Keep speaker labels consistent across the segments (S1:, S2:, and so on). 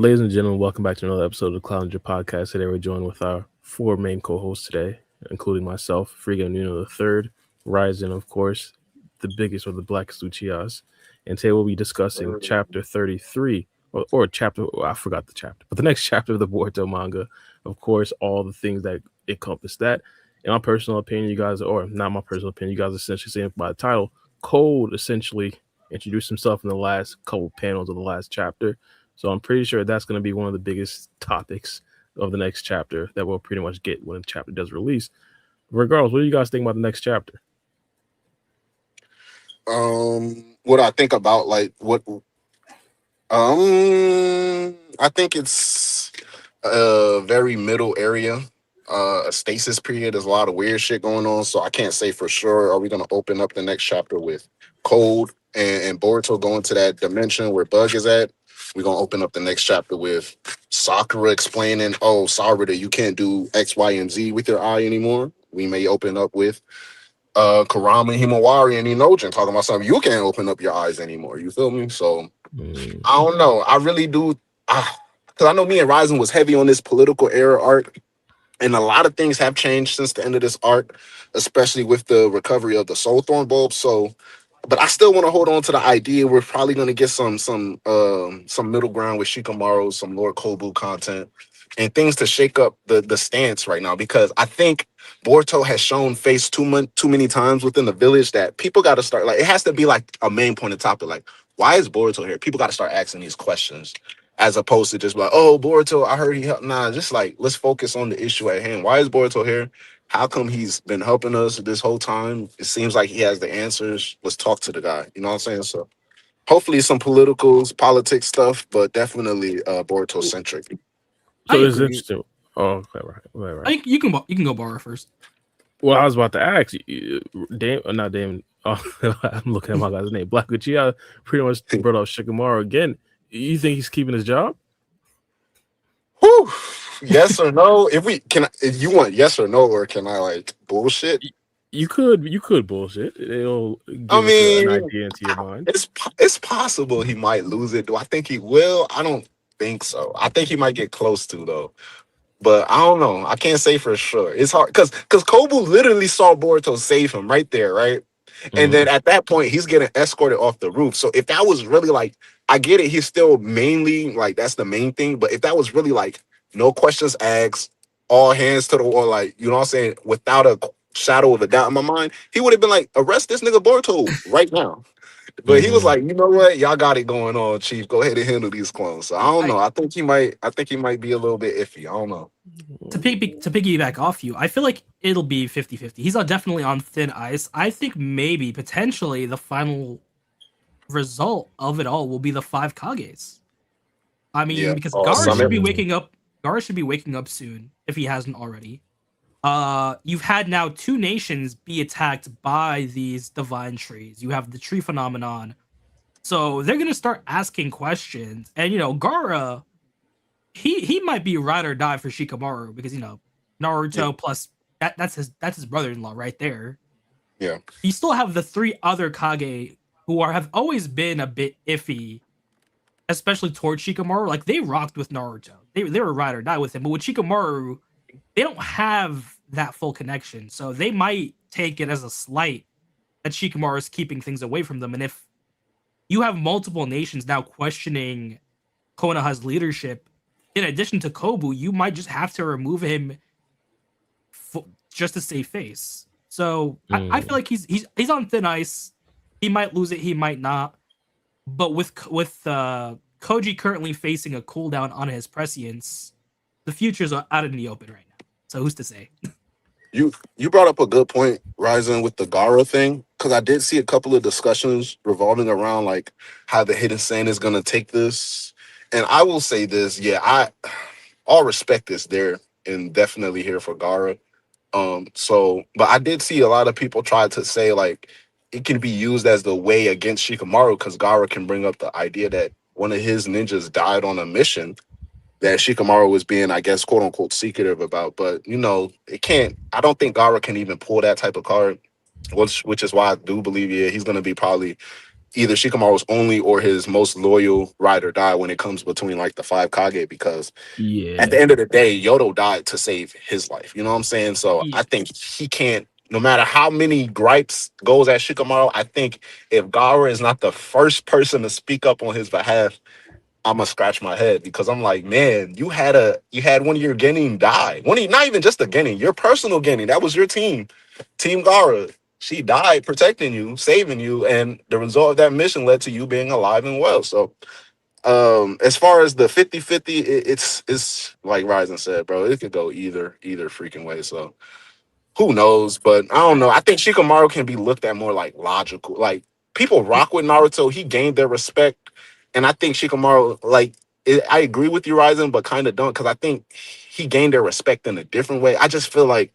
S1: Ladies and gentlemen, welcome back to another episode of the Challenger Podcast. Today we're joined with our four main co-hosts today, including myself, Friga Nuno the Third, Ryzen, of course, the biggest or the blackest Uchihas. And today we'll be discussing chapter 33, or chapter, I forgot the chapter, but the next chapter of the Boruto manga. Of course, all the things that encompass that. In my personal opinion, you guys, or not my personal opinion, you guys essentially saying by the title, Cold essentially introduced himself in the last couple panels of the last chapter. So I'm pretty sure that's going to be one of the biggest topics of the next chapter that we'll pretty much get when the chapter does release. Regardless, what do you guys think about the next chapter?
S2: What I think about I think it's a very middle area. A stasis period. There's a lot of weird shit going on, so I can't say for sure. Are we gonna open up the next chapter with Cold and Boruto going to that dimension where Bug is at? We're gonna open up the next chapter with Sakura explaining, oh, Sarada, you can't do X, Y, and Z with your eye anymore. We may open up with Karama, Himawari, and Inojin talking about something you can't open up your eyes anymore. You feel me? So I don't know. I really do, because I know me and Ryzen was heavy on this political era arc, and a lot of things have changed since the end of this arc, especially with the recovery of the Soul Thorn bulb. So, but I still want to hold on to the idea we're probably going to get some middle ground with Shikamaru, some Lord Kobu content, and things to shake up the stance right now, because I think Boruto has shown face too many times within the village that people got to start, like, it has to be like a main point of topic, like, why is Boruto here? People got to start asking these questions as opposed to just like, oh, Boruto, I heard he helped. Nah, just like, let's focus on the issue at hand. Why is Boruto here? How come he's been helping us this whole time? It seems like he has the answers. Let's talk to the guy. You know what I'm saying? So hopefully some politics stuff, but definitely Boruto centric.
S3: I
S1: So it's
S3: agree.
S1: interesting. Oh, okay, right.
S3: I think you can go borrow first.
S1: Well, I was about to ask you, not Damon. Oh, I'm looking at my guy's name. Black Uchiha pretty much brought up Shikamaru again. You think he's keeping his job?
S2: Whew. Yes or no? If you want yes or no, or can I like bullshit?
S1: You could bullshit. It'll
S2: I
S1: give us an
S2: mean,
S1: idea into your mind.
S2: it's possible he might lose it. Do I think he will? I don't think so. I think he might get close to though. But I don't know. I can't say for sure. It's hard because Kobu literally saw Boruto save him right there, right? And
S1: Mm-hmm.
S2: then at that point, he's getting escorted off the roof. So if that was really like, I get it, he's still mainly like that's the main thing. But if that was really like no questions asked, all hands to the wall, like, you know what I'm saying, without a shadow of a doubt in my mind, he would have been like, arrest this nigga Boruto right now. But he was
S1: Mm-hmm.
S2: like, you know what? Y'all got it going on, Chief. Go ahead and handle these clones. So I don't
S3: I
S2: know. I think he might be a little bit iffy. I don't know.
S3: to piggyback off you, I feel like it'll be 50-50. He's definitely on thin ice. I think maybe potentially the final result of it all will be the five Kages. I mean,
S2: Yeah.
S3: because
S2: Oh, Summit.
S3: Gara should be waking up soon if he hasn't already. You've had now two nations be attacked by these divine trees. You have the tree phenomenon. So they're gonna start asking questions. And Gara, he might be ride or die for Shikamaru because
S2: Yeah.
S3: Naruto plus that's his brother-in-law right there.
S2: Yeah.
S3: You still have the three other Kage who have always been a bit iffy, especially towards Shikamaru. Like they rocked with Naruto. They were ride or die with him, but with Shikamaru, they don't have that full connection. So they might take it as a slight that Shikamaru is keeping things away from them. And if you have multiple nations now questioning Konoha's leadership, in addition to Kobu, you might just have to remove him just to save face. So I feel like he's on thin ice. He might lose it, he might not. But with Koji currently facing a cooldown on his prescience, the future's out in the open right now. So who's to say?
S2: You brought up a good point, Ryzen, with the Gara thing, because I did see a couple of discussions revolving around like how the Hidden Sand is gonna take this. And I will say this, yeah, I all respect is there and definitely here for Gara. So but I did see a lot of people try to say like it can be used as the way against Shikamaru because Gara can bring up the idea that one of his ninjas died on a mission that Shikamaru was being, I guess, quote unquote, secretive about. But it can't. I don't think Gara can even pull that type of card, which is why I do believe, yeah, he's gonna be probably either Shikamaru's only or his most loyal ride or die when it comes between like the five Kage, because at
S1: Yeah.
S2: the end of the day, Yodo died to save his life. You know what I'm saying? So
S3: Yeah.
S2: I think he can't, no matter how many gripes goes at Shikamaru, I think if Gaara is not the first person to speak up on his behalf, I'm gonna scratch my head, because I'm like, man, you had one of your Genin die. Not even just a Genin, your personal Genin. That was your team. Team Gaara. She died protecting you, saving you, and the result of that mission led to you being alive and well. So as far as the 50-50, it's like Ryzen said, bro, it could go either freaking way. So who knows? But I don't know. I think Shikamaru can be looked at more like logical. Like, people rock with Naruto, he gained their respect, and I think Shikamaru, like, I agree with you, Ryzen, but kind of don't, because I think he gained their respect in a different way. I just feel like,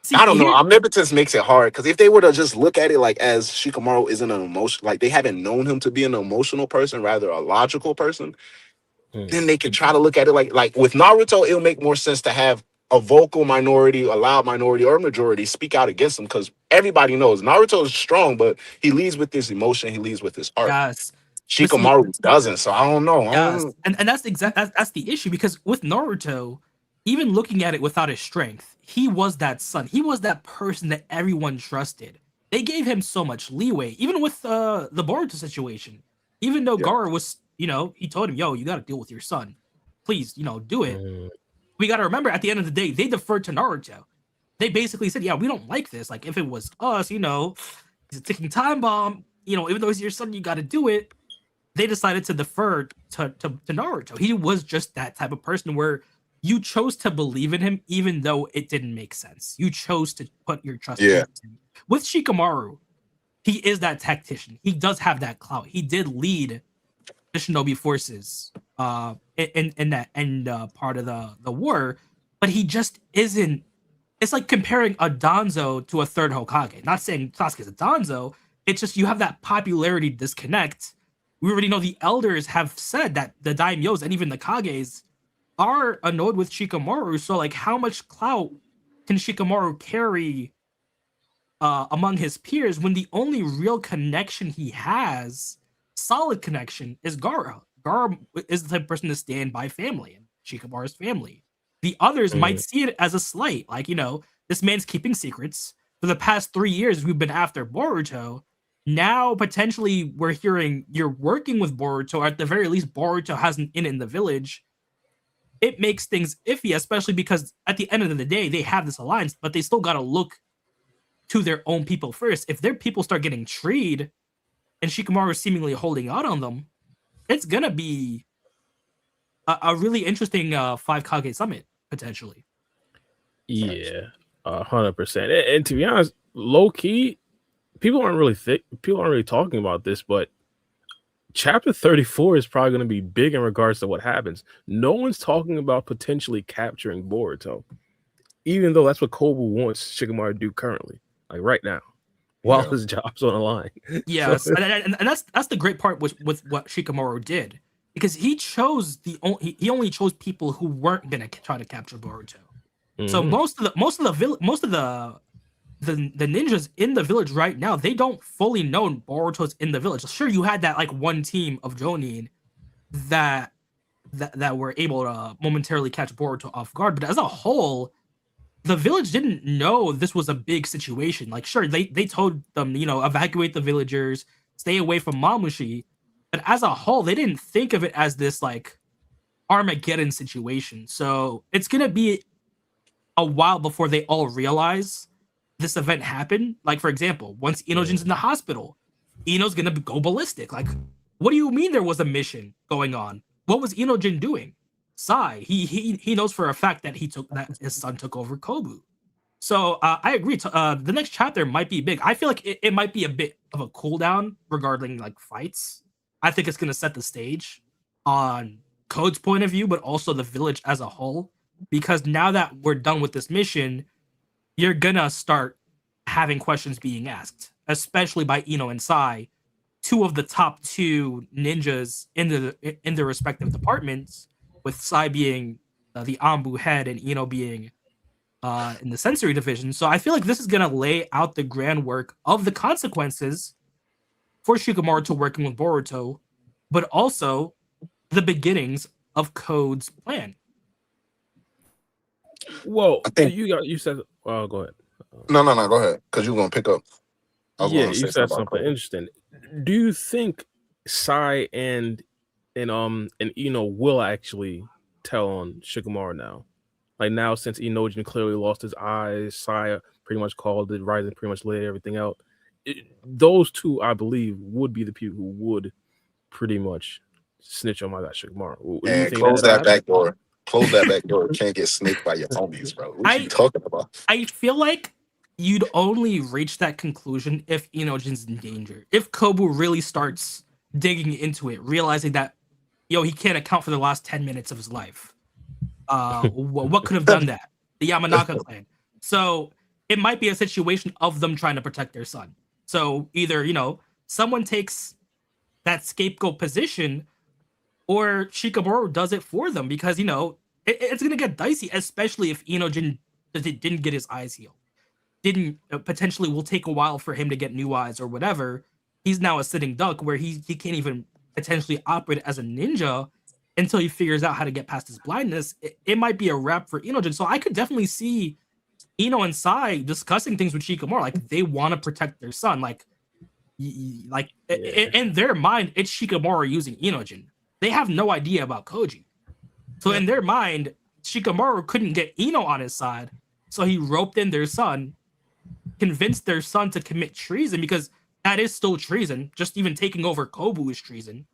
S3: See,
S2: I don't know.
S3: here,
S2: Omnipotence makes it hard, because if they were to just look at it like as Shikamaru isn't an emotion, like they haven't known him to be an emotional person, rather a logical person,
S1: Hmm.
S2: then they can try to look at it like with Naruto, it'll make more sense to have a vocal minority, a loud minority, or a majority speak out against him, because everybody knows Naruto is strong, but he leads with his emotion, he leads with his heart.
S3: yes, but see,
S2: Shikamaru doesn't, so I don't know.
S3: yes, and that's the issue, because with Naruto, even looking at it without his strength, he was that son. He was that person that everyone trusted. They gave him so much leeway, even with the Boruto situation. Even though
S2: Yeah,
S3: Gaara was, he told him, "Yo, you got to deal with your son. Please, do it."
S1: Hmm.
S3: We got to remember, at the end of the day, they deferred to Naruto. They basically said, "Yeah, we don't like this. Like, if it was us, it's a ticking time bomb. Even though it's your son, you got to do it." They decided to defer to Naruto. He was just that type of person where you chose to believe in him even though it didn't make sense. You chose to put your trust in
S2: yeah,
S3: him. With Shikamaru, he is that tactician. He does have that clout. He did lead the Shinobi forces in that end part of the war, but he just isn't. It's like comparing a Danzo to a third Hokage. Not saying Sasuke's a Danzo. It's just you have that popularity disconnect. We already know the elders have said that the daimyos and even the Kages are annoyed with Shikamaru. So, like, how much clout can Shikamaru carry among his peers when the only real connection he has, solid connection, is Gaara? Gaara is the type of person to stand by family and Shikamaru's family. The others might
S1: Hmm.
S3: see it as a slight, like, this man's keeping secrets. For the past 3 years, we've been after Boruto. Now, potentially, we're hearing you're working with Boruto, or at the very least, Boruto has an in the village. It makes things iffy, especially because at the end of the day, they have this alliance, but they still got to look to their own people first. If their people start getting treed and Shikamaru is seemingly holding out on them, it's gonna be a really interesting five Kage summit potentially.
S2: facts.
S1: Yeah. 100%. And to be honest, low key, people aren't really people aren't really talking about this, but chapter 34 is probably going to be big in regards to what happens. No one's talking about potentially capturing Boruto, even though that's what Kobu wants Shikamaru to do currently, like right now, while
S2: Yeah,
S1: his job's on the line. So,
S3: Yes, and that's the great part with what Shikamaru did, because he only chose people who weren't gonna try to capture Boruto. So
S1: mhm.
S3: most of the ninjas in the village right now, they don't fully know Boruto's in the village. Sure, you had that like one team of Jonin that that were able to momentarily catch Boruto off guard, but as a whole, the village didn't know this was a big situation. Like, sure, they told them, evacuate the villagers, stay away from Mamushi, but as a whole, they didn't think of it as this like Armageddon situation. So it's gonna be a while before they all realize this event happened. Like, for example, once Inojin's in the hospital, Ino's gonna go ballistic. Like, what do you mean there was a mission going on? What was Inojin doing? Sai, he knows for a fact that that his son took over Kobu. So I agree. The next chapter might be big. I feel like it might be a bit of a cooldown regarding like fights. I think it's gonna set the stage on Code's point of view, but also the village as a whole. Because now that we're done with this mission, you're gonna start having questions being asked, especially by Ino and Sai, two of the top two ninjas in their respective departments, with Sai being the Ambu head and Ino being in the sensory division. So I feel like this is gonna lay out the groundwork of the consequences for Shikamaru to working with Boruto, but also the beginnings of Code's plan.
S1: Well,
S2: I think
S1: you said. Oh, go ahead.
S2: no. Go ahead, because you're gonna pick up. I was
S1: Yeah,
S2: gonna
S1: you
S2: say
S1: said
S2: something about
S1: something
S2: Cole.
S1: interesting. Do you think Sai and Ino will actually tell on Shikamaru now? Like now, since Inojin clearly lost his eyes, Sai pretty much called it, Ryzen pretty much laid everything out. Those two, I believe, would be the people who would pretty much snitch on my guy Shikamaru. Do you
S2: And
S1: think that's
S2: close
S1: gonna
S2: that
S1: happen?
S2: back door. Close that back door. You can't get snaked by your homies, bro. What you
S3: I
S2: talking about?
S3: I feel like you'd only reach that conclusion if Inojin's in danger. If Kobu really starts digging into it, realizing that he can't account for the last 10 minutes of his life. What could have done that? The Yamanaka clan. So it might be a situation of them trying to protect their son. So either, someone takes that scapegoat position or Shikamaru does it for them because, it's going to get dicey, especially if Inojin didn't get his eyes healed. Didn't potentially will take a while for him to get new eyes or whatever. He's now a sitting duck where he can't even potentially operate as a ninja until he figures out how to get past his blindness. It might be a wrap for Inojin. So I could definitely see Ino and Sai discussing things with Shikamaru. Like they want to protect their son. Like
S1: Yeah.
S3: in their mind, it's Shikamaru using Inojin. They have no idea about Koji. So in their mind, Shikamaru couldn't get Ino on his side. So he roped in their son, convinced their son to commit treason because that is still treason. Just even taking over Kobu is treason.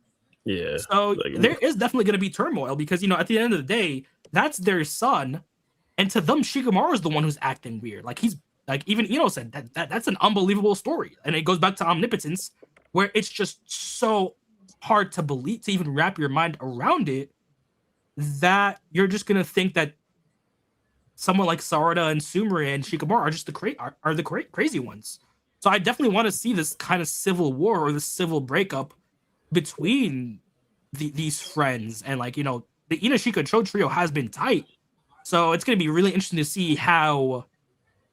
S1: Yeah.
S3: So
S1: Like,
S3: there is definitely going to be turmoil because, at the end of the day, that's their son. And to them, Shikamaru is the one who's acting weird. Like he's like even Ino said that's an unbelievable story. And it goes back to omnipotence, where it's just so hard to believe, to even wrap your mind around it, that you're just gonna think that someone like Sarada and Sumire and Shikamaru are just the crazy ones. So I definitely want to see this kind of civil war or this civil breakup between these friends. And like, the Inoshika Cho trio has been tight. So it's going to be really interesting to see how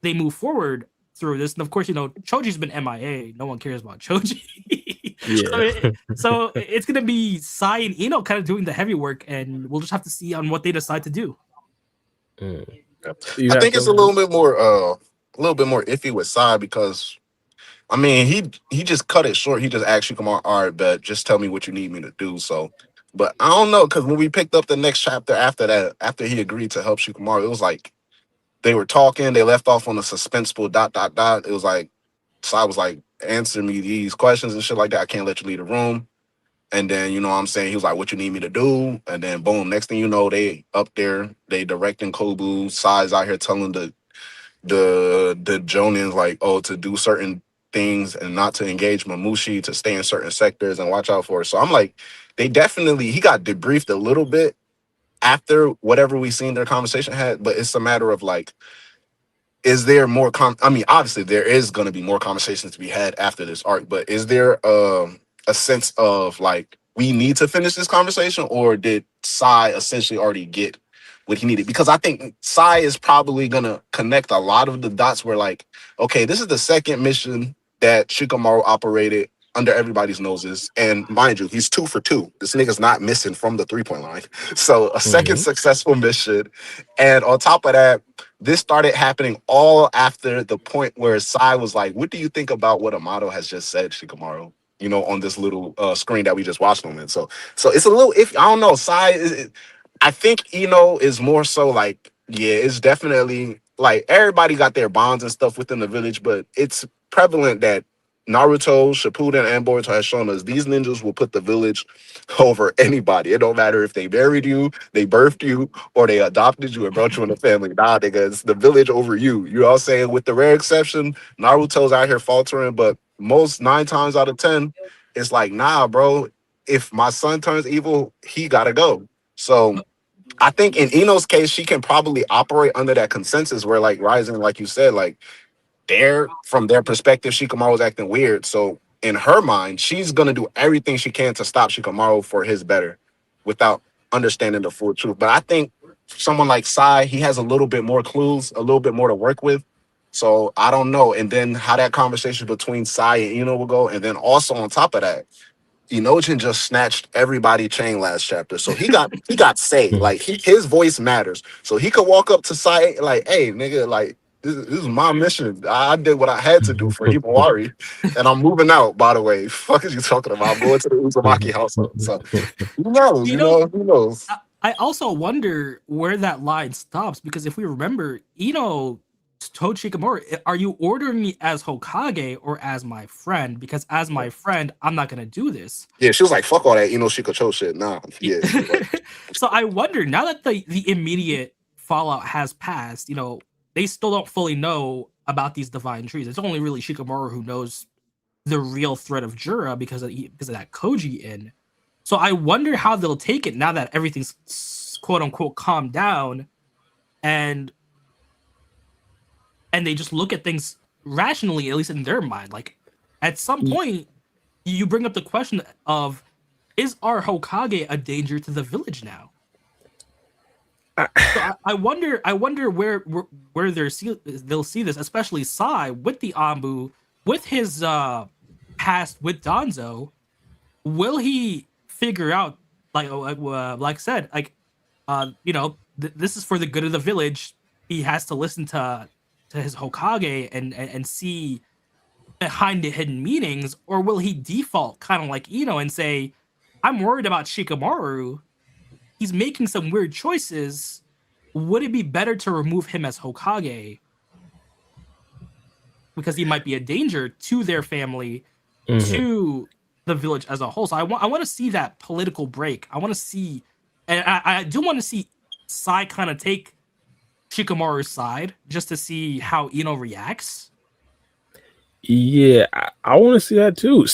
S3: they move forward through this. And of course, Choji's been MIA. No one cares about Choji. so,
S1: yeah.
S3: it's going to be Sai and Ino kind of doing the heavy work, and we'll just have to see on what they decide to do.
S1: Mm.
S2: Yeah.
S1: You
S2: I
S1: have
S2: think it's
S1: something?
S2: a little bit more iffy with Sai because I mean he just cut it short. He just asked you, come on, all right, bet, just tell me what you need me to do. So, but I don't know, because when we picked up the next chapter after that, after he agreed to help Shikamaru, it was like they were talking. They left off on a suspenseful ... It was like Sai was like, answer me these questions and shit like that. I can't let you leave the room. And then, you know what I'm saying? He was like, what you need me to do? And then, boom, next thing you know, they up there, they directing Kobu. Sai's out here telling the Jonins, like, oh, to do certain things and not to engage Mamushi, to stay in certain sectors and watch out for it. So I'm like, he got debriefed a little bit after whatever we seen their conversation had, but it's a matter of like, is there more I mean, obviously there is going to be more conversations to be had after this arc, but is there a sense of like, we need to finish this conversation, or did Sai essentially already get what he needed? Because I think Sai is probably going to connect a lot of the dots where like, okay, this is the second mission that Shikamaru operated under everybody's noses, and mind you, he's 2 for 2. This nigga's not missing from the 3-point line. So a second
S1: Mm-hmm.
S2: successful mission, and on top of that, this started happening all after the point where Sai was like, what do you think about what Amado has just said, Shikamaru? You know, on this little screen that we just watched him in. So it's a little, if I don't know, I think is more so like, yeah, it's definitely like everybody got their bonds and stuff within the village, but it's prevalent that Naruto, Shippuden, and Boruto has shown us these ninjas will put the village over anybody. It don't matter if they married you, they birthed you, or they adopted you and brought you in the family. Nah, nigga, it's the village over you. You know what I'm saying? With the rare exception, Naruto's out here faltering, but most 9 times out of 10, it's like, nah, bro. If my son turns evil, he gotta go. So I think in Ino's case, she can probably operate under that consensus where, like, Ryzen, like you said, like, from their perspective, Shikamaru's acting weird. So in her mind, she's gonna do everything she can to stop Shikamaru for his better without understanding the full truth. But I think someone like Sai, he has a little bit more clues, a little bit more to work with. So I don't know. And then how that conversation between Sai and Ino will go. And then also on top of that, Inojin just snatched everybody chain last chapter. So he got say. Like his voice matters. So he could walk up to Sai like, hey, nigga, like this is my mission. I did what I had to do for Himawari. And I'm moving out, by the way. Fuck is you talking about? I'm going to the Uzumaki household. So who knows?
S3: You know,
S2: Who knows?
S3: I also wonder where that line stops because if we remember, told Shikamaru, "Are you ordering me as Hokage or as my friend? Because as my friend, I'm not gonna do this."
S2: Yeah, she was like, fuck all that Shikocho shit. Nah. Yeah. She was like,
S3: So I wonder now that the immediate fallout has passed. They still don't fully know about these divine trees. It's only really Shikamaru who knows the real threat of Jura because of that Koji in. So I wonder how they'll take it now that everything's quote unquote calmed down, and they just look at things rationally, at least in their mind. Like at some point, you bring up the question of, is our Hokage a danger to the village now? So I wonder where they'll see this, especially Sai with the Ambu, with his past with Danzo. Will he figure out like I said, this is for the good of the village. He has to listen to his Hokage and see behind the hidden meanings, or will he default kind of like and say, I'm worried about Shikamaru. He's making some weird choices. Would it be better to remove him as Hokage because he might be a danger to their family, to the village as a whole? So I want to see that political break. I want to see, and I do want to see Sai kind of take Shikamaru's side just to see how reacts.
S1: Yeah, I want to see that too.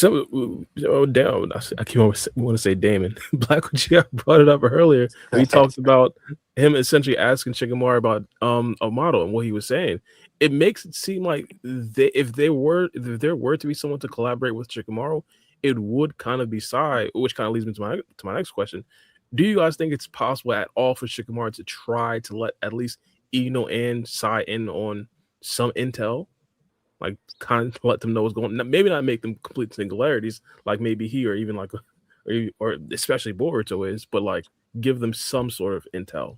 S1: Damn, I keep want to say Daemon. Black Uchiha brought it up earlier. We talked about him essentially asking Shikamaru about Amado and what he was saying. It makes it seem like if there were to be someone to collaborate with Shikamaru, it would kind of be Sai, which kind of leads me to my next question. Do you guys think it's possible at all for Shikamaru to try to let at least Ino and Sai in on some intel? Like kind of let them know what's going on. Maybe not make them complete singularities, like maybe he or even like or especially Boruto is, but like give them some sort of intel.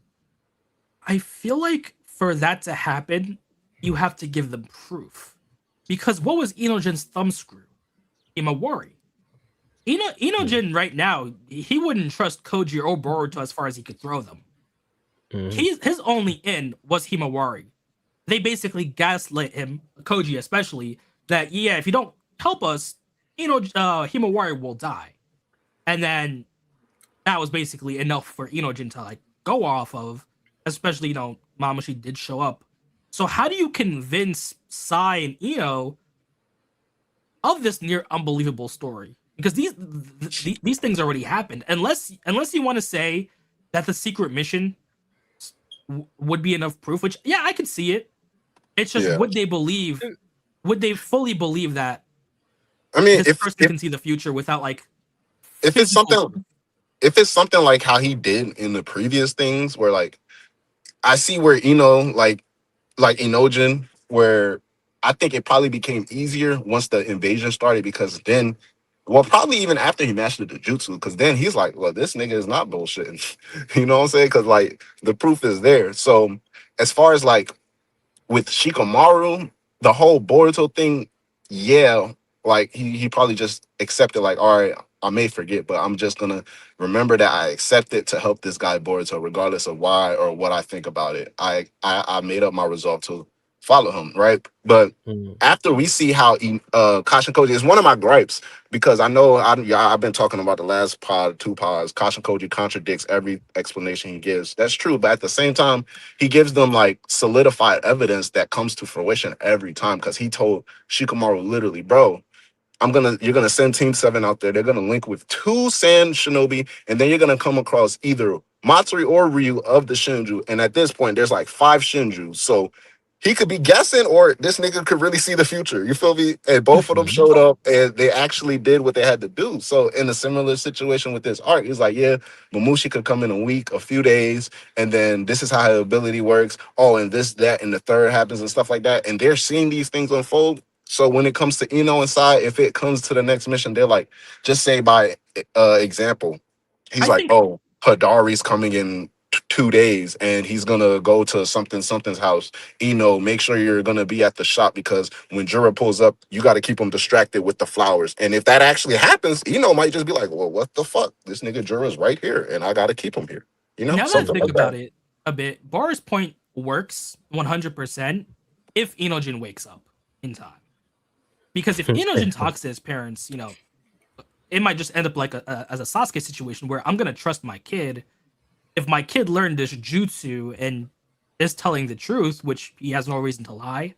S3: I feel like for that to happen, you have to give them proof. Because what was Inojin's thumbscrew? Himawari. Inojin right now, he wouldn't trust Koji or Boruto as far as he could throw them. His only in was Himawari. They basically gaslit him, Koji especially, that if you don't help us, Himawari will die. And then that was basically enough for Inojin to like go off of, especially Mamushi did show up. So how do you convince Sai and Ino of this near unbelievable story? Because these things already happened. Unless you want to say that the secret mission would be enough proof, which I could see it. It's just would they believe? Would they fully believe that?
S2: I mean,
S3: this person can see the future without like.
S2: If it's something like how he did in the previous things, where like I see where like Inojin, where I think it probably became easier once the invasion started, because then, well, probably even after he mastered the jutsu, because then he's like, well, this nigga is not bullshitting. You know what I'm saying? Because like the proof is there. So as far as like with Shikamaru, the whole Boruto thing, like he probably just accepted, like, all right, I may forget, but I'm just gonna remember that I accepted to help this guy Boruto, regardless of why or what I think about it. I made up my resolve to follow him, right? But after we see how Kashin Koji is one of my gripes, because I know I've been talking about the last two pods. Kashin Koji contradicts every explanation he gives. That's true, but at the same time, he gives them like solidified evidence that comes to fruition every time. Because he told Shikamaru literally, bro, you're gonna send Team 7 out there. They're gonna link with 2 Sand Shinobi, and then you're gonna come across either Matsuri or Ryu of the Shinju. And at this point, there's like 5 Shinjus. So he could be guessing, or this nigga could really see the future. You feel me? And both of them
S1: Mhm.
S2: showed up, and they actually did what they had to do. So in a similar situation with this arc, he's like, yeah, Mamushi could come in a week, a few days, and then this is how her ability works. Oh, and this, that, and the third happens and stuff like that. And they're seeing these things unfold. So when it comes to Ino inside, if it comes to the next mission, they're like, just say by example, he's
S3: I
S2: like,
S3: think
S2: oh, Hadari's coming in 2 days, and he's gonna go to something's house. Make sure you're gonna be at the shop because when Jura pulls up, you got to keep him distracted with the flowers. And if that actually happens, might just be like, well, what the fuck? This nigga Jura's right here, and I got to keep him here.
S3: now that I
S2: Something
S3: think
S2: like
S3: about
S2: that.
S3: it a bit, Bar's point works 100% if Inojin wakes up in time. Because if Inojin talks to his parents, it might just end up like as a Sasuke situation where I'm gonna trust my kid. If my kid learned this jutsu and is telling the truth, which he has no reason to lie,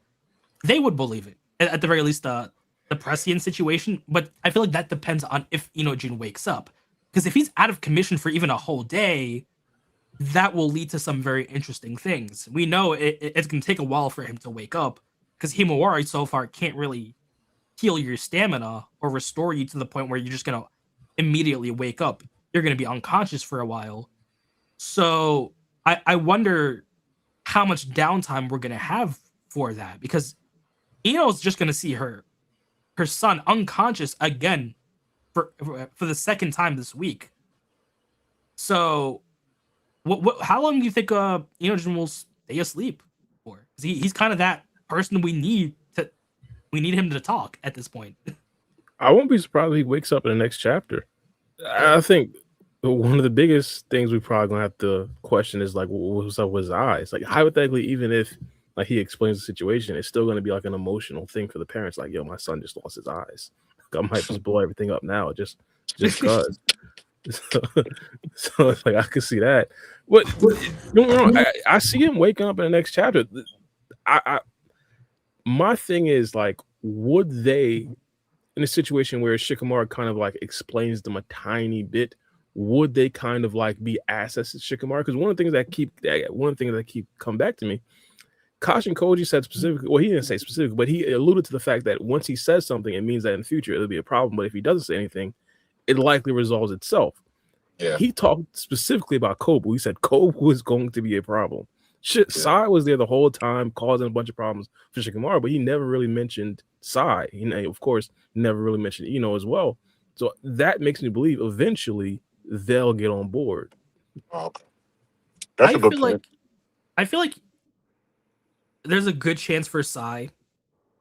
S3: they would believe it. At the very least, the Prescient situation. But I feel like that depends on if Inojin wakes up. Because if he's out of commission for even a whole day, that will lead to some very interesting things. We know it's going to take a while for him to wake up because Himawari so far can't really heal your stamina or restore you to the point where you're just going to immediately wake up. You're going to be unconscious for a while. So I wonder how much downtime we're going to have for that because Ino's just going to see her son unconscious again for the second time this week. So how long do you think Inojin will stay asleep for? 'Cause he's kind of that person we need him to talk at this point.
S1: I won't be surprised if he wakes up in the next chapter. I think one of the biggest things we probably gonna have to question is like what's up with his eyes. Like hypothetically, even if like he explains the situation, it's still gonna be like an emotional thing for the parents. Like, yo, my son just lost his eyes. I might just blow everything up now, just cause. So, so it's like I could see that. But don't get me wrong, I see him waking up in the next chapter. I my thing is like, would they in a situation where Shikamaru kind of like explains them a tiny bit, would they kind of like be assets to Shikamaru? Because one of the things that keep come back to me, Kashin Koji said specifically, well, he didn't say specifically, but he alluded to the fact that once he says something, it means that in the future it'll be a problem. But if he doesn't say anything, it likely resolves itself.
S2: Yeah.
S1: He talked specifically about Kobu. He said Kobu is going to be a problem. Shit,
S2: Yeah.
S1: Sai was there the whole time, causing a bunch of problems for Shikamaru, but he never really mentioned Sai. Of course, never really mentioned as well. So that makes me believe eventually they'll get on board.
S2: Okay. That's
S3: I
S2: a good
S3: feel
S2: point.
S3: like I feel like there's a good chance for Sai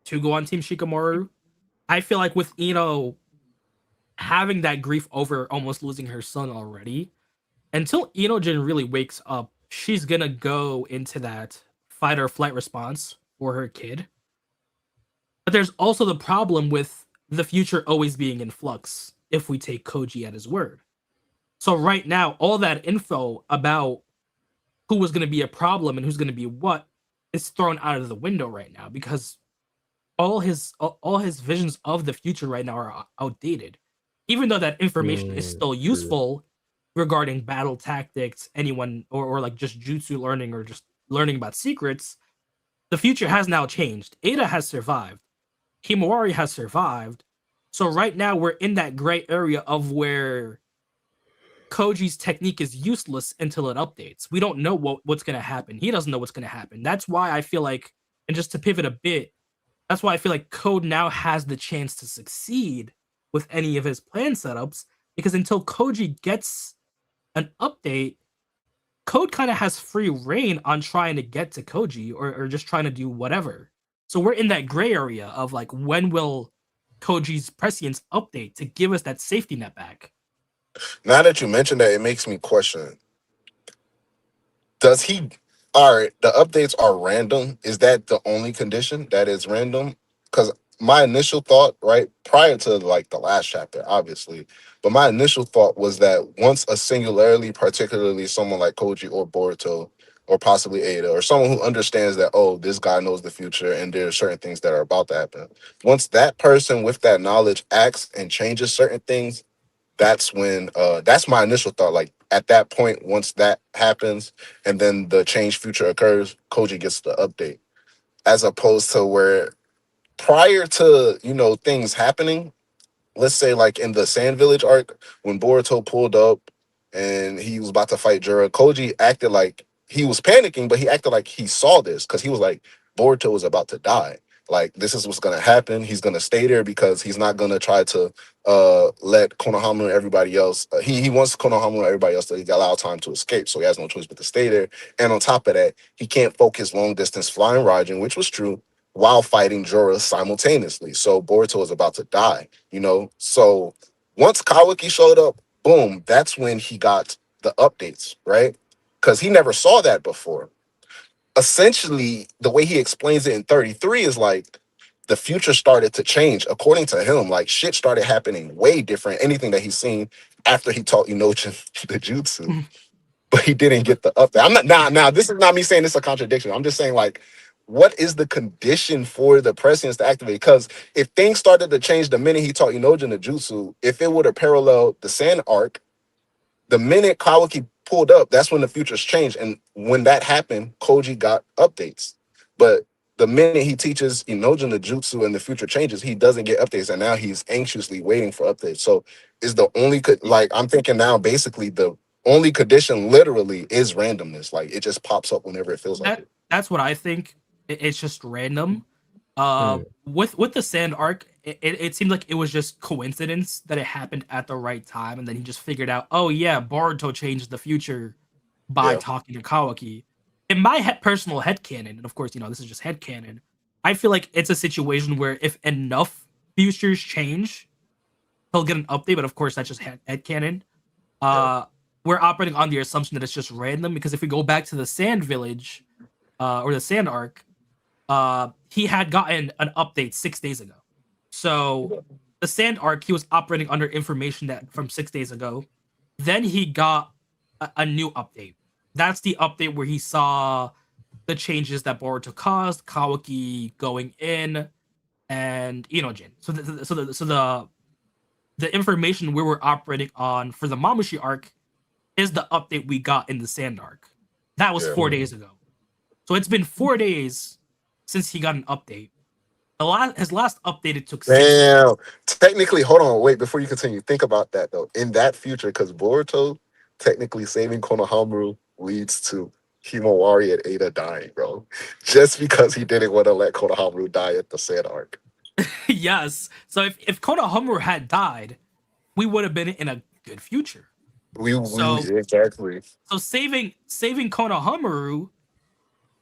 S3: to go on Team Shikamaru. I feel like with Ino having that grief over almost losing her son already, until Inojin really wakes up, she's gonna go into that fight or flight response for her kid. But there's also the problem with the future always being in flux if we take Koji at his word. So right now, all that info about who was gonna be a problem and who's gonna be what is thrown out of the window right now because all his visions of the future right now are outdated. Even though that information is still
S1: True.
S3: useful regarding battle tactics, anyone or like just jutsu learning or just learning about secrets, the future has now changed. Ada has survived. Himawari has survived. So right now we're in that gray area of where Koji's technique is useless until it updates. We don't know what's going to happen. He doesn't know what's going to happen. That's why I feel like, and just to pivot a bit, that's why I feel like Code now has the chance to succeed with any of his plan setups because until Koji gets an update, Code kind of has free reign on trying to get to Koji or just trying to do whatever. So we're in that gray area of like when will Koji's prescience update to give us that safety net back?
S2: Now that you mentioned that, it makes me question: does he? All right, the updates are random. Is that the only condition that is random? Because my initial thought, right, prior to like the last chapter, obviously, but my initial thought was that once a singularly, particularly someone like Koji or Boruto or possibly Ada or someone who understands that, oh, this guy knows the future and there are certain things that are about to happen. Once that person with that knowledge acts and changes certain things, that's when that's my initial thought. Like at that point, once that happens and then the change future occurs, Koji gets the update. as opposed to where prior to things happening, let's say like in the Sand Village arc, when Boruto pulled up and he was about to fight Jura, Koji acted like he was panicking, but he acted like he saw this because he was like, Boruto was about to die. Like this is what's gonna happen. He's gonna stay there because he's not gonna try to let Konohama and everybody else. He wants Konohama and everybody else to allow time to escape, so he has no choice but to stay there. And on top of that, he can't focus long distance flying Raijin, which was true, while fighting Jorah simultaneously. So Boruto is about to die. So once Kawaki showed up, boom, that's when he got the updates, right? Because he never saw that before. Essentially, the way he explains it in 33 is like the future started to change. According to him, like shit started happening way different. Anything that he's seen after he taught Inojin the jutsu, but he didn't get the update. I'm not now. This is not me saying it's a contradiction. I'm just saying like, what is the condition for the prescience to activate? Because if things started to change the minute he taught Inojin the jutsu, if it would have paralleled the Sand arc, the minute Kawaki pulled up, that's when the futures changed. And when that happened, Koji got updates. But the minute he teaches Inojin the jutsu and the future changes, he doesn't get updates. And now he's anxiously waiting for updates. So is the only, like, I'm thinking now basically the only condition literally is randomness. Like it just pops up whenever it feels like it.
S3: That's what I think. It's just random. With the Sand arc, it seemed like it was just coincidence that it happened at the right time, and then he just figured out, oh yeah, Boruto changed the future by
S2: Yeah.
S3: talking to Kawaki. In my personal headcanon, and of course, this is just headcanon, I feel like it's a situation where if enough futures change, he'll get an update, but of course that's just headcanon.
S2: Yeah.
S3: We're operating on the assumption that it's just random, because if we go back to the Sand Village, or the Sand arc, he had gotten an update 6 days ago. So the Sand arc, he was operating under information that from 6 days ago. Then he got a new update. That's the update where he saw the changes that Boruto caused, Kawaki going in, and Inojin. So the information we were operating on for the Mamushi arc is the update we got in the Sand arc. That was
S2: Yeah.
S3: 4 days ago. So it's been 4 days since he got an update. His last update, it took 6 days.
S2: Damn. Technically, hold on, wait, before you continue, think about that though. In that future, because Boruto technically saving Konohamaru leads to Himawari and Ada dying, bro. Just because he didn't want to let Konohamaru die at the Sand arc.
S3: Yes. So if Konohamaru had died, we would have been in a good future.
S2: We
S3: So
S2: exactly.
S3: so saving Konohamaru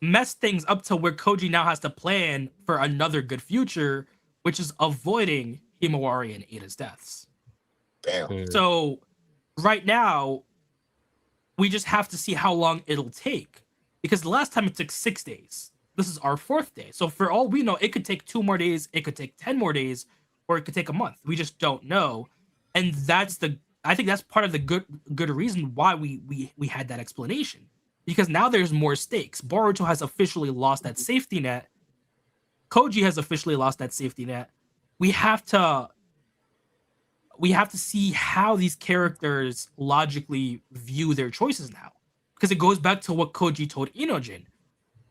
S3: messed things up to where Koji now has to plan for another good future, which is avoiding Himawari and Ada's deaths.
S2: Damn.
S3: So right now, we just have to see how long it'll take. Because the last time it took 6 days. This is our 4th day. So for all we know, it could take 2 more days, it could take 10 more days, or it could take a month. We just don't know. And I think that's part of the good reason why we had that explanation. Because now there's more stakes. Boruto has officially lost that safety net. Koji has officially lost that safety net. We have to see how these characters logically view their choices now. Because it goes back to what Koji told Inojin.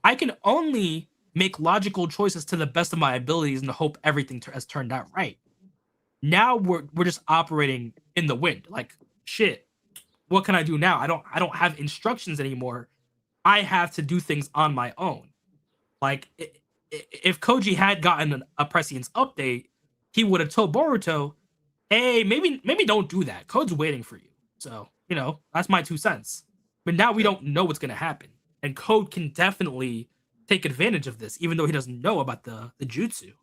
S3: I can only make logical choices to the best of my abilities and hope everything has turned out right. Now we're just operating in the wind. Like, shit, what can I do now? I don't have instructions anymore. I have to do things on my own. Like, if Koji had gotten a prescience update, he would have told Boruto, hey, maybe don't do that. Code's waiting for you. So, that's my 2 cents. But now we don't know what's going to happen. And Code can definitely take advantage of this, even though he doesn't know about the jutsu.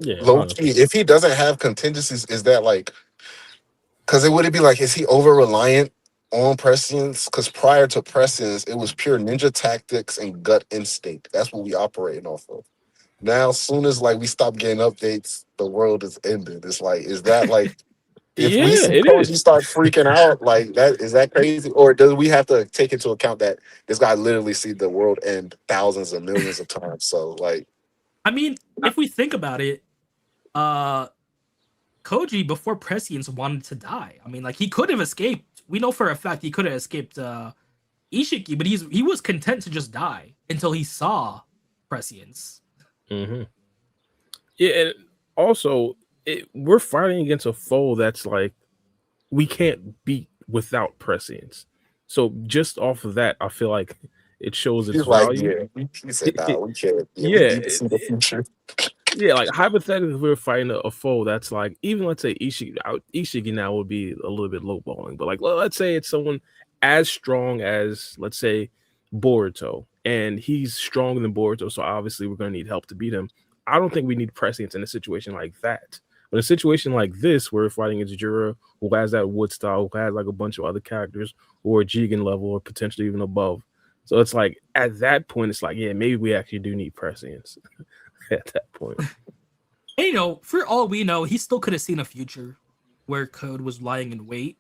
S1: Yeah,
S2: Low key, if he doesn't have contingencies, is that like, because it would be like, is he over reliant on prescience? Because prior to prescience, it was pure ninja tactics and gut instinct. That's what we operating off of. Now, as soon as like we stop getting updates, the world is ended. It's like, is that like, if
S1: yeah,
S2: we see
S1: it
S2: Koji
S1: is.
S2: start freaking out, like that, is that crazy? Or does we have to take into account that this guy literally see the world end thousands and millions of times? So like,
S3: I mean, if we think about it, Koji before prescience wanted to die. I mean, like, he could have escaped. We know for a fact he could have escaped Ishiki, but he was content to just die until he saw prescience.
S1: Mm-hmm. Yeah, and also we're fighting against a foe that's like we can't beat without prescience. So just off of that, I feel like it shows its
S2: He's like,
S1: value.
S2: yeah. He said, nah, we can't. Yeah, we
S1: Yeah,
S2: need to see the future.
S1: yeah, like hypothetically, if we were fighting a foe that's like even let's say Ishiki now would be a little bit lowballing, but like let's say it's someone as strong as let's say Boruto, and he's stronger than Boruto, so obviously we're gonna need help to beat him. I don't think we need prescience in a situation like that. But in a situation like this, where we're fighting against Jura, who has that wood style, who has like a bunch of other characters who are Jigen level or potentially even above. So it's like at that point, it's like, yeah, maybe we actually do need prescience at that point.
S3: And, you know, for all we know, he still could have seen a future where Code was lying in wait.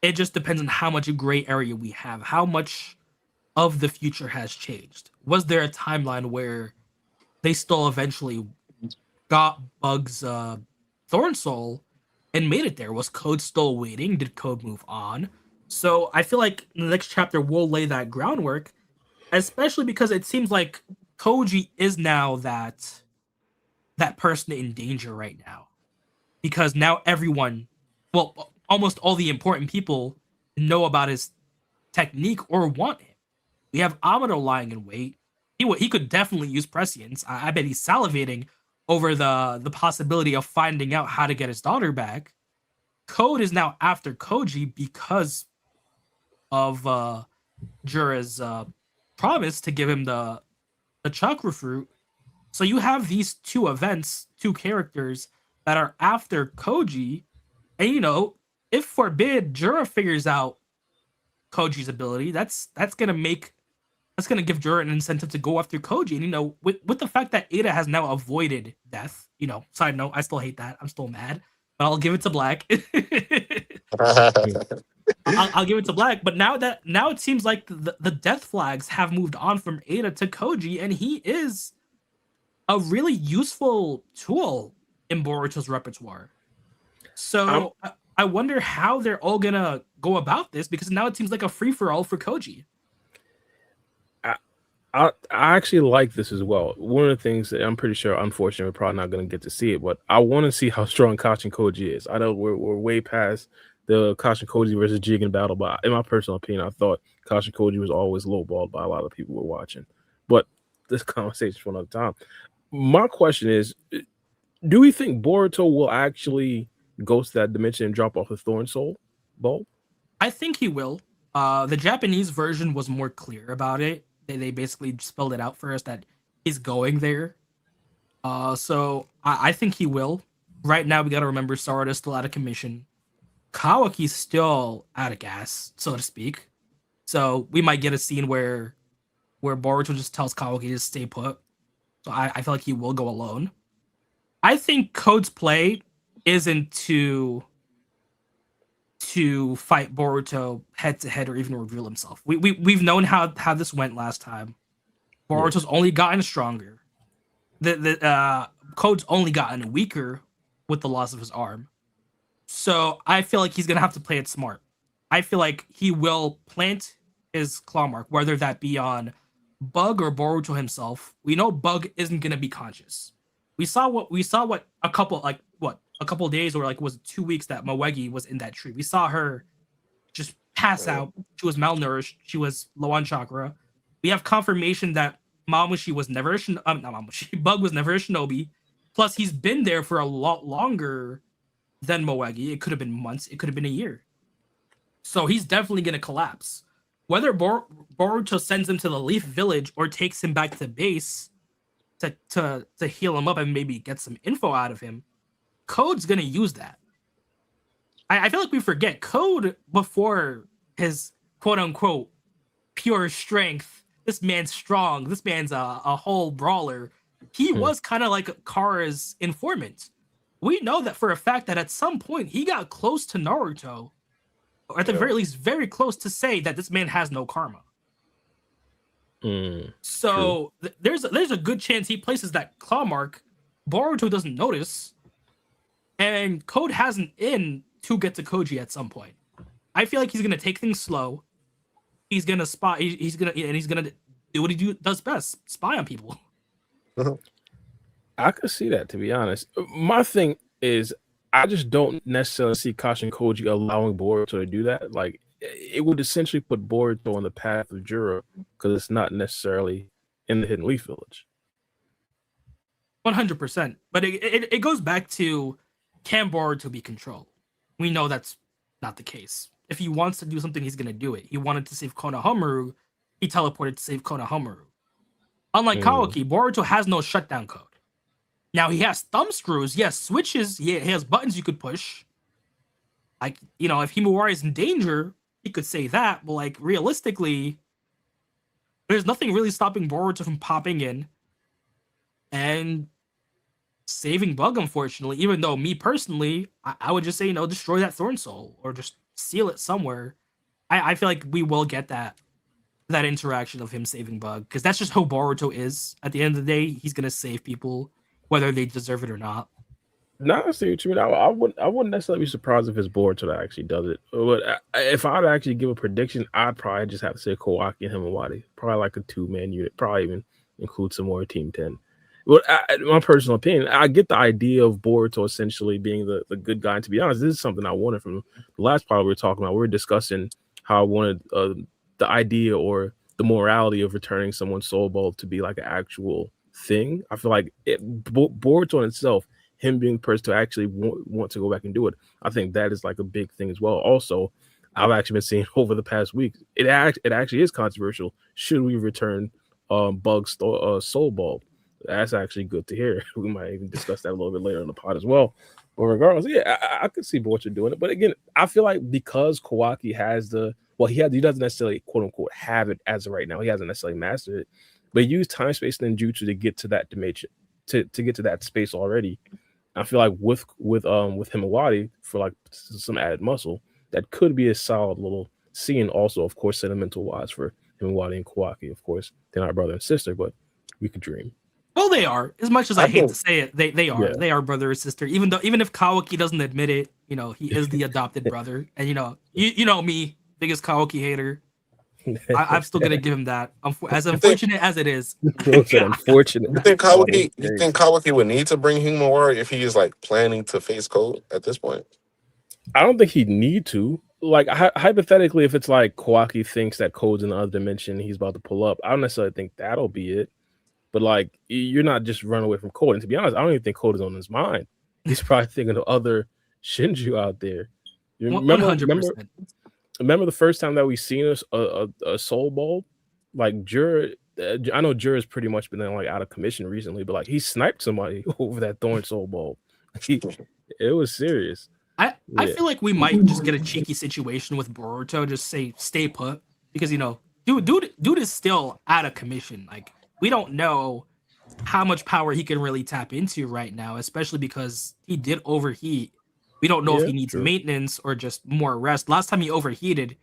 S3: It just depends on how much gray area we have, how much of the future has changed. Was there a timeline where they still eventually got Bug's Thorn Soul and made it there? Was Code still waiting? Did Code move on? So I feel like the next chapter will lay that groundwork, especially because it seems like Koji is now that person in danger right now. Because now everyone, well, almost all the important people know about his technique or want him. We have Amado lying in wait. He could definitely use prescience. I bet he's salivating over the possibility of finding out how to get his daughter back. Code is now after Koji because of Jura's promise to give him the chakra fruit. So you have these two events, two characters that are after Koji, and you know, if forbid Jura figures out Koji's ability, that's gonna give Jura an incentive to go after Koji. And you know, with the fact that Ada has now avoided death, you know, side note, I still hate that. I'm still mad, but I'll give it to Black. I'll give it to Black. But now it seems like the death flags have moved on from Ada to Koji, and he is a really useful tool in Boruto's repertoire.
S1: I'm,
S3: So I wonder how they're all gonna go about this, because now it seems like a free for all for Koji.
S1: I actually like this as well. One of the things that I'm pretty sure, unfortunately, we're probably not going to get to see it, but I want to see how strong Kashin Koji is. I know we're way past the Kashin Koji versus Jigen battle, but in my personal opinion, I thought Kashin Koji was always lowballed by a lot of people who were watching. But this conversation for another time. My question is, do we think Boruto will actually go to that dimension and drop off the Thorn Soul bulb?
S3: I think he will. The Japanese version was more clear about it. They basically spelled it out for us that he's going there. So I think he will. Right now, we got to remember Sarada's still out of commission. Kawaki's still out of gas, so to speak. So we might get a scene where Boruto just tells Kawaki to stay put. So I feel like he will go alone. I think Code's play isn't to fight Boruto head to head or even reveal himself. We've known how this went last time. Boruto's only gotten stronger. The Code's only gotten weaker with the loss of his arm. So I feel like he's gonna have to play it smart. I feel like he will plant his claw mark, whether that be on Bug or Boruto himself. We know Bug isn't gonna be conscious. We saw what a couple days, or like was it 2 weeks, that Moegi was in that tree. We saw her just pass out. She was malnourished. She was low on chakra. We have confirmation that Mamushi was never not Mamushi. Bug was never a shinobi. Plus, he's been there for a lot longer than Moegi. It could have been months. It could have been a year. So he's definitely gonna collapse. Whether Boruto sends him to the Leaf Village or takes him back to base to heal him up and maybe get some info out of him, Code's gonna use that. I feel like we forget Code, before his quote unquote pure strength. This man's strong. This man's a whole brawler. He was kind of like Kara's informant. We know that for a fact that at some point he got close to Naruto, or at the very least, very close to say that this man has no karma. So there's a good chance he places that claw mark. Boruto doesn't notice, and Code has an in to get to Koji at some point. I feel like he's gonna take things slow. he's gonna spy. He's gonna do what he does best: spy on people.
S1: I could see that, to be honest. My thing is, I just don't necessarily see Kashin Koji allowing Boruto to do that. Like, it would essentially put Boruto on the path of Juro because it's not necessarily in the Hidden Leaf Village.
S3: 100%. But it goes back to, can Boruto be controlled? We know that's not the case. If he wants to do something, he's gonna do it. He wanted to save Konohamaru, he teleported to save Konohamaru. Unlike Kawaki, Boruto has no shutdown code. Now he has thumb screws, yes, switches, he has buttons you could push. Like, you know, if Himawari is in danger, he could say that, but like realistically, there's nothing really stopping Boruto from popping in and saving Bug, unfortunately. Even though me personally, I would just say, you know, destroy that Thorn Soul or just seal it somewhere. I feel like we will get that interaction of him saving Bug, because that's just how Boruto is. At the end of the day, he's gonna save people whether they deserve it or not.
S1: No, I see what you mean. I wouldn't necessarily be surprised if his Boruto actually does it. But if I'd actually give a prediction, I'd probably just have to say Kawaki and Himawari. Probably like a 2-man unit. Probably even include some more Team 10. Well, my personal opinion, I get the idea of Boruto essentially being the good guy. And to be honest, this is something I wanted from the last part we were talking about. We were discussing how I wanted the idea or the morality of returning someone's soul ball to be like an actual thing. I feel like Boruto in itself, him being the person to actually want to go back and do it, I think that is like a big thing as well. Also, I've actually been seeing over the past week, it actually is controversial. Should we return Bug's soul ball? That's actually good to hear. We might even discuss that a little bit later in the pod as well. But regardless, yeah, I could see Boruto doing it. But again, I feel like because Kawaki has he doesn't necessarily quote unquote have it as of right now. He hasn't necessarily mastered it, but he used time space ninjutsu to get to that dimension, to get to that space already. I feel like with Himawari for like some added muscle, that could be a solid little scene. Also, of course, sentimental wise for Himawari and Kawaki. Of course, they're not brother and sister, but we could dream.
S3: Well, they are. As much as I hate to say it, they are. Yeah. They are brother or sister. Even if Kawaki doesn't admit it, you know, he is the adopted brother. And you know me, biggest Kawaki hater. I'm still gonna give him that. As unfortunate as it is.
S1: Unfortunate.
S2: You think Kawaki would need to bring Himawari if he is like planning to face Code at this point?
S1: I don't think he'd need to. Like hypothetically, if it's like Kawaki thinks that Code's in the other dimension, he's about to pull up. I don't necessarily think that'll be it. But like, you're not just running away from Code. And to be honest, I don't even think Code is on his mind. He's probably thinking of other Shinju out there. Remember the first time that we seen a soul ball? Like Jura, I know Jura's pretty much been like out of commission recently, but like he sniped somebody over that thorn soul ball. It was serious.
S3: I feel like we might just get a cheeky situation with Boruto. Just say stay put, because dude is still out of commission. Like, we don't know how much power he can really tap into right now, especially because he did overheat. We don't know if he needs maintenance or just more rest. Last time he overheated,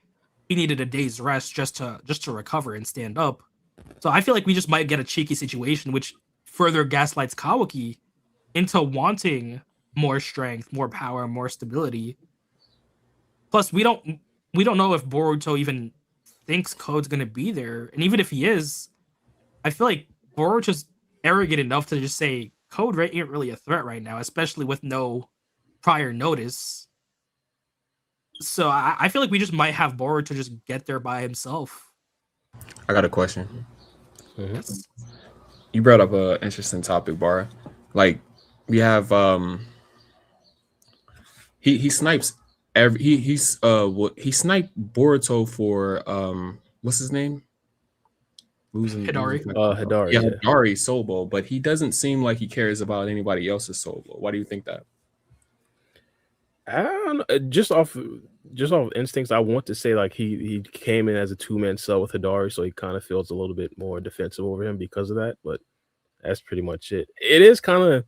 S3: he needed a day's rest just to recover and stand up. So I feel like we just might get a cheeky situation, which further gaslights Kawaki into wanting more strength, more power, more stability. Plus, we don't know if Boruto even thinks Code's gonna be there, and even if he is, I feel like Boruto's arrogant enough to just say Code ain't really a threat right now, especially with no prior notice. So I feel like we just might have Boruto just get there by himself.
S4: I got a question.
S1: Mm-hmm.
S3: Yes.
S4: You brought up an interesting topic, Bar. Like, we have he snipes he sniped Boruto for what's his name?
S3: Hidari.
S1: Hidari.
S4: Yeah, Hidari soul ball, but he doesn't seem like he cares about anybody else's soul ball. Why do you think that?
S1: I don't know. Just off instincts, I want to say like he came in as a 2-man cell with Hidari, so he kind of feels a little bit more defensive over him because of that. But that's pretty much it. It is kind of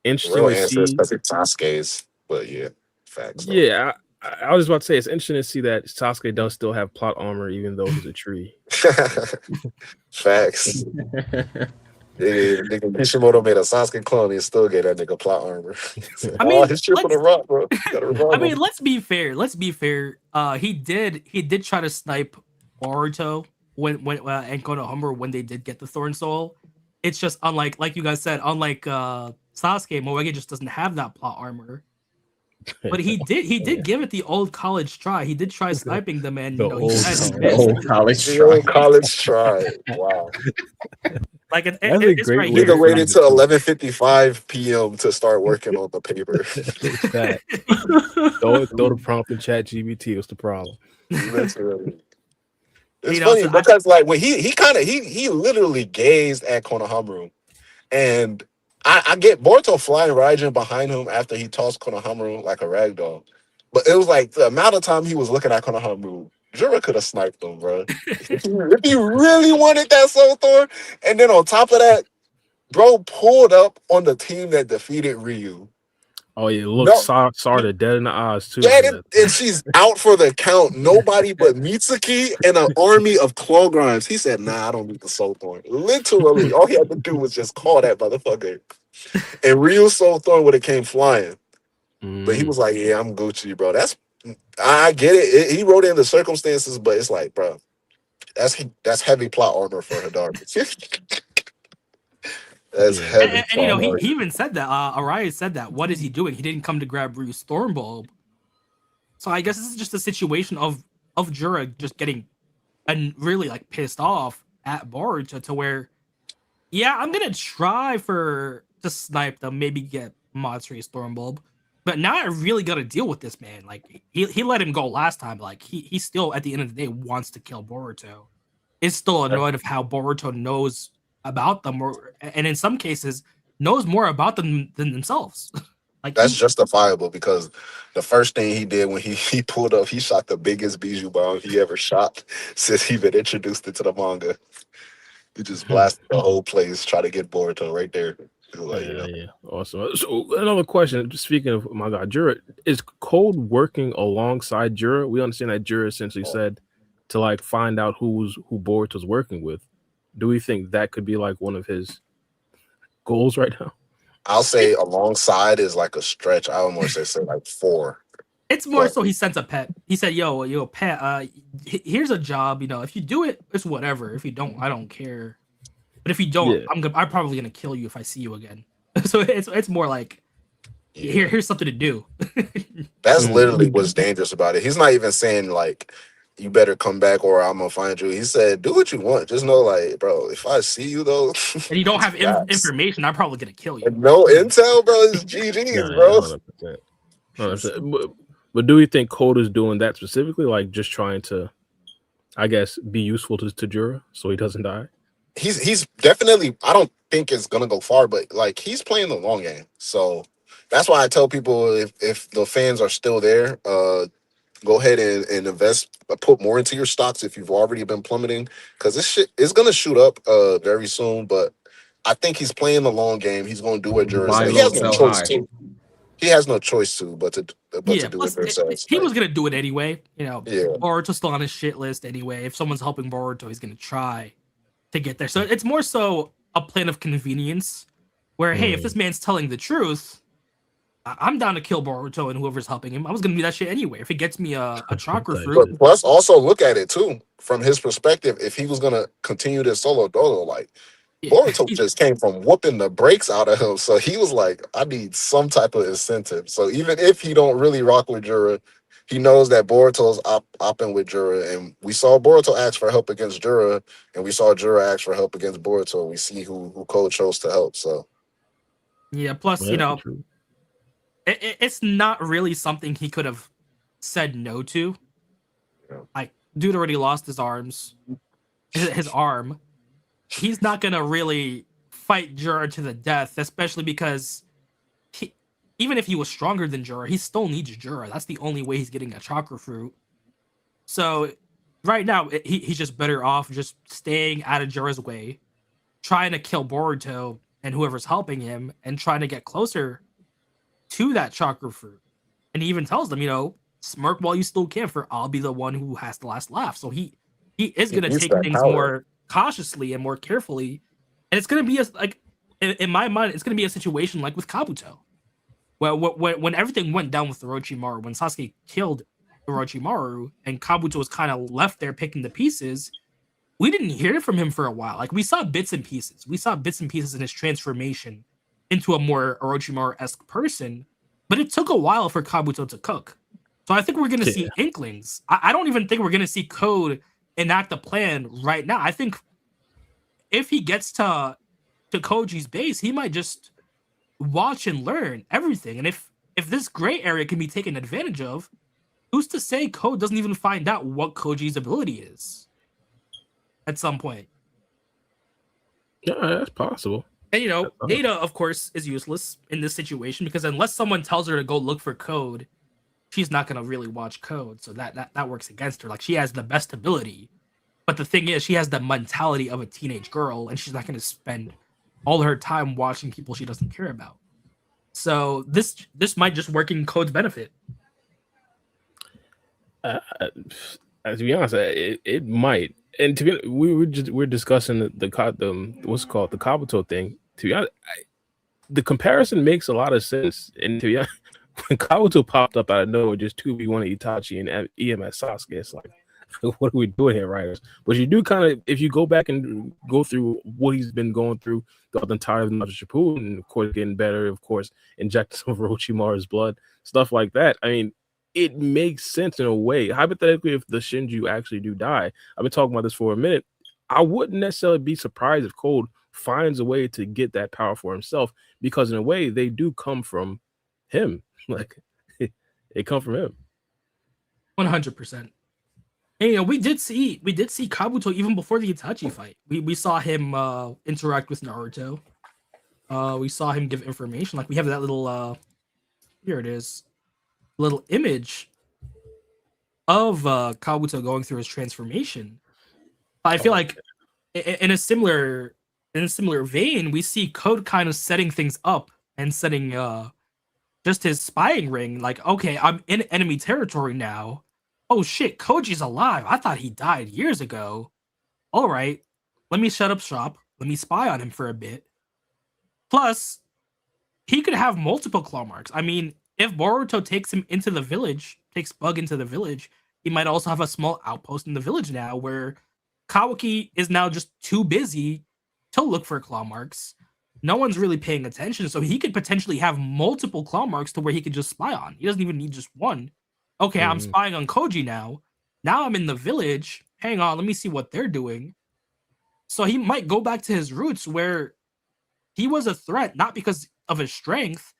S1: interesting to see.
S2: Especially Sasuke's, but yeah, facts. Though.
S1: Yeah, I was about to say it's interesting to see that Sasuke does still have plot armor, even though he's a tree.
S2: Facts. Nigga Kishimoto made a Sasuke clone and still get that nigga plot armor.
S3: I mean,
S2: his trip on the rock, bro.
S3: I mean, let's be fair. He did try to snipe Boruto when and Konohamaru when they did get the Thorn Soul. It's just unlike, like you guys said, unlike Sasuke, Moege just doesn't have that plot armor. But he did give it the old college try. He did try sniping them, and
S1: The
S3: he
S1: old
S3: said he
S1: college.
S3: missed.
S4: Oh, college
S2: The
S4: try.
S2: old college try. Wow.
S3: Like
S1: That's a
S3: it's
S1: great
S3: right
S1: way
S2: Nigga
S1: to
S3: here.
S2: waited
S1: phrase it,
S2: till
S1: too.
S2: 11:55 p.m. to start working on the paper.
S1: It's that. Throw the prompt in chat GBT. What's the problem?
S2: Literally. It's
S3: You know,
S2: funny
S3: so I,
S2: because like when he literally gazed at Konohamaru, and I get Boruto flying Raijin behind him after he tossed Konohamaru like a rag doll, but it was like the amount of time he was looking at Konohamaru, Jura could have sniped him, bro. If he really wanted that soul thorn, and then on top of that, bro pulled up on the team that defeated Ryu.
S1: Oh yeah, look,
S2: No,
S1: Sarada dead in the eyes too.
S2: yeah,
S1: For that.
S2: and she's out for the count. Nobody but Mitsuki and an army of claw grinds. He said, "Nah, I don't need the soul thorn." Literally, all he had to do was just call that motherfucker, and Ryu's soul thorn would have came flying. But he was like, "Yeah, I'm Gucci, bro." I get it. He wrote in the circumstances, but it's like, bro, that's heavy plot armor for Hadar. That's
S1: Yeah.
S2: heavy
S3: and you know,
S2: plot
S3: he
S2: armor.
S3: even said that. Araya said that. What is he doing? He didn't come to grab Ryu's Storm Bulb. So I guess this is just a situation of Jura just getting and really like pissed off at Boruto to where, yeah, I'm gonna try to snipe them, maybe get Matsui's Storm Bulb, but now I really gotta deal with this man. Like he let him go last time. Like he still at the end of the day wants to kill Boruto. Is still annoyed of how Boruto knows about them, and in some cases knows more about them than themselves. Like
S2: That's justifiable because the first thing he did when he pulled up, he shot the biggest Bijou bomb he ever shot since he been introduced into the manga. He just blasted the whole place, try to get Boruto right there. He was like,
S1: Yeah, awesome. So another question. Speaking of my God, Jura, is Code working alongside Jura? We understand that Jura essentially said to like find out who Boruto's working with. Do we think that could be like one of his goals right now?
S2: I'll say alongside is like a stretch. I almost say like 4.
S3: it's more
S2: But
S3: so he sent a pet. He said, "Yo, pet. Here's a job. You know, if you do it, it's whatever. If you don't, I don't care. But if you don't,
S1: Yeah.
S3: I'm probably gonna kill you if I see you again." So it's more like
S2: yeah,
S3: here's something to do.
S2: that's literally what's dangerous about it. He's not even saying like you better come back or I'm gonna find you. He said, do what you want. Just know, like, bro, if I see you though,
S3: And you don't
S2: it's
S3: have
S2: raps.
S3: information, I'm probably gonna kill you.
S2: And no intel, bro. It's GG's,
S1: Yeah,
S2: bro.
S1: 100%. 100%. But do we think Code is doing that specifically, like just trying to, I guess, be useful to Jura so he doesn't die?
S2: He's definitely. I don't think it's gonna go far, but like he's playing the long game. So that's why I tell people if the fans are still there, go ahead and invest, put more into your stocks if you've already been plummeting, because this shit is gonna shoot up very soon. But I think he's playing the long game. He's gonna do what Jura
S4: Buy
S2: said. He
S4: low,
S2: has no
S4: sell
S2: choice
S4: high.
S2: to. He has no choice to but to
S3: Yeah,
S2: do what
S3: plus
S2: Jura says.
S3: he
S2: Like,
S3: was gonna do it anyway. You know,
S2: yeah,
S3: Boruto's still on his shit list anyway. If someone's helping Boruto, he's gonna try to get there. So it's more so a plan of convenience, where hey, if this man's telling the truth, I'm down to kill Boruto and whoever's helping him. I was gonna do that shit anyway. If it gets me a chakra
S1: Like,
S3: fruit,
S2: but plus also look at it too from his perspective. If he was gonna continue this solo dolo, like
S3: yeah,
S2: Boruto just came from whooping the brakes out of him, so he was like, I need some type of incentive. So even if he don't really rock with Jura, he knows that Boruto's opping with Jura, and we saw Boruto ask for help against Jura, and we saw Jura ask for help against Boruto. We see who Code chose to help. So
S3: yeah. Plus, you know,
S1: true.
S3: it's not really something he could have said no to.
S2: Yeah.
S3: Like, dude already lost his arm. He's not gonna really fight Jura to the death, especially because even if he was stronger than Jura, he still needs Jura. That's the only way he's getting a chakra fruit. So right now, he's just better off just staying out of Jura's way, trying to kill Boruto and whoever's helping him, and trying to get closer to that chakra fruit. And he even tells them, you know, smirk while you still can, for I'll be the one who has the last laugh. So he is
S2: he
S3: gonna
S2: needs
S3: take
S2: that
S3: things
S2: power.
S3: more cautiously and more carefully, and it's gonna be like in my mind, it's gonna be a situation like with Kabuto, where when everything went down with Orochimaru, when Sasuke killed Orochimaru, and Kabuto was kind of left there picking the pieces. We didn't hear from him for a while. Like, we saw bits and pieces. We saw bits and pieces in his transformation into a more Orochimaru-esque person, but it took a while for Kabuto to cook. So I think we're going to see inklings. I don't even think we're going to see Code enact a plan right now. I think if he gets to Koji's base, he might just watch and learn everything. And if this gray area can be taken advantage of, who's to say Code doesn't even find out what Koji's ability is at some point?
S1: Yeah, that's possible.
S3: And, you know, Ada, of course, is useless in this situation because unless someone tells her to go look for Code, she's not going to really watch Code. So that works against her. Like, she has the best ability. But the thing is, she has the mentality of a teenage girl, and she's not going to spend all her time watching people she doesn't care about. So this might just work in Code's benefit.
S1: To be honest, it might. And to be, we're discussing the what's it called, the Kabuto thing. To be honest, the comparison makes a lot of sense. And to be honest, when Kabuto popped up out of nowhere, just 2v1 Itachi and EMS Sasuke, it's like, what are we doing here, writers? But you do kind of, if you go back and go through what he's been going through the entire Mamushi Shippuden, and of course getting better, of course, inject some of Orochimaru's blood, stuff like that. I mean, it makes sense in a way. Hypothetically, if the Shinju actually do die, I've been talking about this for a minute, I wouldn't necessarily be surprised if Code finds a way to get that power for himself, because in a way, they do come from him. Like, they come from him.
S3: 100%. And, you know, we did see Kabuto even before the Itachi fight. We saw him interact with Naruto. We saw him give information. Like, we have that little here it is, little image of Kabuto going through his transformation. I feel like in a similar vein, we see Code kind of setting things up and setting just his spying ring. Like, okay, I'm in enemy territory now. Oh shit, Koji's alive. I thought he died years ago. All right, let me shut up shop. Let me spy on him for a bit. Plus, he could have multiple claw marks. I mean, if Boruto takes him into the village, takes Bug into the village, he might also have a small outpost in the village now where Kawaki is now just too busy to look for claw marks. No one's really paying attention, so he could potentially have multiple claw marks to where he could just spy on. He doesn't even need just one. Okay, I'm spying on Koji now. Now I'm in the village. Hang on, let me see what they're doing. So he might go back to his roots where he was a threat, not because of his strength,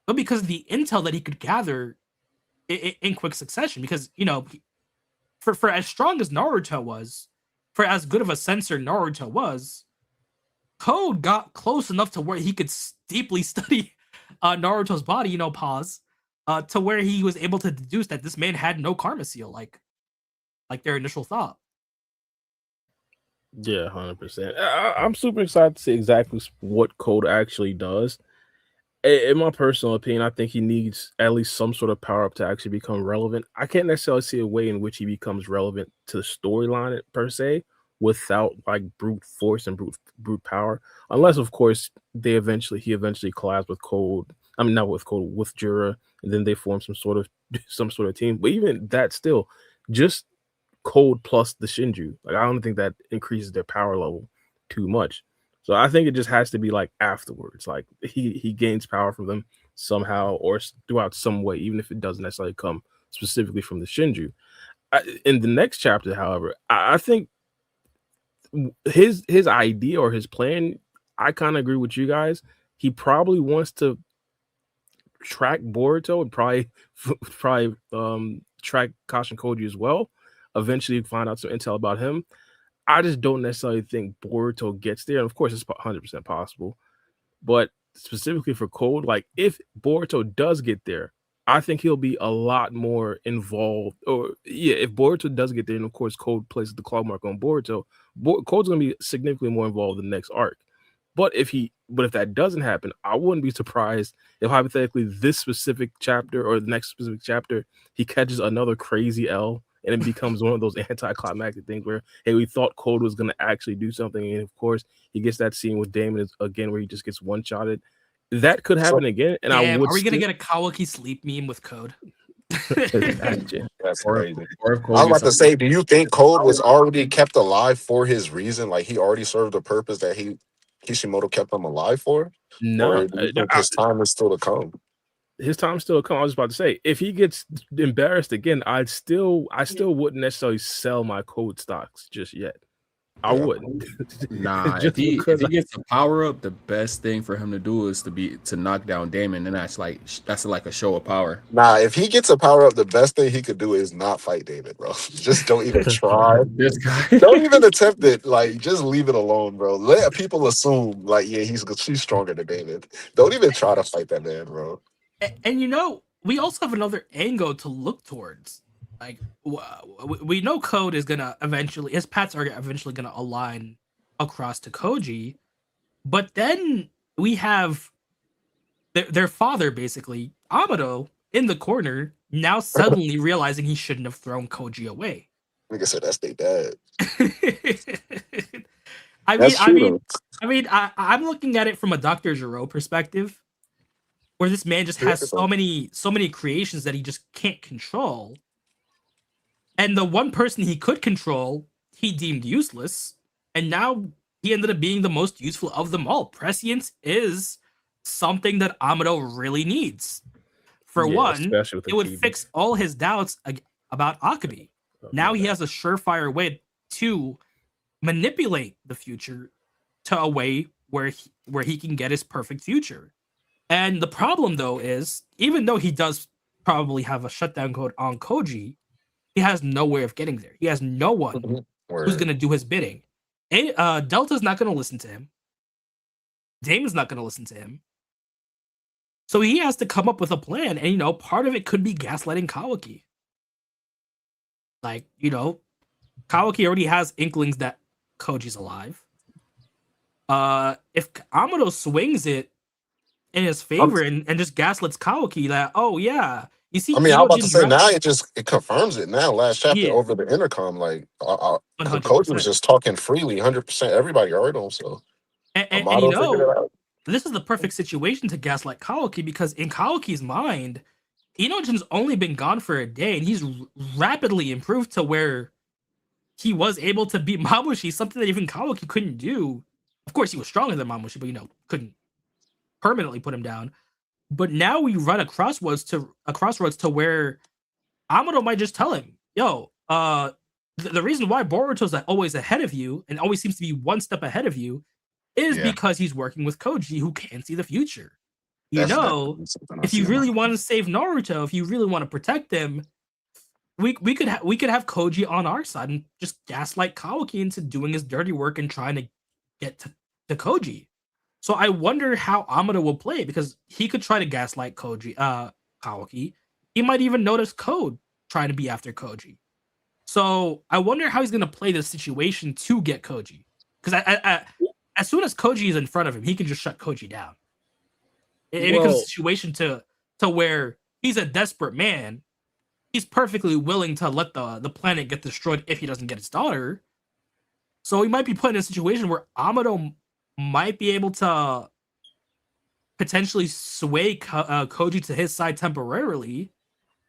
S3: but because of the intel that he could gather in quick succession. Because, you know, for as strong as Naruto was, for as good of a sensor Naruto was, Code got close enough to where he could deeply study Naruto's body, you know, to where he was able to deduce that this man had no karma seal, like their initial thought.
S1: Yeah, 100%. I'm super excited to see exactly what Code actually does. In my personal opinion, I think he needs at least some sort of power up to actually become relevant. I can't necessarily see a way in which he becomes relevant to the storyline per se without like brute force and brute power, unless of course he eventually collabs with Code. I mean, not with Code, with Jura, and then they form some sort of team. But even that, still, just Code plus the Shinju, like I don't think that increases their power level too much. So I think it just has to be like afterwards, like he gains power from them somehow or throughout some way, even if it doesn't necessarily come specifically from the Shinju. In the next chapter, however, I think his idea or his plan, I kind of agree with you guys. He probably wants to track Boruto and probably track Kashin Koji as well. Eventually find out some intel about him. I just don't necessarily think Boruto gets there. And of course, it's 100% possible. But specifically for Code, like if Boruto does get there, I think he'll be a lot more involved. Or yeah, if Boruto does get there, and of course Code places the claw mark on Boruto, Code's gonna be significantly more involved in the next arc. But if that doesn't happen, I wouldn't be surprised if hypothetically this specific chapter or the next specific chapter he catches another crazy L and it becomes one of those anticlimactic things where, hey, we thought Code was going to actually do something. And of course, he gets that scene with Daemon again where he just gets one-shotted. That could happen again. And
S3: are we going to get a Kawaki sleep meme with Code?
S1: Imagine.
S2: That's
S4: Or if,
S2: crazy.
S4: or if
S2: I was
S4: Cole
S2: about
S4: gets
S2: to
S4: a
S2: say, do you think Code was already kept alive for his reason? Like he already served the purpose that Kishimoto kept him alive for?
S1: No,
S2: Or do you think his time is still to come?
S1: his time still come. I was about to say, if he gets embarrassed again, I still wouldn't necessarily sell my code stocks just yet. I
S2: Yeah.
S1: wouldn't.
S4: Nah,
S1: Just
S4: if
S1: because
S4: he gets a power up, the best thing for him to do is to knock down Daemon, and that's like a show of power.
S2: Nah, if he gets a power up, the best thing he could do is not fight David, bro. Just don't even try.
S4: This guy,
S2: Don't even attempt it. Like, just leave it alone, bro. Let people assume, like, yeah, she's stronger than David. Don't even try to fight that man, bro.
S3: And we also have another angle to look towards. Like we know Code is gonna eventually, his paths are eventually gonna align across to Koji, but then we have their father, basically Amado, in the corner now suddenly realizing he shouldn't have thrown Koji away.
S2: Nigga said that's their dad.
S3: I mean,
S2: That's
S3: I
S2: true,
S3: mean,
S2: though.
S3: I mean, I'm looking at it from a Dr. Giro perspective, where this man just has so many creations that he just can't control. And the one person he could control, he deemed useless, and now he ended up being the most useful of them all. Prescience is something that Amado really needs. For
S1: yeah,
S3: one,
S1: especially with
S3: it would
S1: TV.
S3: fix all his doubts about Akabe. Now he has a surefire way to manipulate the future to a way where he can get his perfect future. And the problem, though, is even though he does probably have a shutdown code on Koji, he has no way of getting there. He has no one who's going to do his bidding. Delta's not going to listen to him. Damon's not going to listen to him. So he has to come up with a plan. And, part of it could be gaslighting Kawaki. Like, Kawaki already has inklings that Koji's alive. If Amado swings it in his favor and just gaslights Kawaki that, oh yeah, you see,
S2: I mean, I'm about to say now it confirms it now. Last chapter over the intercom, like Coach was
S3: 100%.
S2: just talking freely, 100%. Everybody heard him, so
S3: And
S2: figured it out.
S3: this is the perfect situation to gaslight Kawaki, because in Kawaki's mind, Inojin's only been gone for a day, and he's rapidly improved to where he was able to beat Mamushi, something that even Kawaki couldn't do. Of course, he was stronger than Mamushi, but couldn't permanently put him down. But now we run a crossroads to where Amado might just tell him, "Yo, the reason why Boruto's always ahead of you and always seems to be one step ahead of you is because he's working with Koji, who can see the future. If you really want to save Naruto, if you really want to protect him, we could have Koji on our side and just gaslight Kawaki into doing his dirty work and trying to get to Koji." So I wonder how Amado will play, because he could try to gaslight Kawaki. He might even notice Code trying to be after Koji. So I wonder how he's going to play this situation to get Koji. Because as soon as Koji is in front of him, he can just shut Koji down. It becomes a situation to where he's a desperate man. He's perfectly willing to let the planet get destroyed if he doesn't get his daughter. So he might be put in a situation where Amado might be able to potentially sway Koji to his side temporarily,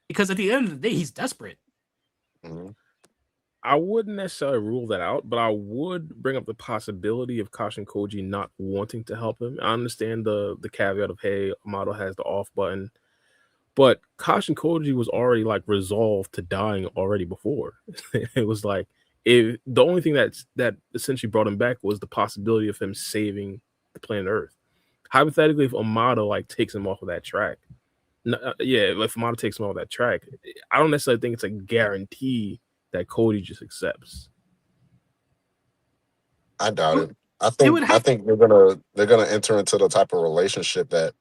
S3: because at the end of the day, he's desperate.
S2: Mm-hmm.
S1: I wouldn't necessarily rule that out, but I would bring up the possibility of Kashin Koji not wanting to help him. I understand the caveat of, hey, Amado has the off button, but Kashin Koji was already resolved to dying already before. It was like, the only thing that essentially brought him back was the possibility of him saving the planet Earth. Hypothetically, if Amado takes him off of that track, if Amado takes him off that track, I don't necessarily think it's a guarantee that Cody just accepts.
S2: I doubt it. I think they're gonna enter into the type of relationship that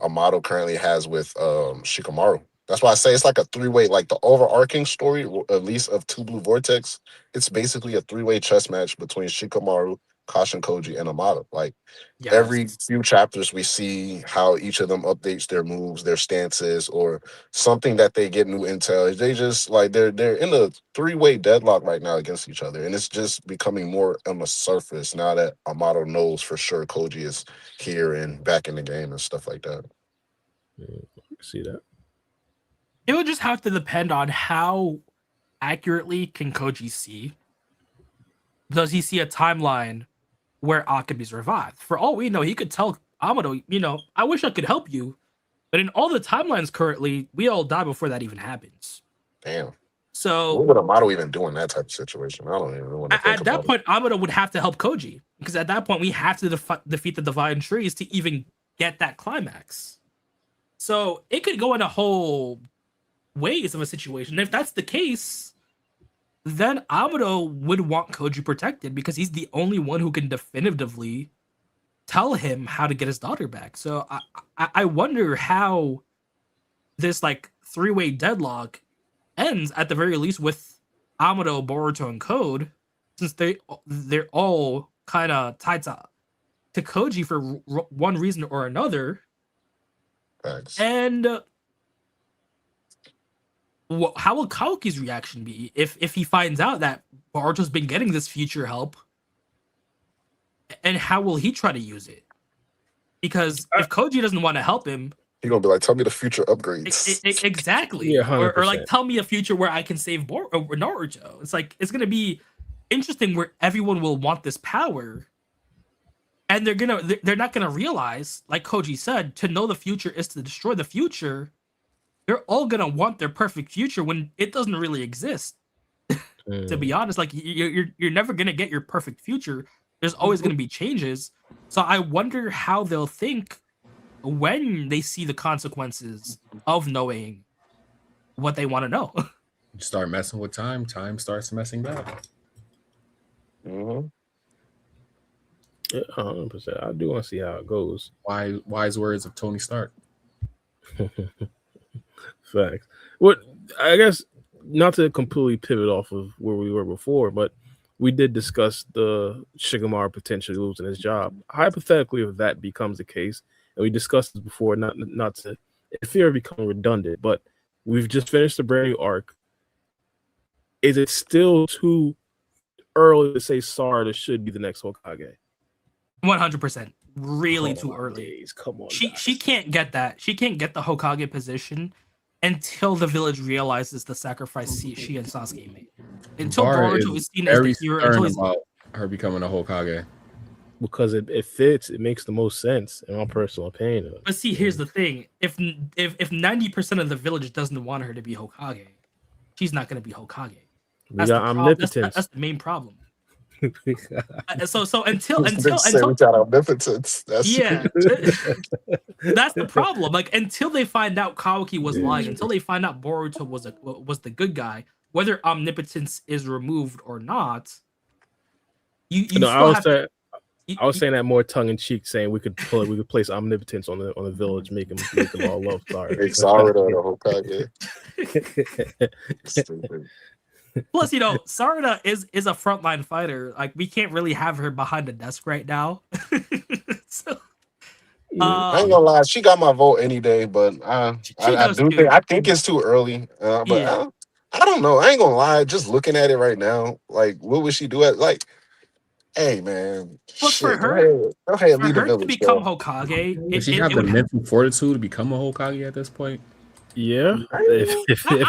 S2: Amado currently has with Shikamaru. That's why I say it's like a three-way, the overarching story, at least of Two Blue Vortex. It's basically a three-way chess match between Shikamaru, Kashin Koji, and Amado. Every few chapters, we see how each of them updates their moves, their stances, or something that they get new intel. They just they're in a three-way deadlock right now against each other, and it's just becoming more on the surface now that Amado knows for sure Koji is here and back in the game and stuff like that.
S1: I see that.
S3: It would just have to depend on how accurately can Koji see. Does he see a timeline where Akabe's revived? For all we know, he could tell Amado, I wish I could help you, but in all the timelines currently, we all die before that even happens.
S2: Damn.
S3: So
S2: what would Amado even do in that type of situation? I don't even want to think
S3: at that
S2: about
S3: point, Amado would have to help Koji, because at that point we have to defeat the divine trees to even get that climax. So it could go in a whole ways of a situation. And if that's the case, then Amado would want Koji protected because he's the only one who can definitively tell him how to get his daughter back. So I wonder how this like three-way deadlock ends, at the very least, with Amado, Boruto, and Code, since they're all kind of tied to Koji for one reason or another.
S2: Thanks.
S3: And how will Kaoki's reaction be if he finds out that Boruto's been getting this future help? And how will he try to use it? Because if Koji doesn't want to help him,
S2: He's gonna be like, tell me the future upgrades.
S3: Exactly.
S1: Yeah,
S3: or like, tell me a future where I can save Naruto. It's like, it's gonna be interesting where everyone will want this power, and they're not gonna realize, like Koji said, to know the future is to destroy the future. They're all gonna want their perfect future when it doesn't really exist. To be honest, like you're never gonna get your perfect future. There's always gonna be changes. So I wonder how they'll think when they see the consequences of knowing what they want to know.
S4: You start messing with time starts messing back.
S2: Mm-hmm.
S1: Yeah, 100%. I do want to see how it goes.
S4: Wise words of Tony Stark.
S1: Facts. What I guess, not to completely pivot off of where we were before, but we did discuss the Shikamaru potentially losing his job. Hypothetically, if that becomes the case, and we discussed this before, not to, in fear of becoming redundant, but we've just finished a brand new arc. Is it still too early to say Sarada should be the next Hokage?
S3: 100%. Really too early.
S1: Come on,
S3: she can't get that. She can't get the Hokage position until the village realizes the sacrifice she and Sasuke made. Until Boruto is seen as the hero.
S4: About her becoming a Hokage.
S1: Because it fits, it makes the most sense in my personal opinion.
S3: But see, here's the thing: if 90% of the village doesn't want her to be Hokage, she's not going to be Hokage.
S1: That's the omnipotence.
S3: That's the main problem. So until
S2: omnipotence. That's
S3: that's the problem. Like, until they find out Kaoki was lying, until they find out Boruto was the good guy, whether omnipotence is removed or not,
S1: I was saying that more tongue in cheek, saying we could place omnipotence on the village, make them all love Sarada.
S2: Make Sarada the Hokage.
S3: Plus, Sarada is a frontline fighter. Like, we can't really have her behind the desk right now. So,
S2: I ain't gonna lie, she got my vote any day, but I think it's too early. But yeah. I don't know. I ain't gonna lie. Just looking at it right now, like, what would she do? Hey man,
S3: but for her to become Hokage,
S4: does she have the mental fortitude to become a Hokage at this point?
S1: Yeah,
S3: I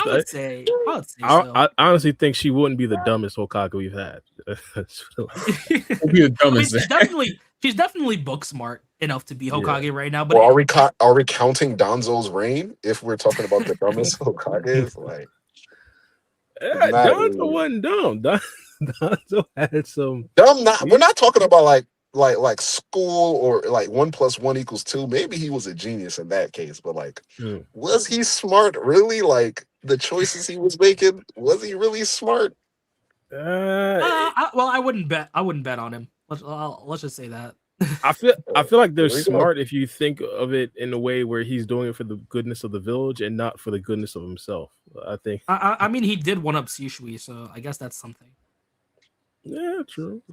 S3: would say so.
S1: I honestly think she wouldn't be the dumbest Hokage we've had.
S4: Be the dumbest.
S3: She's definitely book smart enough to be Hokage right now. But
S2: are we counting Danzo's reign if we're talking about the dumbest Hokages? Like,
S1: Danzo wasn't dumb. Danzo had some
S2: dumb. We're not talking about like school or like 1 + 1 = 2. Maybe he was a genius in that case, but like, was he smart really? Like, the choices he was making, was he really smart?
S3: I wouldn't bet on him. Let's just say that.
S1: I feel like they're smart if you think of it in a way where he's doing it for the goodness of the village and not for the goodness of himself. I think.
S3: I mean, he did one up Shishui, so I guess that's something.
S1: Yeah, true.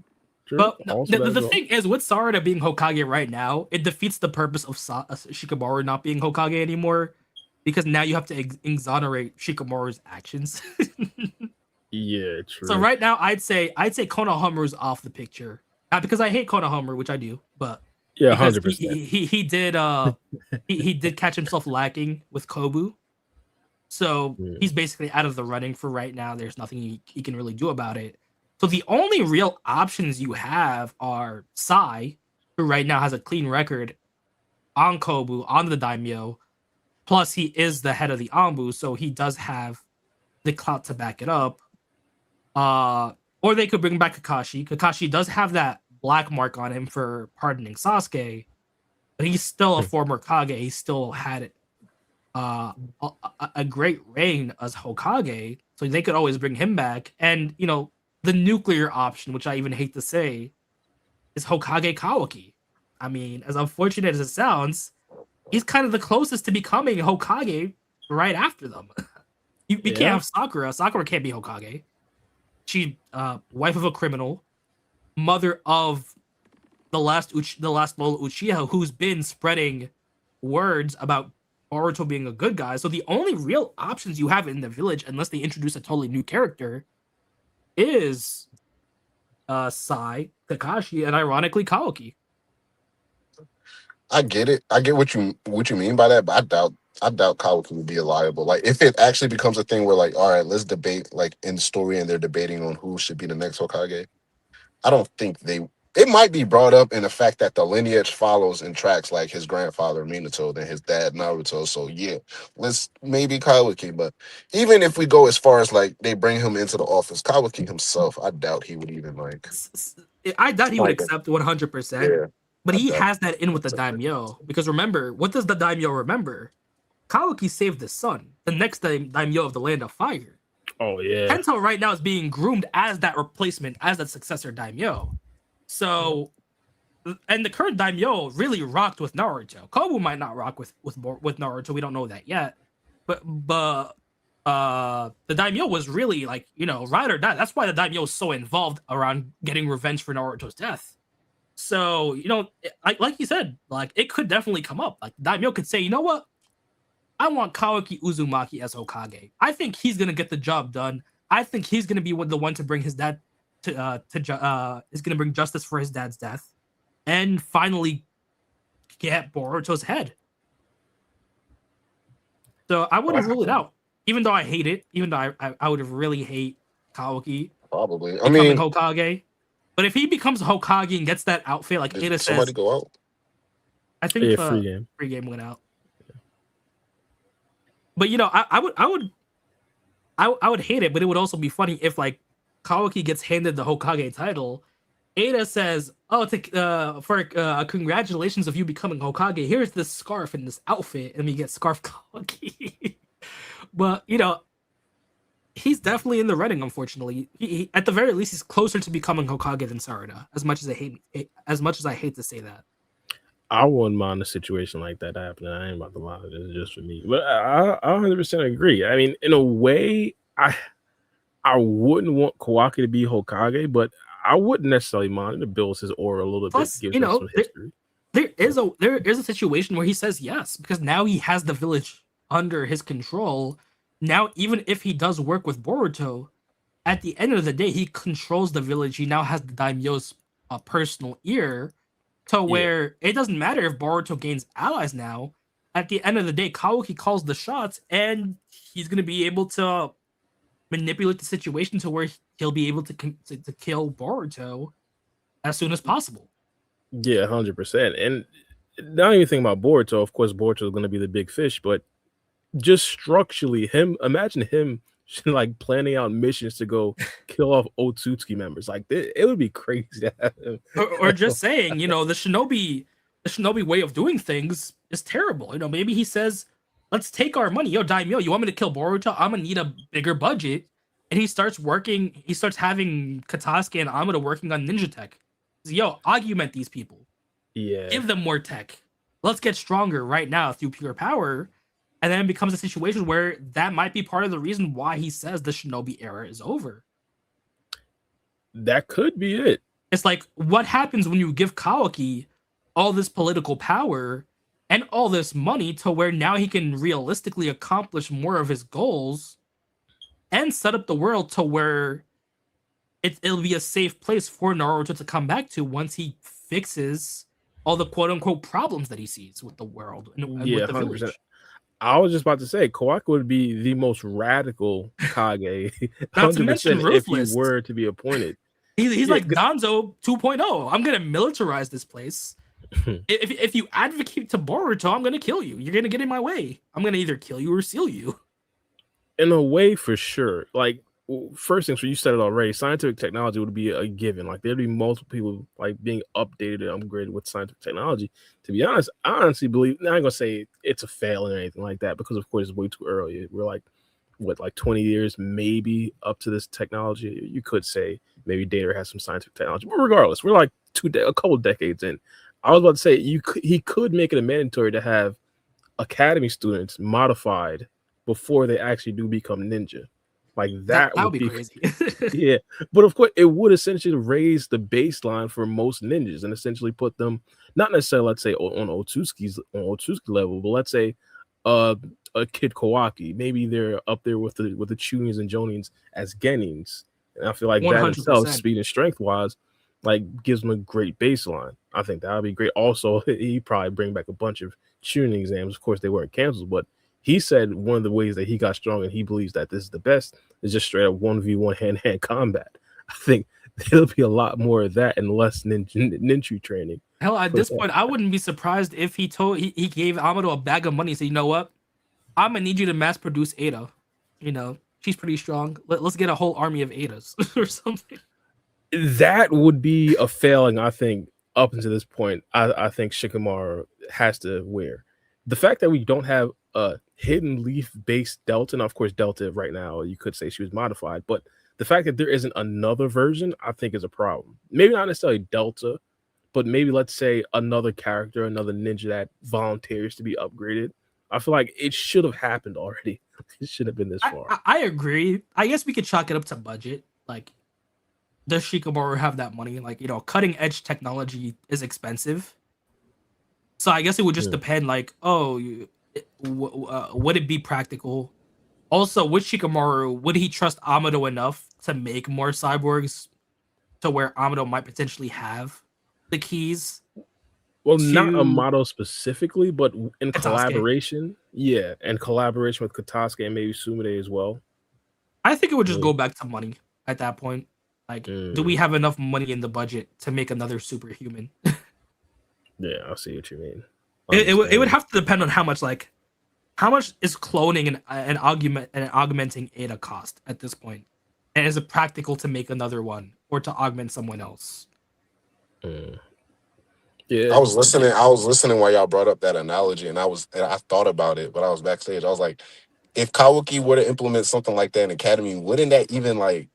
S3: But the thing is, with Sarada being Hokage right now, it defeats the purpose of Shikamaru not being Hokage anymore, because now you have to exonerate Shikamaru's actions.
S1: Yeah, true.
S3: So right now, I'd say Konohamaru's off the picture. Not because I hate Konohamaru, which I do, but
S1: yeah, 100%.
S3: He did he did catch himself lacking with Kobu. So he's basically out of the running for right now. There's nothing he can really do about it. So the only real options you have are Sai, who right now has a clean record on Kobu, on the Daimyo. Plus, he is the head of the Anbu, so he does have the clout to back it up. Or they could bring back Kakashi. Kakashi does have that black mark on him for pardoning Sasuke, but he's still a former Kage. He still had a great reign as Hokage, so they could always bring him back. And the nuclear option, which I even hate to say, is Hokage Kawaki. I mean, as unfortunate as it sounds, he's kind of the closest to becoming Hokage right after them. You can't have Sakura. Sakura can't be Hokage. She wife of a criminal, mother of the last Lola Uchiha, who's been spreading words about Boruto being a good guy. So the only real options you have in the village, unless they introduce a totally new character, is Sai, Kakashi, and ironically Kawaki.
S2: I get it. I get what you mean by that, but I doubt Kawaki would be liable. Like, if it actually becomes a thing where, like, all right, let's debate, like, in the story, and they're debating on who should be the next Hokage, I don't think it might be brought up in the fact that the lineage follows and tracks, like, his grandfather Minato and his dad Naruto. So, yeah, let's maybe Kawaki. But even if we go as far as, like, they bring him into the office, Kawaki himself, I doubt he would even, like...
S3: I doubt he would accept 100%.
S2: Yeah.
S3: But he has that in with the Daimyo. Because remember, what does the Daimyo remember? Kawaki saved his son, the next Daimyo of the Land of Fire.
S1: Oh, yeah.
S3: Kento right now is being groomed as that replacement, as that successor Daimyo. So, and the current Daimyo really rocked with Naruto. Kobu might not rock with Naruto. We don't know that yet. But the Daimyo was really, like, ride or die. That's why the Daimyo is so involved around getting revenge for Naruto's death. So, like you said, like, it could definitely come up. Like, Daimyo could say, you know what? I want Kawaki Uzumaki as Hokage. I think he's going to get the job done. I think he's going to be the one to bring his dad is going to bring justice for his dad's death and finally get Boruto's head. So I wouldn't rule it out, even though I hate it, even though I would really hate Kawaki
S2: Probably.
S3: becoming Hokage. But if he becomes Hokage and gets that outfit, like Ada says,
S2: somebody go out?
S3: I think free game went out. But I would hate it, but it would also be funny if, like, Kawaki gets handed the Hokage title. Ada says, "Oh, congratulations of you becoming Hokage. Here's this scarf and this outfit," and we get Scarf Kawaki. But he's definitely in the running. Unfortunately, he at the very least he's closer to becoming Hokage than Sarada. As much as I hate to say that.
S1: I wouldn't mind a situation like that happening. I ain't about to lie. It's just for me. But I 100% agree. I mean, in a way, I wouldn't want Kawaki to be Hokage, but I wouldn't necessarily mind. It builds his aura a little bit. Gives him some history.
S3: There is a situation where he says yes, because now he has the village under his control. Now, even if he does work with Boruto, at the end of the day, he controls the village. He now has the Daimyo's personal ear. To where it doesn't matter if Boruto gains allies now. At the end of the day, Kawaki calls the shots, and he's going to be able to manipulate the situation to where he'll be able to kill Boruto as soon as possible.
S1: Yeah, 100%. And not even thinking about Boruto. Of course, Boruto is going to be the big fish, but just structurally, imagine him like planning out missions to go kill off Otsutsuki members. Like, it would be crazy to have him.
S3: Or just saying, the shinobi way of doing things is terrible. Maybe he says, let's take our money. Yo, Daimyo, you want me to kill Boruto? I'm gonna need a bigger budget. And he starts having Katasuki and Amado working on ninja tech. Yo, augment these people.
S1: Yeah.
S3: Give them more tech. Let's get stronger right now through pure power. And then it becomes a situation where that might be part of the reason why he says the shinobi era is over.
S1: That could be it.
S3: It's like, what happens when you give Kawaki all this political power and all this money to where now he can realistically accomplish more of his goals and set up the world to where it'll be a safe place for Naruto to come back to once he fixes all the quote-unquote problems that he sees with the world and with the village.
S1: I was just about to say Kawaki would be the most radical Kage,
S3: Not to mention
S1: 100% if he
S3: ruthless.
S1: were to be appointed.
S3: He's
S1: Yeah,
S3: like Danzo 2.0. I'm gonna militarize this place. If you advocate to Boruto, I'm gonna kill you. You're gonna get in my way. I'm gonna either kill you or seal you.
S1: in a way, for sure. Like, first things, you said it already. Scientific technology would be a given. Like, there'd be multiple people like being updated and upgraded with scientific technology. To be honest, I honestly believe. Now, I'm gonna say it's a fail or anything like that because, of course, it's way too early. We're like, what, like 20 years maybe up to this technology. You could say maybe Data has some scientific technology, but regardless, we're like a couple decades in. I was about to say he could make it a mandatory to have academy students modified before they actually do become ninja. Like that
S3: would
S1: would
S3: be
S1: be
S3: crazy.
S1: yeah. But of course, it would essentially raise the baseline for most ninjas and essentially put them not necessarily, let's say, on Otsuki level, but let's say a Kid Kawaki. Maybe they're up there with the Chunins and Jonins as Genins. And I feel like that itself,
S3: 100%.
S1: speed and strength wise, like gives them a great baseline. I think that would be great. Also, he probably bring back a bunch of tuning exams. Of course, they weren't canceled, but he said one of the ways that he got strong and he believes that this is the best is just straight up 1v1 hand-to-hand combat. I think there'll be a lot more of that and less ninja training.
S3: Hell, at this point, I wouldn't be surprised if he gave Amado a bag of money and said, you know what? I'm gonna need you to mass produce Ada. You know, she's pretty strong. Let's get a whole army of Adas or something.
S1: That would be a failing, I think, up until this point. I think Shikamaru has to wear. The fact that we don't have a hidden leaf based Delta, and of course Delta right now, you could say she was modified, but the fact that there isn't another version, I think is a problem. Maybe not necessarily Delta, but maybe let's say another character, another ninja that volunteers to be upgraded. I feel like it should have happened already. It should have been this far.
S3: I agree. I guess we could chalk it up to budget. Like, does Shikamaru have that money? Like, you know, cutting edge technology is expensive. So I guess it would just depend. Like, would it be practical? Also, with Shikamaru, would he trust Amado enough to make more cyborgs to where Amado might potentially have the keys?
S1: Well, not Amado specifically, but in
S3: Katasuke.
S1: collaboration. Yeah, and collaboration with Katasuke and maybe Sumide as well.
S3: I think it would just go back to money at that point. Like, do we have enough money in the budget to make another superhuman?
S1: Yeah, I see what you mean.
S3: It would have to depend on how much is cloning and augmenting Ada cost at this point, and is it practical to make another one or to augment someone else?
S1: Yeah,
S2: I was listening while y'all brought up that analogy, and I thought about it, but I was backstage. I was like, if Kawaki were to implement something like that in Academy, wouldn't that even like,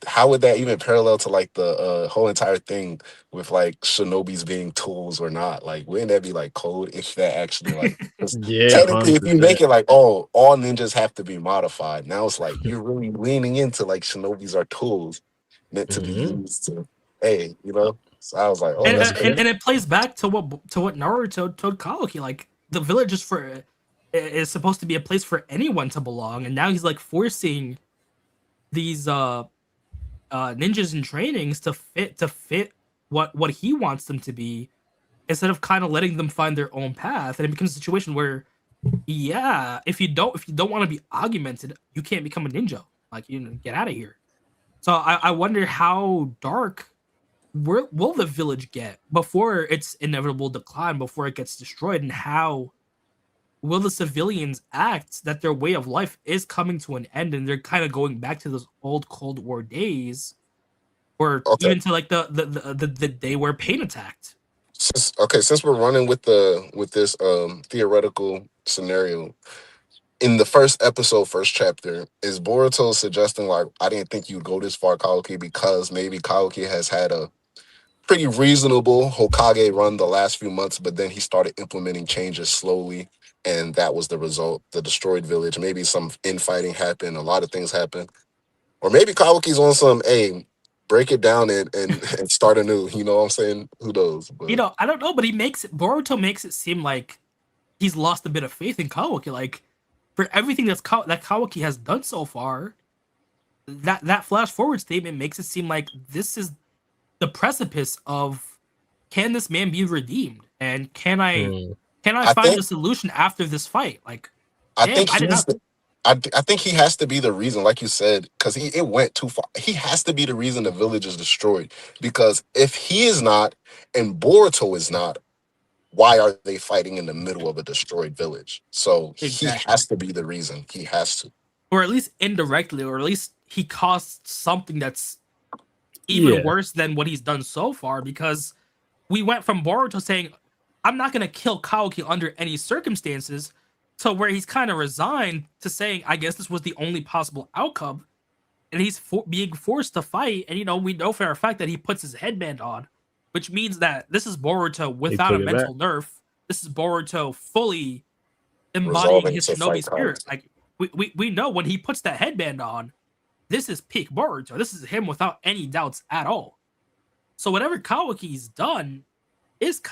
S2: how would that even parallel to like the whole entire thing with like shinobis being tools or not? Like, wouldn't that be like code if that actually like?
S1: yeah.
S2: Technically,
S1: 100%.
S2: if you make it like, oh, all ninjas have to be modified, now it's like you're really leaning into like shinobis are tools meant to be used to, hey, you know. So I was like, oh,
S3: and,
S2: that's
S3: and it plays back to what Naruto told Kawaki. Like, the village is supposed to be a place for anyone to belong, and now he's like forcing these ninjas in trainings to fit what he wants them to be, instead of kind of letting them find their own path. And it becomes a situation where, yeah, if you don't want to be augmented, you can't become a ninja. Like, you know, get out of here. So I wonder how dark will the village get before its inevitable decline, before it gets destroyed, and how will the civilians act that their way of life is coming to an end and they're kind of going back to those old Cold War days, or even to like the day where Pain attacked.
S2: Since we're running with this theoretical scenario, in the first chapter, is Boruto suggesting like, I didn't think you'd go this far, Kawaki, because maybe Kawaki has had a pretty reasonable Hokage run the last few months, but then he started implementing changes slowly, and that was the result. The destroyed village. Maybe some infighting happened. A lot of things happened. Or maybe Kawaki's on some, hey, break it down and start anew. You know what I'm saying? Who knows? But,
S3: you know, I don't know, but Boruto makes it seem like he's lost a bit of faith in Kawaki. Like, for everything that Kawaki has done so far, that flash forward statement makes it seem like this is the precipice of, can this man be redeemed, and can I find a solution after this fight? Like,
S2: I
S3: Damn,
S2: think
S3: I did
S2: he's
S3: not.
S2: the, I think he has to be the reason, like you said, because it went too far. He has to be the reason the village is destroyed. Because if he is not and Boruto is not, why are they fighting in the middle of a destroyed village? So he
S3: Exactly.
S2: has to be the reason. He has to.
S3: Or at least indirectly, or at least he caused something that's even
S1: Yeah,
S3: worse than what he's done so far, because we went from Boruto saying, I'm not going to kill Kaoki under any circumstances, to where he's kind of resigned to saying, I guess this was the only possible outcome. And he's being forced to fight. And, we know for a fact that he puts his headband on, which means that this is Boruto
S1: he
S3: without a
S1: took it back.
S3: mental nerf. This is Boruto fully embodying
S2: Resolving
S3: his
S2: to
S3: shinobi
S2: fight
S3: spirit.
S2: Kabuki.
S3: Like, we know when he puts that headband on, this is peak Boruto. This is him without any doubts at all. So whatever Kawaki's done is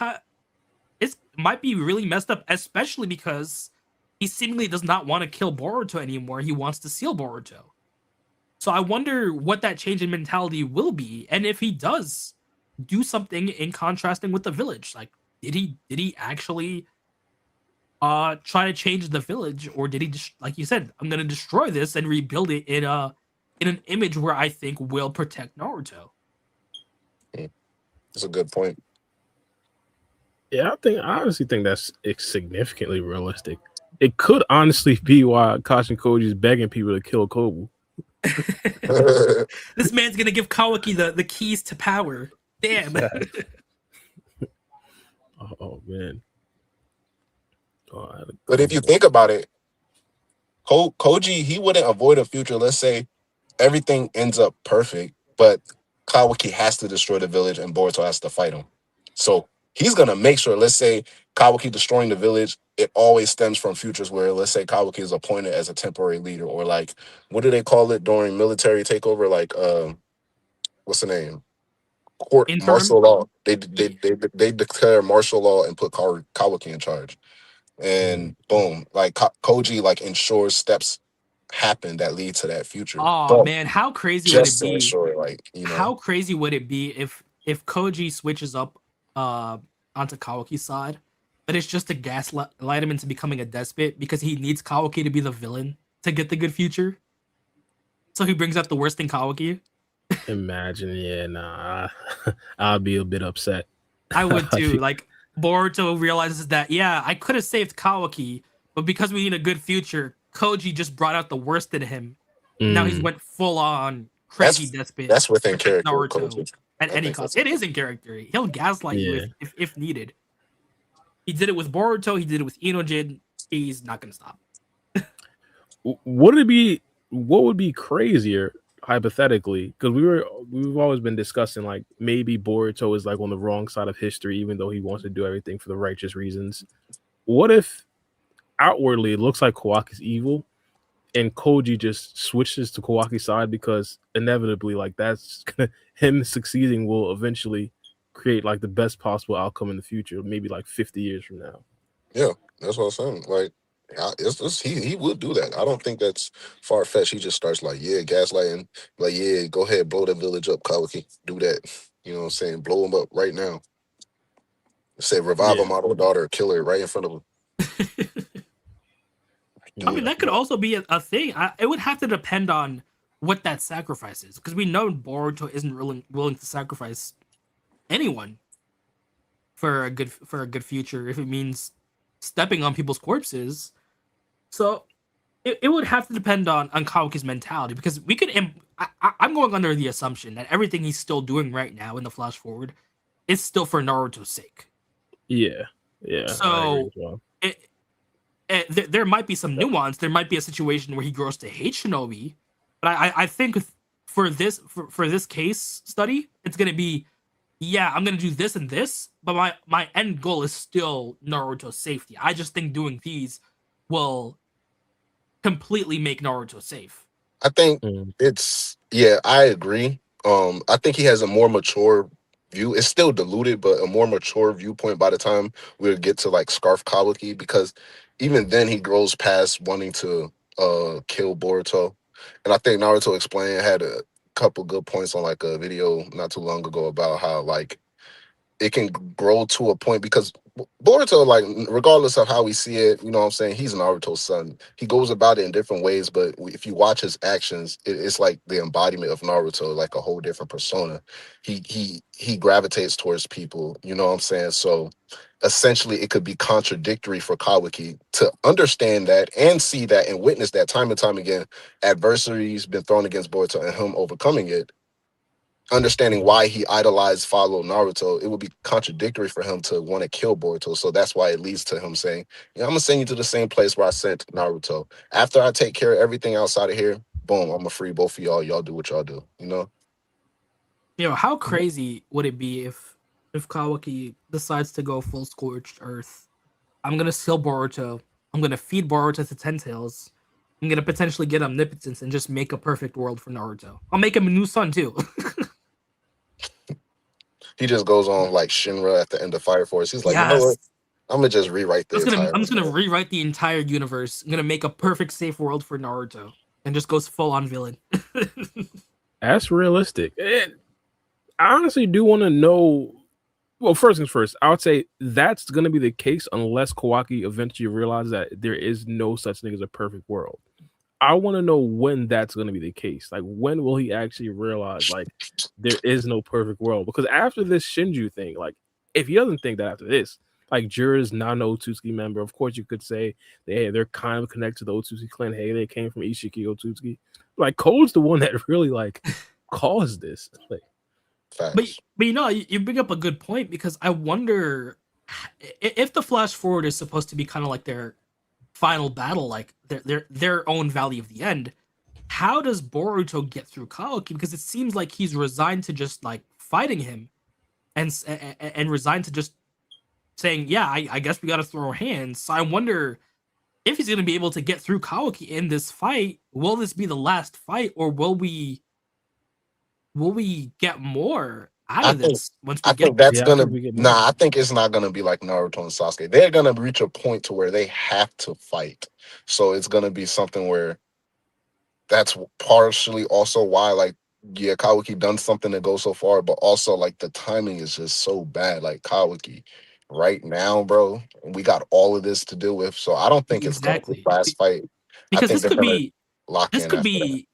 S3: might be really messed up, especially because he seemingly does not want to kill Boruto anymore. He wants to seal Boruto. So I wonder what that change in mentality will be, and if he does do something in contrasting with the village. Like, did he actually try to change the village, or did he just, like you said, I'm gonna destroy this and rebuild it in an image where I think will protect Naruto?
S2: That's a good point.
S1: Yeah, I honestly think that's significantly realistic. It could honestly be why Kashin Koji is begging people to kill Kobu.
S3: This man's gonna give Kawaki the keys to power. Damn.
S1: Oh man.
S2: But if you think about it, Koji, he wouldn't avoid a future. Let's say everything ends up perfect, but Kawaki has to destroy the village and Boruto has to fight him. So he's gonna make sure, let's say Kawaki destroying the village, it always stems from futures where, let's say, Kawaki is appointed as a temporary leader, or like, what do they call it during military takeover? Like, what's the name? Court
S3: Interim.
S2: martial law. They
S3: Yeah.
S2: they they they declare martial law and put Kawaki in charge, and boom, like Koji like ensures steps happen that lead to that future.
S3: Oh
S2: Boom,
S3: man, how crazy would it
S2: just to
S3: be?
S2: ensure, like,
S3: How crazy would it be if Koji switches up onto Kawaki's side, but it's just to gaslight him into becoming a despot because he needs Kawaki to be the villain to get the good future. So he brings out the worst in Kawaki.
S1: Imagine, yeah, nah, I'll be a bit upset.
S3: I would too. Like, Boruto realizes that, yeah, I could have saved Kawaki, but because we need a good future, Koji just brought out the worst in him. Now he's went full on cranky
S2: that's
S3: despot
S2: that's
S3: to
S2: within
S3: protect
S2: character,
S3: Naruto
S2: Koji.
S3: at
S2: I
S3: any
S2: think
S3: cost.
S2: that's
S3: It is in character. He'll gaslight you
S1: Yeah.
S3: if needed. He did it with Boruto. He did it with Inojin. He's not gonna stop.
S1: Would it be? What would be crazier, hypothetically? Because we've always been discussing like maybe Boruto is like on the wrong side of history, even though he wants to do everything for the righteous reasons. What if outwardly it looks like Kawaki's evil, and Koji just switches to Kawaki's side because inevitably, like that's him succeeding will eventually create like the best possible outcome in the future, maybe like 50 years from now.
S2: Yeah, that's what I'm saying. Like, he would do that. I don't think that's far fetched. He just starts like, yeah, gaslighting. Like, yeah, go ahead, blow that village up, Kawaki. Do that. You know what I'm saying? Blow him up right now. Say revive
S1: Yeah,
S2: Amado daughter, kill her right in front of him.
S3: I
S2: Do
S3: mean,
S2: it.
S3: that could also be a thing. It would have to depend on what that sacrifice is, because we know Boruto isn't really willing to sacrifice anyone for a good future if it means stepping on people's corpses. So it would have to depend on Kawaki's mentality, because we could. I'm going under the assumption that everything he's still doing right now in the flash forward is still for Naruto's sake.
S1: yeah, I agree
S3: So
S1: as well.
S3: there might be some nuance. There might be a situation where he grows to hate Shinobi, but I think for this case study, it's gonna be, yeah, I'm gonna do this and this, but my end goal is still Naruto's safety. I just think doing these will completely make Naruto safe.
S2: I think
S1: Mm.
S2: I agree. I think he has a more mature view. It's still diluted, but a more mature viewpoint by the time we'll get to like Scarf Kawaki, because even then he grows past wanting to kill Boruto. And I think Naruto explained had a couple good points on like a video not too long ago about how like it can grow to a point, because Boruto, like, regardless of how we see it, you know what I'm saying? He's Naruto's son. He goes about it in different ways, but if you watch his actions, it's like the embodiment of Naruto, like a whole different persona. He gravitates towards people, you know what I'm saying? So essentially, it could be contradictory for Kawaki to understand that and see that and witness that time and time again. Adversity's been thrown against Boruto and him overcoming it, understanding why he idolized, followed Naruto, it would be contradictory for him to want to kill Boruto. So that's why it leads to him saying, "Yeah, I'm gonna send you to the same place where I sent Naruto. After I take care of everything outside of here, boom, I'm gonna free both of y'all. Y'all do what y'all do." You know?
S3: How crazy would it be if Kawaki decides to go full scorched earth? I'm gonna steal Boruto. I'm gonna feed Boruto to Ten Tails. I'm gonna potentially get omnipotence and just make a perfect world for Naruto. I'll make him a new son too.
S2: He just goes on like Shinra at the end of Fire Force. He's like, you know what?
S3: Yes.
S2: I'm gonna just rewrite the entire.
S3: I'm just gonna rewrite the entire universe. I'm gonna make a perfect safe world for Naruto and just goes full on villain.
S1: That's realistic. I honestly do want to know. Well, first things first, I would say that's going to be the case unless Kawaki eventually realizes that there is no such thing as a perfect world. I want to know when that's going to be the case. Like, when will he actually realize, like, there is no perfect world? Because after this Shinju thing, like, if he doesn't think that after this, like, Jura's not an Otsutsuki member, of course you could say they're kind of connected to the Otsutsuki clan. Hey, they came from Ishiki Otsutsuki. Like, Code's the one that really, like, caused this. Like,
S2: Facts.
S3: But you bring up a good point because I wonder if the flash forward is supposed to be kind of like their final battle, like their own Valley of the End. How does Boruto get through Kawaki? Because it seems like he's resigned to just like fighting him, and resigned to just saying, "Yeah, I guess we got to throw hands." So I wonder if he's going to be able to get through Kawaki in this fight. Will this be the last fight, or will we get more out
S2: I
S3: of
S2: think
S3: this once we
S2: I
S3: get
S2: think
S3: there?
S2: that's
S1: yeah, I
S2: gonna
S1: think we get more.
S2: nah. I think it's not gonna be like Naruto and Sasuke. They're gonna reach a point to where they have to fight. So it's gonna be something where that's partially also why, like, yeah, Kawaki done something to go so far, but also like the timing is just so bad. Like, Kawaki, right now, bro, we got all of this to deal with. So I don't think it's gonna be
S3: Exactly.
S2: the last fight. I
S3: Because
S2: think they're gonna lock
S3: this
S2: in
S3: could
S2: after that.
S3: be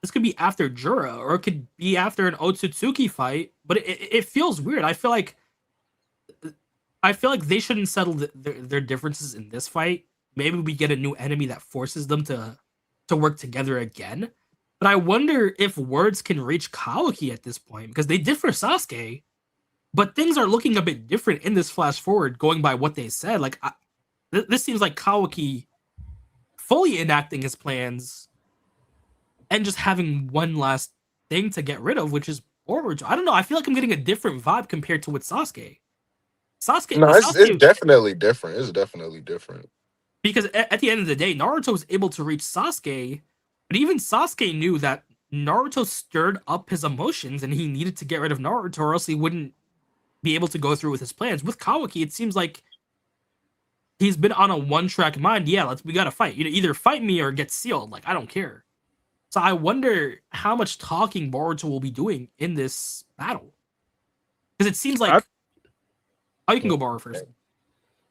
S3: this could be after Jura, or it could be after an Otsutsuki fight. But it feels weird. I feel like they shouldn't settle their differences in this fight. Maybe we get a new enemy that forces them to work together again. But I wonder if words can reach Kawaki at this point because they did for Sasuke, but things are looking a bit different in this flash forward, going by what they said. Like this seems like Kawaki fully enacting his plans and just having one last thing to get rid of, which is Boruto. I don't know. I feel like I'm getting a different vibe compared to with Sasuke.
S2: No, it's
S3: Sasuke,
S2: definitely different. It's definitely different.
S3: because at the end of the day, Naruto was able to reach Sasuke, but even Sasuke knew that Naruto stirred up his emotions and he needed to get rid of Naruto, or else he wouldn't be able to go through with his plans. With Kawaki, it seems like he's been on a one-track mind. Yeah, we gotta fight. Either fight me or get sealed. Like, I don't care. So I wonder how much talking Boruto will be doing in this battle. Because it seems like you can go Boruto first.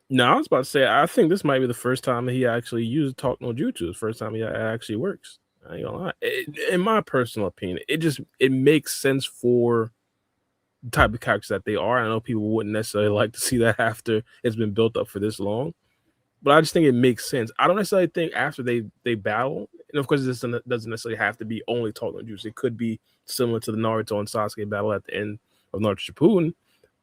S1: No, I was about to say, I think this might be the first time that he actually used Talk No Jutsu. The first time he actually works. I ain't gonna lie. In my personal opinion, it makes sense for the type of characters that they are. I know people wouldn't necessarily like to see that after it's been built up for this long, but I just think it makes sense. I don't necessarily think after they battle, and of course this doesn't necessarily have to be only Talk No Jutsu. It could be similar to the Naruto and Sasuke battle at the end of Naruto Shippuden.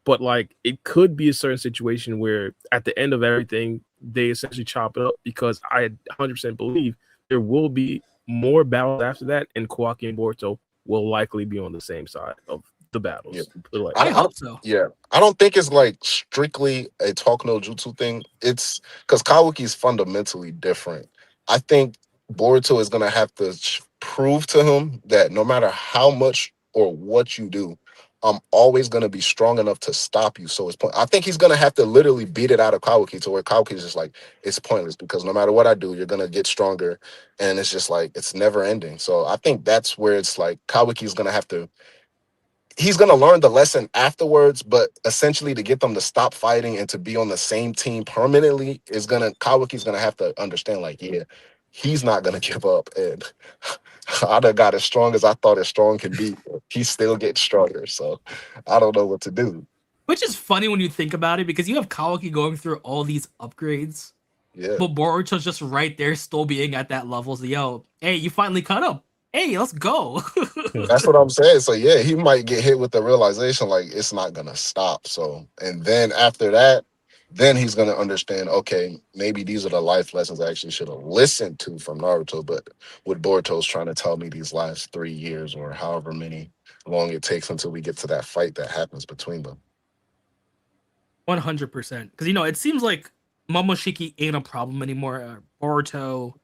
S1: But like, it could be a certain situation where at the end of everything, they essentially chop it up, because I 100% believe there will be more battles after that, and Kawaki and Boruto will likely be on the same side of the battles.
S2: Yeah.
S1: Like,
S3: I hope so.
S2: Yeah, I don't think it's like strictly a talk no jutsu thing. It's because Kawaki is fundamentally different. I think Boruto is gonna have to prove to him that no matter how much or what you do, I'm always gonna be strong enough to stop you. So I think he's gonna have to literally beat it out of Kawaki to where Kawaki is just like, it's pointless, because no matter what I do, you're gonna get stronger, and it's just like it's never ending. So I think that's where it's like Kawaki's gonna have to he's gonna learn the lesson afterwards, but essentially to get them to stop fighting and to be on the same team permanently is Kawaki's gonna have to understand, like, yeah, he's not gonna give up. And I done got as strong as I thought as strong can be. He's still getting stronger. So I don't know what to do.
S3: Which is funny when you think about it, because you have Kawaki going through all these upgrades,
S2: Yeah.
S3: but Boruto's just right there, still being at that level. So, yo, hey, you finally caught up. Hey, let's go.
S2: That's what I'm saying. So yeah, he might get hit with the realization like it's not gonna stop. So and then after that, then he's gonna understand, okay, maybe these are the life lessons I actually should have listened to from Naruto, but what Boruto's trying to tell me these last 3 years or however many long it takes until we get to that fight that happens between them.
S3: 100%. Because, it seems like Momoshiki ain't a problem anymore. Boruto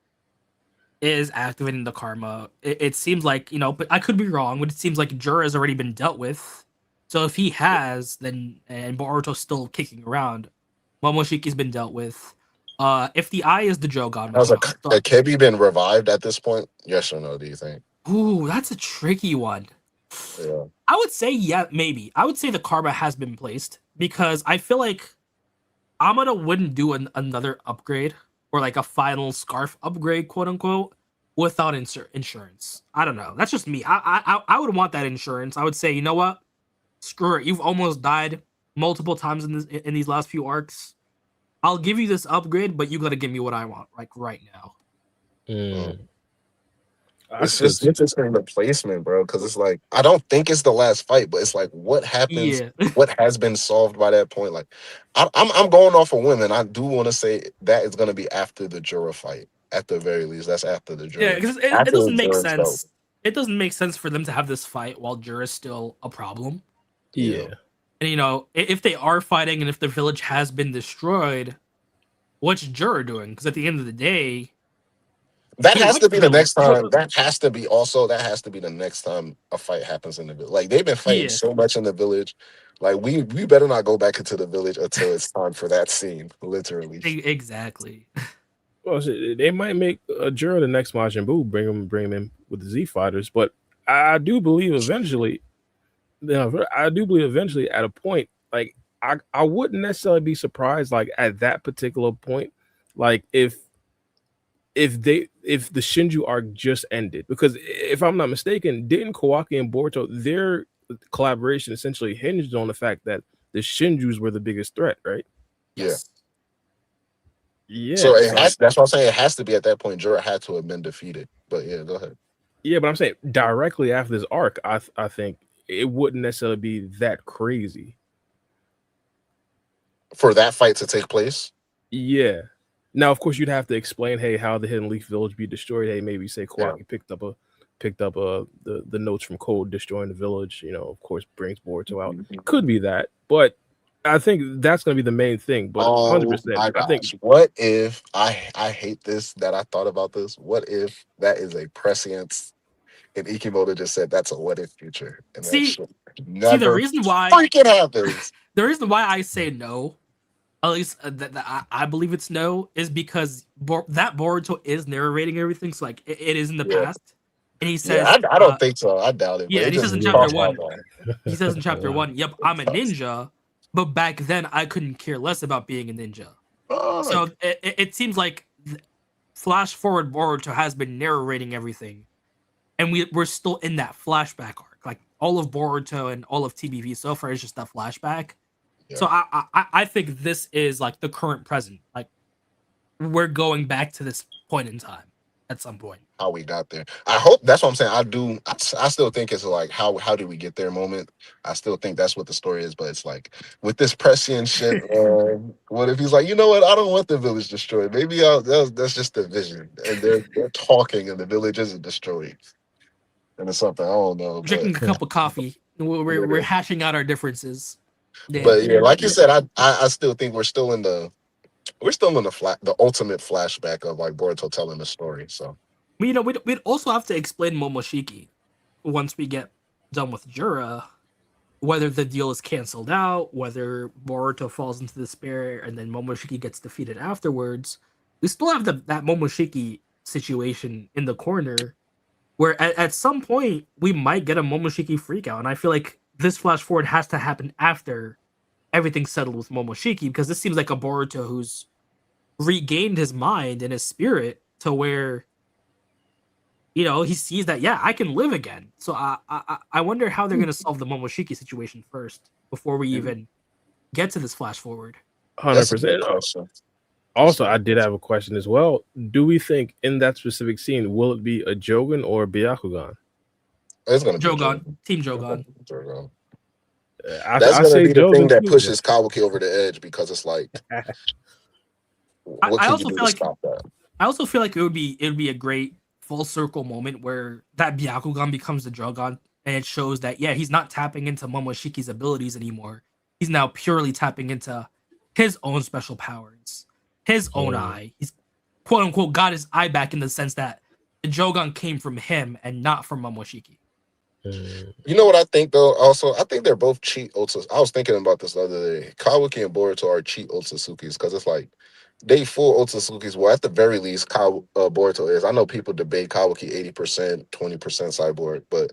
S3: is activating the karma. It seems like, but I could be wrong, but it seems like Jura has already been dealt with. So if he has, then, and Boruto's still kicking around, Momoshiki's been dealt with. If the eye is the Jogan,
S2: Has Akebi been revived at this point? Yes or no, do you think?
S3: Ooh, that's a tricky one.
S2: Yeah.
S3: I would say, yeah, maybe. I would say the karma has been placed, because I feel like Amado wouldn't do another upgrade, or like a final scarf upgrade, quote unquote, without insurance. I don't know. That's just me. I would want that insurance. I would say, you know what? Screw it. You've almost died multiple times in these last few arcs. I'll give you this upgrade, but you gotta give me what I want, like right now.
S2: It's just interesting the placement, bro, because it's like I don't think it's the last fight, but it's like what happens, what has been solved by that point. Like I'm going off of women. I do want to say that is going to be after the Jura fight, at the very least. That's after the Jura.
S3: Yeah, because it doesn't make sense. It doesn't make sense for them to have this fight while Jura is still a problem.
S1: Yeah.
S3: And if they are fighting and if the village has been destroyed, what's Jura doing? Because at the end of the day,
S2: that has to be the next time. That has to be the next time a fight happens in the village. Like they've been fighting so much in the village. Like we better not go back into the village until it's time for that scene. Literally.
S3: Exactly.
S1: Well, they might make Jura the next Majin Buu, bring him in with the Z fighters, but I do believe eventually, at a point, like I wouldn't necessarily be surprised, like at that particular point, like if the Shinju arc just ended, because if I'm not mistaken, didn't Kawaki and Boruto, their collaboration essentially hinged on the fact that the Shinjus were the biggest threat, right?
S3: Yes.
S2: Yeah. So that's what I'm saying. It has to be at that point. Jura had to have been defeated. But yeah, go ahead.
S1: Yeah, but I'm saying directly after this arc, I think it wouldn't necessarily be that crazy
S2: for that fight to take place.
S1: Yeah. Now, of course, you'd have to explain, hey, how the Hidden Leaf Village be destroyed. Hey, maybe say Kawaki picked up the notes from Code destroying the village. Of course, brings Boruto out. Could be that, but I think that's going to be the main thing. But 100%, I think.
S2: What if I hate this that I thought about this? What if that is a prescience? And Ikimoto just said that's a what if future. And
S3: see the reason why
S2: freaking happens.
S3: The reason why I say no, at least I believe it's no, is because that Boruto is narrating everything. So like it is in the past, and he says,
S2: I don't think so. I doubt it.
S3: Yeah, and he says in chapter 1. He says in chapter 1, "Yep, I'm a ninja, but back then I couldn't care less about being a ninja." So it seems like flash forward Boruto has been narrating everything, and we're still in that flashback arc. Like all of Boruto and all of TBV so far is just that flashback. Yeah. So I think this is like the current present. Like we're going back to this point in time at some point.
S2: How we got there. I hope that's what I'm saying. I still think it's like how did we get there moment. I still think that's what the story is, but it's like with this prescient shit. What if he's like, you know what? I don't want the village destroyed. Maybe that's just the vision, and they're talking, and the village isn't destroyed. And it's something I don't know.
S3: Drinking a cup of coffee. We're hashing out our differences.
S2: Yeah. But yeah, like you said, I still think we're still in the ultimate flashback of like Boruto telling the story. So
S3: we'd also have to explain Momoshiki once we get done with Jura, whether the deal is canceled out, whether Boruto falls into despair, and then Momoshiki gets defeated afterwards. We still have that Momoshiki situation in the corner, where at some point we might get a Momoshiki freakout, and I feel like this flash forward has to happen after everything's settled with Momoshiki, because this seems like a Boruto who's regained his mind and his spirit to where he sees that I can live again. So I wonder how they're gonna solve the Momoshiki situation first before we even get to this flash forward.
S1: 100%.
S2: Question.
S1: Also, I did have a question as well. Do we think in that specific scene will it be a Jogan or a Byakugan?
S2: It's gonna be
S3: Jogan, Team Jogan.
S2: That's gonna be the thing that pushes Kawaki over the edge, because it's like, what can you do to stop that?
S3: I also feel like it would be a great full circle moment where that Byakugan becomes the Jogan, and it shows that he's not tapping into Momoshiki's abilities anymore. He's now purely tapping into his own special powers, his own eye. He's quote unquote got his eye back, in the sense that the Jogan came from him and not from Momoshiki.
S2: You know what I think though? Also, I think they're both cheat Otsutsuki. I was thinking about this the other day. Kawaki and Boruto are cheat Otsutsukis, because it's like they full Otsutsukis. Well, at the very least, Boruto is. I know people debate Kawaki 80%, 20% cyborg, but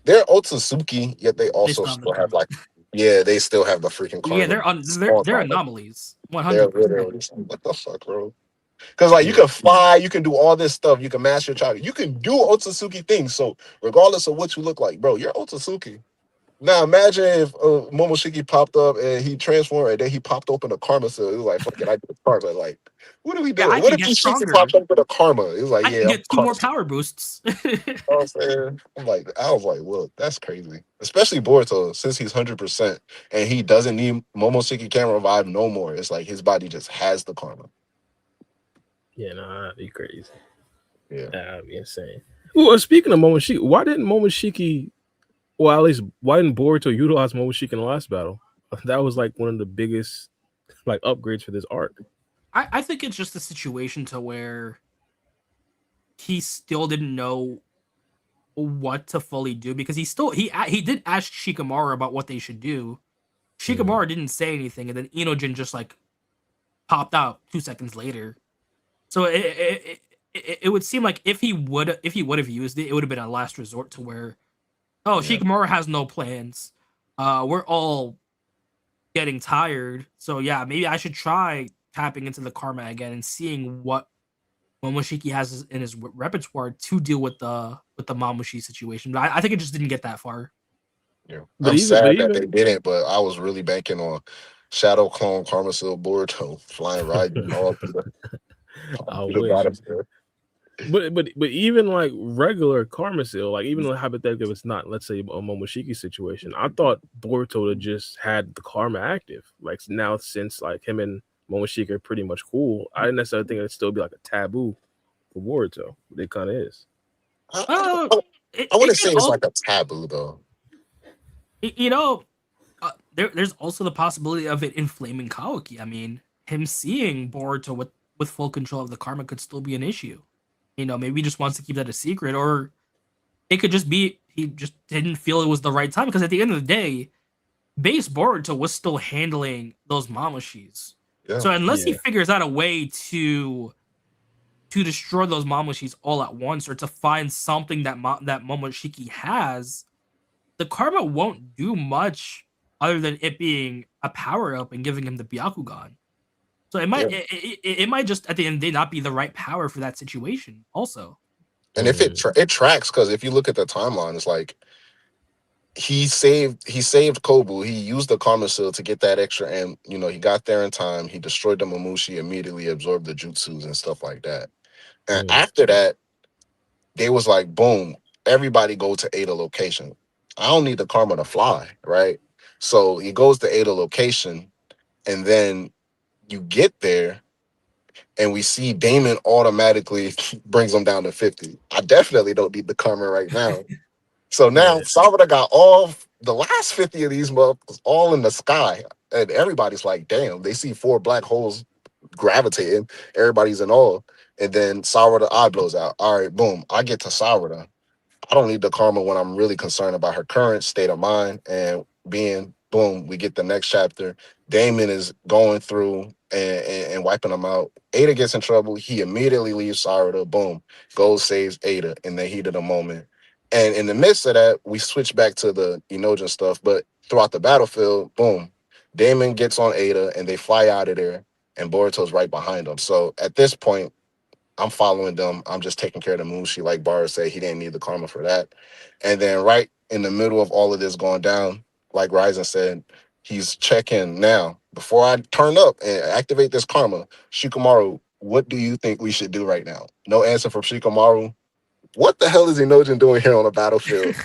S2: they're Otsutsuki. Yet they also still have like, they still have the freaking karma.
S3: They're anomalies.
S2: 100%. What the fuck, bro? Because like you can fly, you can do all this stuff, you can master your child, you can do Otsutsuki things. So regardless of what you look like, bro, you're Otsutsuki. Now imagine if Momoshiki popped up and he transformed, and then he popped open a karma cell. It was like, fuck it, I did the karma. Like, what are we doing? What if Momoshiki popped open a karma? It was like,
S3: I can get 2 more power boosts.
S2: You know what I'm saying? I was like, well, that's crazy. Especially Boruto, since he's 100% and he doesn't need Momoshiki can revive no more. It's like his body just has the karma.
S1: Yeah, that'd be crazy.
S2: Yeah,
S1: that'd be insane. Well, speaking of Momoshiki, why didn't Momoshiki, well, at least why didn't Boruto utilize Momoshiki in the last battle? That was like one of the biggest like upgrades for this arc.
S3: I think it's just a situation to where he still didn't know what to fully do, because he did ask Shikamaru about what they should do. Shikamaru didn't say anything, and then Inojin just like popped out 2 seconds later. So it would seem like if he would have used it, it would have been a last resort to where, Shikamaru has no plans. We're all getting tired, so maybe I should try tapping into the karma again and seeing what Momoshiki has in his repertoire to deal with the Mamushi situation. But I think it just didn't get that far.
S2: Yeah, I'm sad that they didn't, but I was really banking on Shadow Clone, Karma Seal, Boruto, Flying Raiden, all through the.
S1: But even like regular Karma Seal, like even hypothetically, if it's not, let's say, a Momoshiki situation, I thought Boruto just had the karma active. Like now, since like him and Momoshiki are pretty much cool, I didn't necessarily think it'd still be like a taboo for Boruto. But it kind of is.
S2: I wouldn't say it's like a taboo though.
S3: There's also the possibility of it inflaming Kawaki. I mean, him seeing Boruto with full control of the karma could still be an issue. Maybe he just wants to keep that a secret, or it could just be he just didn't feel it was the right time, because at the end of the day, base Boruto was still handling those Mamushis. Yeah. So unless he figures out a way to destroy those Mamushis all at once, or to find something that Momoshiki has, the karma won't do much other than it being a power up and giving him the Byakugan. So it might it might just at the end of the day not be the right power for that situation also.
S2: And if it tracks, because if you look at the timeline, it's like he saved Kobu. He used the Karma Seal to get that extra, and he got there in time. He destroyed the Mamushi, immediately absorbed the jutsus and stuff like that. And after that, they was like, boom, everybody go to Ada location. I don't need the karma to fly, right? So he goes to Ada location, and then you get there, and we see Daemon automatically brings him down to 50. I definitely don't need the karma right now. So now Sarada got all the last 50 of these motherfuckers all in the sky, and everybody's like, damn, they see 4 black holes gravitating. Everybody's in awe. And then Sarada eye blows out. All right, boom. I get to Sarada. I don't need the karma when I'm really concerned about her current state of mind, and being boom, we get the next chapter. Daemon is going through and wiping them out. Ada gets in trouble. He immediately leaves Sarada. Boom, goes, saves Ada in the heat of the moment. And in the midst of that, we switch back to the Inojin stuff. But throughout the battlefield, boom, Daemon gets on Ada and they fly out of there, and Boruto's right behind them. So at this point, I'm following them. I'm just taking care of the Mamushi, like Bar said. He didn't need the karma for that. And then right in the middle of all of this going down, like Ryzen said, he's checking now. Before I turn up and activate this karma, Shikamaru, what do you think we should do right now? No answer from Shikamaru. What the hell is Inojin doing here on the battlefield?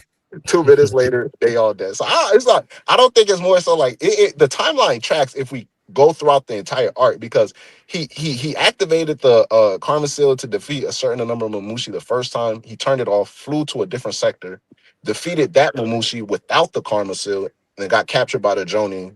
S2: 2 minutes later, they all dead. So it's like, I don't think it's more so like the timeline tracks if we go throughout the entire arc, because he activated the karma seal to defeat a certain number of Mamushi the first time. He turned it off, flew to a different sector, defeated that Mamushi without the karma seal, and then got captured by the Jonin,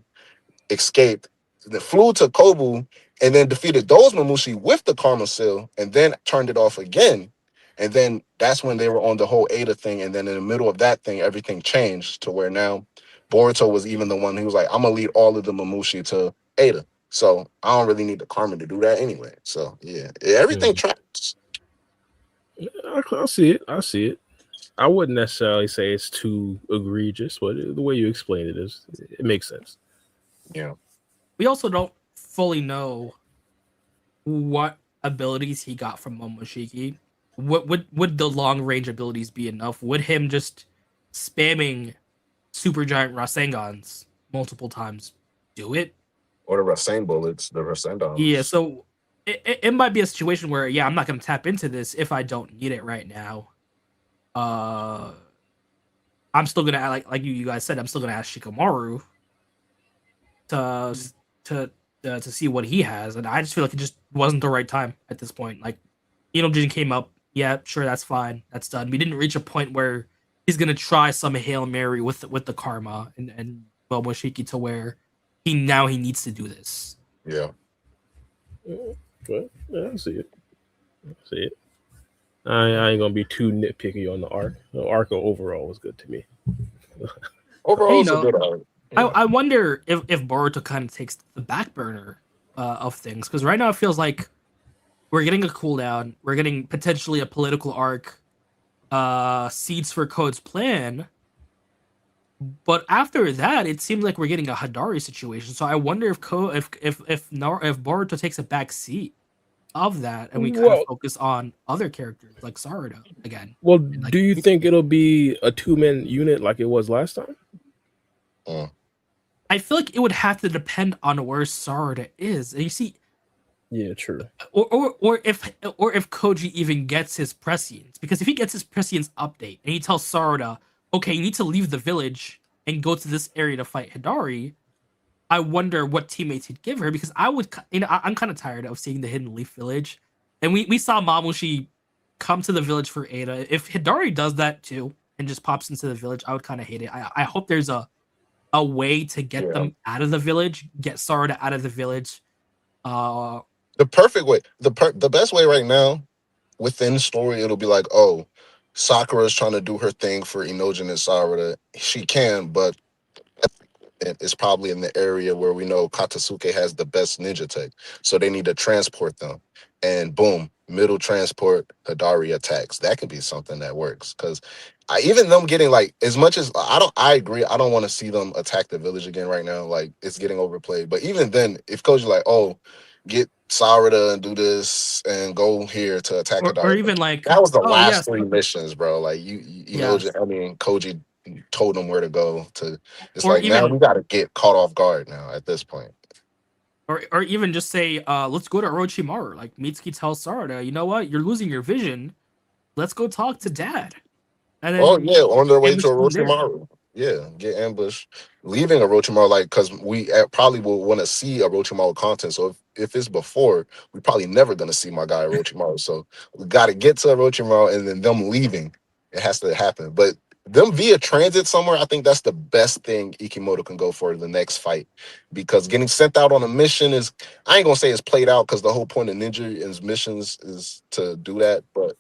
S2: escaped, then flew to Kobu, and then defeated those Mamushi with the karma seal, and then turned it off again. And then that's when they were on the whole Ada thing. And then in the middle of that thing, everything changed to where now Boruto was even the one who was like, I'm going to lead all of the Mamushi to Ada. So I don't really need the karma to do that anyway. So yeah, everything tracks.
S1: I'll see it. I'll see it. I wouldn't necessarily say it's too egregious, but the way you explained it is, it makes sense.
S2: Yeah.
S3: We also don't fully know what abilities he got from Momoshiki. What would the long range abilities be enough? Would him just spamming super giant Rasengans multiple times do it?
S2: Or the Rasen bullets, the Rasendons.
S3: Yeah, so it might be a situation where, yeah, I'm not going to tap into this if I don't need it right now. I'm still gonna, like you guys said, I'm still gonna ask Shikamaru to see what he has, and I just feel like it just wasn't the right time at this point. Like, Inojin came up, yeah, sure, that's fine, that's done. We didn't reach a point where he's gonna try some Hail Mary with the karma and Momoshiki to where he needs to do this.
S2: Yeah.
S1: But yeah, I see it. I ain't gonna be too nitpicky on the arc. The arc overall was good to me.
S2: Overall, it's a good arc.
S3: I wonder if Boruto kind of takes the back burner of things, because right now it feels like we're getting a cooldown, we're getting potentially a political arc, seeds for Code's plan, but after that it seems like we're getting a Hidari situation. So I wonder if Boruto takes a back seat of that, and we kind of focus on other characters like Sarada again.
S1: Well, do you think it'll be a 2-man unit like it was last time?
S3: I feel like it would have to depend on where Sarada is. And you see,
S1: yeah, true.
S3: Or if Koji even gets his prescience, because if he gets his prescience update and he tells Sarada, okay, you need to leave the village and go to this area to fight Hidari, I wonder what teammates he'd give her, because I'm kind of tired of seeing the Hidden Leaf Village, and we saw Mamushi come to the village for Ada. If Hidari does that too and just pops into the village, I would kind of hate it. I hope there's a way to get them out of the village, get Sarada out of the village.
S2: The perfect way, the best way right now within the story, it'll be like, oh, Sakura's trying to do her thing for Inojin and Sarada. She can, but it's probably in the area where we know Katasuke has the best ninja tech, so they need to transport them. And boom, middle transport, Hidari attacks. That could be something that works, because even them getting, like, as much as I agree, I don't want to see them attack the village again right now. Like, it's getting overplayed. But even then, if Koji like, oh, get Sarada and do this and go here to attack Hidari,
S3: or even like
S2: that was the last 3 missions, bro. Like you know,
S3: Yes.
S2: I mean, Koji told them where to go to. It's
S3: Or
S2: like, now we got to get caught off guard now at this point.
S3: Or even just say, let's go to Orochimaru. Like, Mitsuki tells Sarada, you know what? You're losing your vision. Let's go talk to Dad. And then
S2: on their way to
S3: ambush them there.
S2: Orochimaru. Yeah, get ambushed. Leaving Orochimaru, like, because we probably will want to see Orochimaru content. So if it's before, we probably never going to see my guy Orochimaru. So we got to get to Orochimaru, and then them leaving. It has to happen. But them via transit somewhere, I think that's the best thing Ikimoto can go for the next fight, because getting sent out on a mission is, I ain't gonna say it's played out, because the whole point of ninja and missions is to do that, but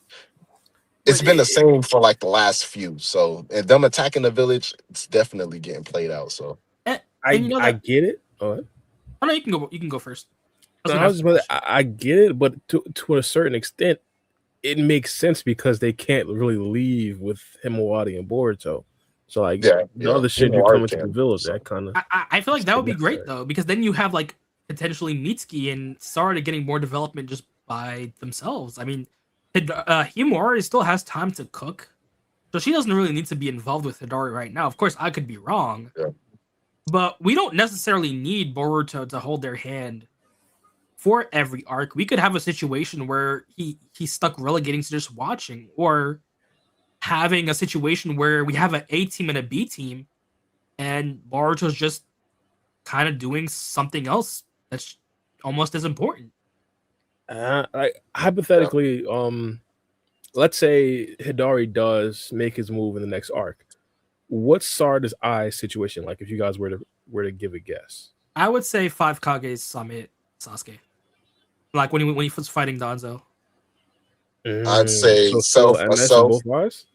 S2: it's been the same for like the last few. So, and them attacking the village, it's definitely getting played out. So
S1: I get it.
S3: Oh no, you can go first.
S1: I get it, but to a certain extent, it makes sense because they can't really leave with Himawari and Boruto. So like
S2: Yeah,
S1: the other shit you come into the village, that kind of
S3: I feel like that would be great though, because then you have like potentially Mitsuki and Sarada getting more development just by themselves. I mean, Himawari still has time to cook, so she doesn't really need to be involved with Hidari right now. Of course, I could be wrong,
S2: Yeah.
S3: but we don't necessarily need Boruto to hold their hand for every arc. We could have a situation where he's stuck relegating to just watching, or having a situation where we have an A team and a B team, and Boruto's just kind of doing something else that's almost as important.
S1: like hypothetically, let's say Hidari does make his move in the next arc. What's Sarada's eye situation like? If you guys were to give a guess,
S3: I would say 5 Kages Summit Sasuke, like when he was fighting Danzo.
S2: I'd say
S1: so
S2: a
S1: MS in both eyes.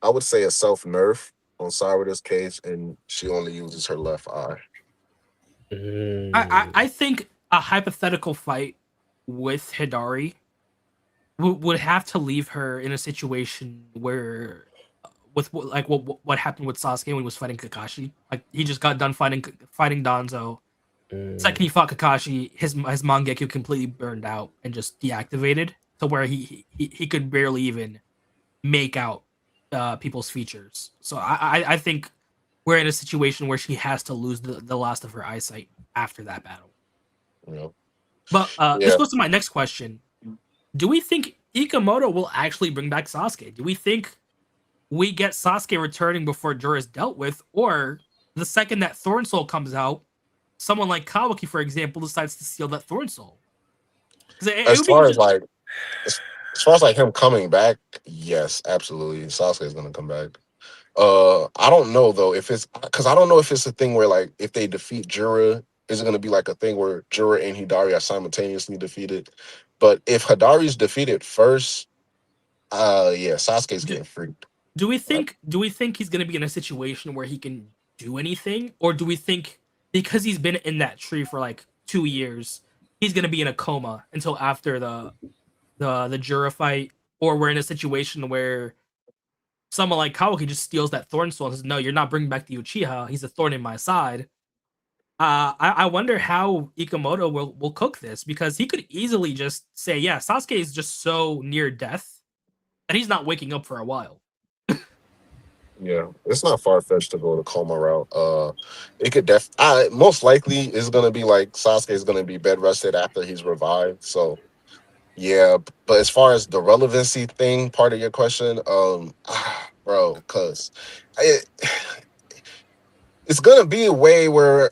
S2: I would say a self nerf on Sarada's case, and she only uses her left eye.
S3: I think a hypothetical fight with Hidari would have to leave her in a situation where, with like what happened with Sasuke when he was fighting Kakashi. Like he just got done fighting Danzo. Second he fought Kakashi, his Mangekyou completely burned out and just deactivated to where he could barely even make out people's features. So I think we're in a situation where she has to lose the last of her eyesight after that battle.
S2: Yeah.
S3: But this goes to my next question. Do we think Ikamoto will actually bring back Sasuke? Do we think we get Sasuke returning before Jura is dealt with? Or the second that Thorn Soul comes out, someone like Kawaki, for example, decides to steal that Thorn Soul?
S2: As far as like him coming back, yes, absolutely. Sasuke is gonna come back. I don't know though if it's because I don't know if it's a thing where like if they defeat Jura, is it gonna be like a thing where Jura and Hidari are simultaneously defeated? But if Hidari's defeated first, yeah, Sasuke's getting freaked.
S3: Do we think he's gonna be in a situation where he can do anything, or do we think because he's been in that tree for like 2 years, he's gonna be in a coma until after the Jura fight, or we're in a situation where someone like Kawaki just steals that Thorn Soul and says, "No, you're not bringing back the Uchiha. He's a thorn in my side." I wonder how Ikamoto will cook this, because he could easily just say, "Yeah, Sasuke is just so near death that he's not waking up for a while."
S2: Yeah, it's not far fetched to go the coma route. It could most likely is gonna be like Sasuke is gonna be bed rested after he's revived. So yeah, but as far as the relevancy thing, part of your question, bro, because it's gonna be a way where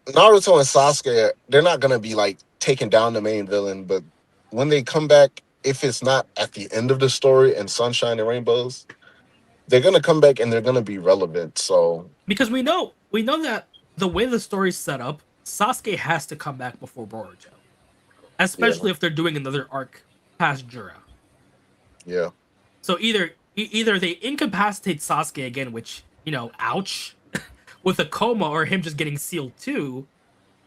S2: Naruto and Sasuke, they're not gonna be like taking down the main villain, but when they come back, if it's not at the end of the story and Sunshine and Rainbows, they're gonna come back and they're gonna be relevant. So
S3: because we know that the way the story's set up, Sasuke has to come back before Boruto, especially if they're doing another arc past Jura.
S2: Yeah.
S3: So either they incapacitate Sasuke again, which, ouch, with a coma, or him just getting sealed too,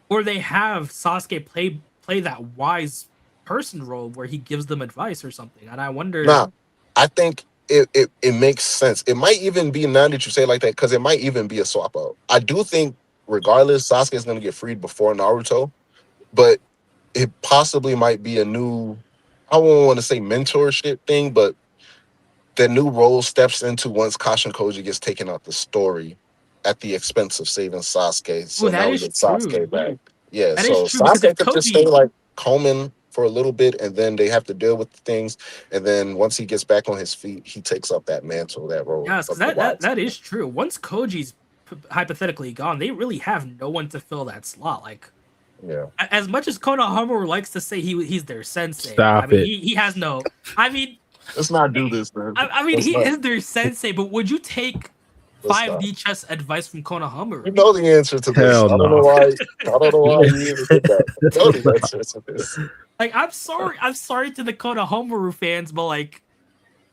S3: or they have Sasuke play that wise person role where he gives them advice or something. And I wonder.
S2: Nah, I think it makes sense. It might even be, now that you say it like that, because it might even be a swap out. I do think regardless, Sasuke is going to get freed before Naruto, but it possibly might be a new, I won't want to say mentorship thing, but the new role steps into once Kashin Koji gets taken out the story at the expense of saving Sasuke. So now we get Sasuke back. Yeah,
S3: that
S2: so
S3: is true, because
S2: Sasuke could just stay like Coleman for a little bit, and then they have to deal with the things, and then once he gets back on his feet, he takes up that mantle, that role.
S3: Yes, that is true. Once Koji's hypothetically gone, they really have no one to fill that slot. Like,
S2: yeah,
S3: as much as Konohamaru likes to say he's their sensei,
S1: Stop it.
S3: He has no. I mean,
S2: let's not do this, man.
S3: He is their sensei, but would you take 5D chess advice from Konohamaru?
S2: You know the answer to this. I don't know why you even did that. You know the answer to this.
S3: Like, I'm sorry to the Konohamaru fans, but like,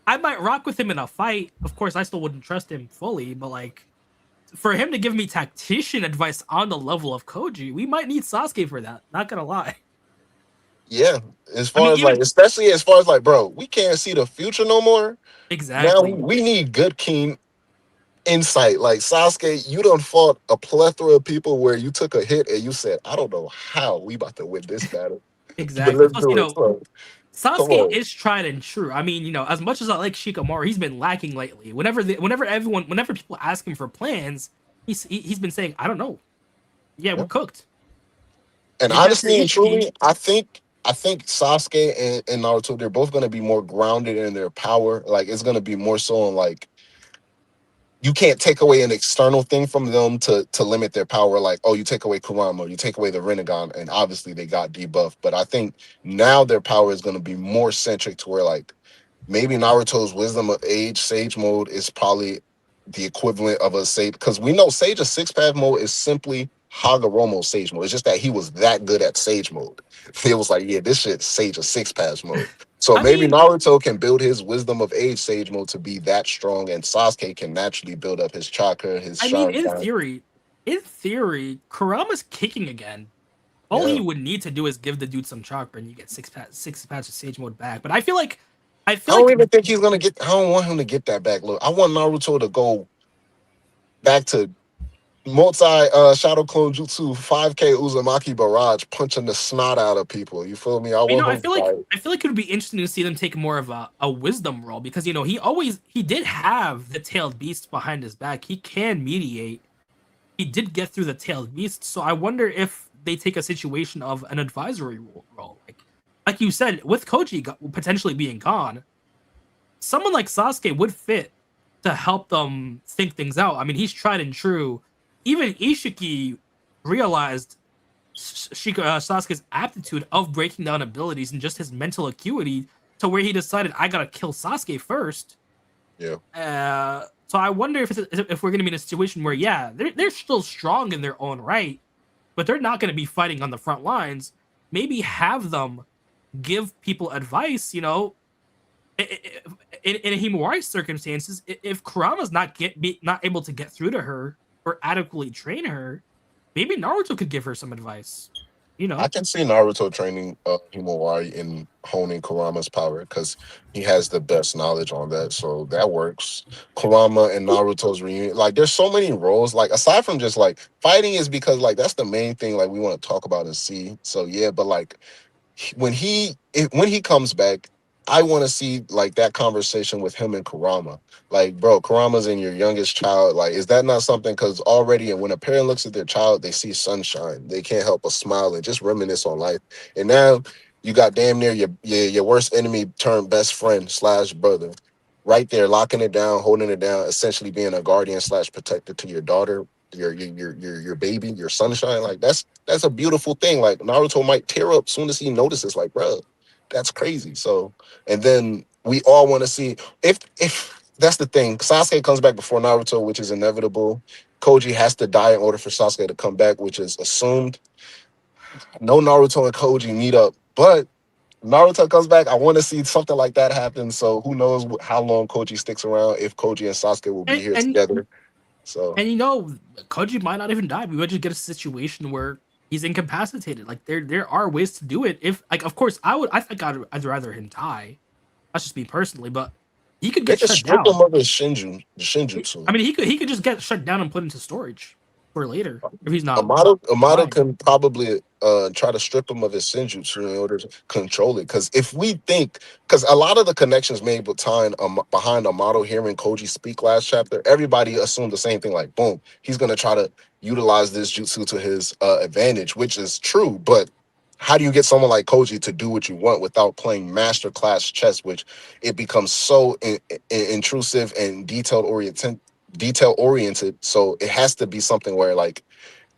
S3: I might rock with him in a fight. Of course, I still wouldn't trust him fully, but like, for him to give me tactician advice on the level of Koji, we might need Sasuke for that. Not gonna lie.
S2: Yeah, as
S3: I
S2: far
S3: mean,
S2: as like,
S3: even
S2: especially as far as like, bro, we can't see the future no more. Now
S3: exactly.
S2: we need good, keen insight. Like Sasuke, you done fought a plethora of people where you took a hit and you said, I don't know how we about to win this battle, but
S3: Exactly.
S2: let's
S3: Plus,
S2: do it. So, come
S3: Sasuke
S2: on.
S3: is tried and true. I mean, as much as I like Shikamaru, he's been lacking lately. Whenever people ask him for plans, he's been saying, I don't know. Yeah, we're
S2: Yeah.
S3: cooked.
S2: And
S3: Maybe after
S2: honestly and
S3: Ishiki,
S2: truly, I think Sasuke and Naruto, they're both gonna be more grounded in their power. Like it's gonna be more so on like you can't take away an external thing from them to limit their power. Like, oh, you take away Kurama, you take away the Rinnegan, and obviously they got debuffed. But I think now their power is gonna be more centric to where like maybe Naruto's wisdom of age, sage mode is probably the equivalent of a sage because we know Sage of six path mode is simply Hagoromo sage mode. It's just that he was that good at sage mode. It was like, yeah, this shit Sage of six path mode. So
S3: I
S2: maybe
S3: mean,
S2: Naruto can build his wisdom of age sage mode to be that strong, and Sasuke can naturally build up his chakra, his
S3: I mean,
S2: Sharingan.
S3: in theory, Kurama's kicking again. All
S2: Yeah,
S3: he would need to do is give the dude some chakra, and you get six patches of Sage Mode back. But I
S2: I
S3: feel
S2: don't
S3: like
S2: even think he's gonna get. I don't want him to get that back. Look, I want Naruto to go back to multi shadow clone jutsu 5K Uzumaki barrage punching the snot out of people. You feel me? I
S3: you know,
S2: want him like
S3: I feel like it would be interesting to see them take more of a wisdom role because he did have the tailed beast behind his back. He can mediate. He did get through the tailed beast, so I wonder if they take a situation of an advisory role. Like you said, with Koji potentially being gone, someone like Sasuke would fit to help them think things out. I mean, he's tried and true. Even Ishiki realized Sasuke's aptitude of breaking down abilities and just his mental acuity to where he decided I gotta kill Sasuke first.
S2: yeah.
S3: So I wonder if we're gonna be in a situation where yeah they're still strong in their own right, but they're not gonna be fighting on the front lines. Maybe have them give people advice. In Himawari's circumstances, if Kurama's not able to get through to her or adequately train her, maybe Naruto could give her some advice. You
S2: I
S3: know,
S2: can see Naruto training Himawari in honing Kurama's power because he has the best knowledge on that. So that works. Kurama and Naruto's reunion. Like there's so many roles. Like aside from just like fighting is because like that's the main thing like we want to talk about and see. So yeah, but like when he comes back, I want to see like that conversation with him and Kurama. Like, bro, Kurama's in your youngest child. Like, is that not something? Because already, and when a parent looks at their child, they see sunshine. They can't help but smile and just reminisce on life. And now you got damn near your worst enemy turned best friend slash brother, right there, locking it down, holding it down, essentially being a guardian slash protector to your daughter, your baby, your sunshine. Like that's a beautiful thing. Like Naruto might tear up soon as he notices. Like, bro, that's crazy. So, and then we all want to see if that's the thing. Sasuke comes back before Naruto, which is inevitable. Koji has to die in order for Sasuke to come back, which is assumed. No Naruto and Koji meet up, but Naruto comes back. I want to see something like that happen. So who knows how long Koji sticks around? If Koji and Sasuke will be
S3: and
S2: here
S3: and
S2: together. So
S3: and Koji might not even die. We might just get a situation where he's incapacitated. Like there are ways to do it. If like, of course, I think I'd rather him die. That's just me personally, but he could
S2: they
S3: get
S2: can
S3: shut
S2: strip him
S3: down.
S2: of his Shinjutsu.
S3: I mean, he could just get shut down and put into storage for later if he's not
S2: Amado
S3: trying.
S2: can probably try to strip him of his senjutsu in order to control it. Because if we think, because a lot of the connections made behind Amado hearing Koji speak last chapter, everybody assumed the same thing. Like, boom, he's gonna try to utilize this jutsu to his advantage, which is true. But how do you get someone like Koji to do what you want without playing master class chess, which it becomes so intrusive and detail oriented. So it has to be something where like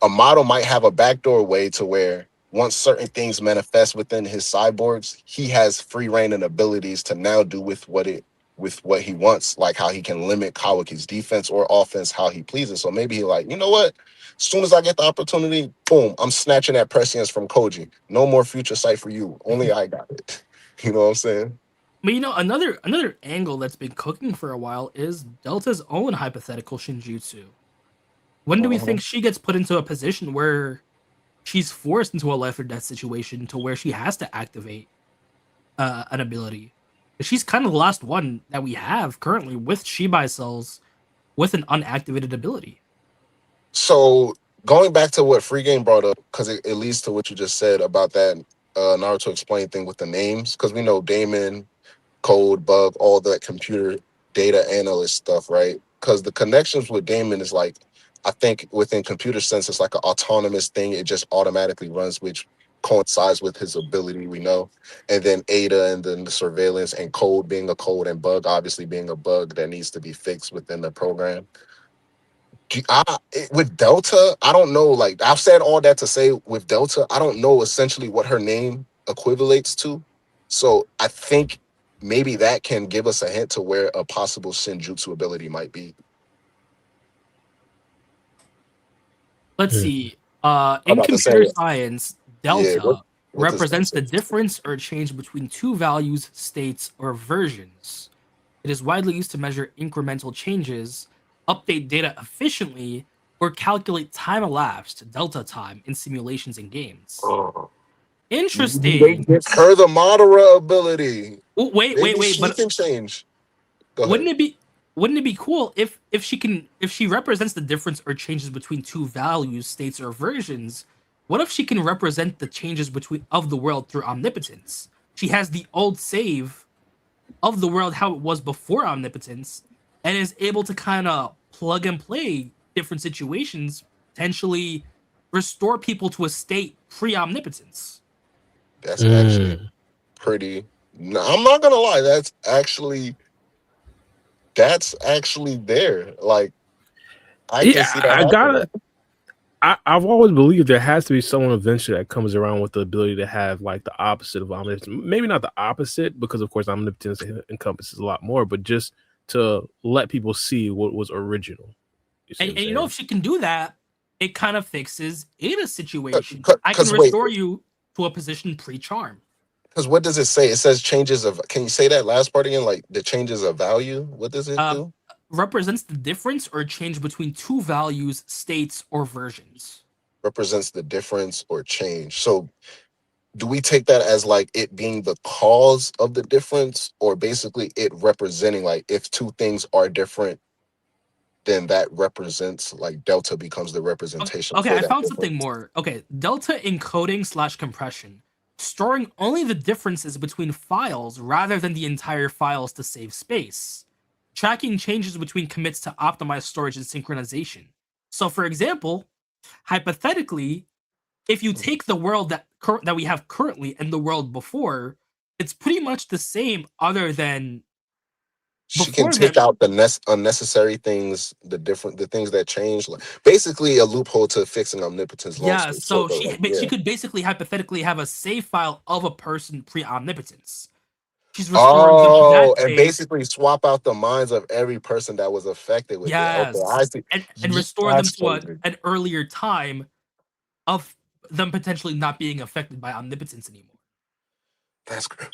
S2: a model might have a backdoor way to where once certain things manifest within his cyborgs, he has free reign and abilities to now do with what he wants, like how he can limit Kawaki's defense or offense how he pleases. So maybe he like, you know what? As soon as I get the opportunity, boom, I'm snatching that prescience from Koji. No more future sight for you. Only I got it. You know what I'm saying?
S3: But another angle that's been cooking for a while is Delta's own hypothetical Shinjutsu. When do we
S2: Uh-huh.
S3: think she gets put into a position where she's forced into a life or death situation to where she has to activate an ability. She's kind of the last one that we have currently with Shibai cells with an unactivated ability.
S2: So going back to what Free Game brought up, because it leads to what you just said about that Naruto explained thing with the names, because we know Daemon, Code, Bug, all that computer data analyst stuff, right? Because the connections with Daemon is like, I think within computer sense, it's like an autonomous thing. It just automatically runs, which coincides with his ability, we know. And then Ada and then the surveillance and Code being a code and Bug obviously being a bug that needs to be fixed within the program. With Delta, I don't know. Like I've said all that to say, with Delta, I don't know essentially what her name equivalates to. So I think maybe that can give us a hint to where a possible Shinjutsu ability might be.
S3: Let's
S1: Hmm.
S3: see.
S2: I'm
S3: In
S2: about to say,
S3: computer science,
S2: yeah.
S3: delta
S2: What does that
S3: represents
S2: say?
S3: the difference or change between two values, states, or versions. It is widely used to measure incremental changes, update data efficiently, or calculate time elapsed, delta time, in simulations and games.
S2: Oh, maybe they
S3: Interesting.
S2: give her the Madara ability.
S3: Oh, wait,
S2: Maybe she
S3: but
S2: can change. Go
S3: wouldn't
S2: ahead.
S3: it be wouldn't it be cool if she represents the difference or changes between two values, states, or versions? What if she can represent the changes between of the world through omnipotence? She has the old save of the world how it was before omnipotence and is able to kind of plug and play different situations, potentially restore people to a state pre-omnipotence.
S2: That's actually
S1: Mm.
S2: pretty. No, I'm not gonna lie. That's actually there. Like I can see
S1: Yeah,
S2: that
S1: I
S2: happening.
S1: gotta. I've always believed there has to be someone eventually that comes around with the ability to have like the opposite of omnipotence. Maybe not the opposite, because of course omnipotence encompasses a lot more, but just to let people see what was original. You see what I'm
S3: And you know,
S1: saying?
S3: if she can do that, it kind of fixes Ada's situation. I can
S2: Because wait,
S3: restore you to a position pre-charm.
S2: because what does it say? It says changes of. Can you say that last part again? Like the changes of value. What does it
S3: Uh,
S2: do?
S3: Represents the difference or change between two values, states, or versions.
S2: Represents the difference or change. So do we take that as like it being the cause of the difference, or basically it representing like if two things are different, then that represents like delta becomes the representation
S3: Okay,
S2: for
S3: I
S2: that
S3: found something
S2: difference.
S3: more. Okay, delta encoding slash compression, storing only the differences between files rather than the entire files to save space. Tracking changes between commits to optimize storage and synchronization. So, for example, hypothetically, if you take the world that we have currently and the world before, it's pretty much the same, other than
S2: She can
S3: before
S2: take
S3: them.
S2: out the unnecessary things, the things that change. Like, basically, a loophole to fixing omnipotence. Long
S3: Yeah,
S2: story short,
S3: so
S2: but like,
S3: she
S2: yeah.
S3: could basically hypothetically have a save file of a person pre-omnipotence. She's restoring them to that
S2: Oh, and
S3: save.
S2: basically swap out the minds of every person that was affected with it. Okay,
S3: Yes,
S2: I see.
S3: and restore them
S2: That's
S3: to
S2: crazy.
S3: an earlier time of them potentially not being affected by omnipotence anymore.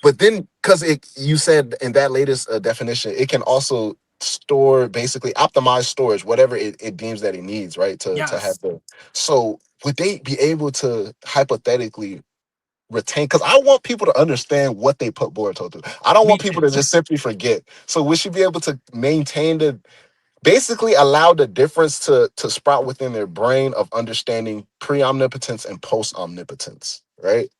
S2: But then, because it, you said in that latest definition, it can also store, basically optimize storage, whatever it deems that it needs, right? To have
S3: Yes,
S2: the. So would they be able to hypothetically retain? Because I want people to understand what they put Boruto through. I don't
S3: me
S2: want people
S3: too.
S2: to just simply forget. So would she be able to maintain the, basically allow the difference to sprout within their brain of understanding pre-omnipotence and post-omnipotence, right?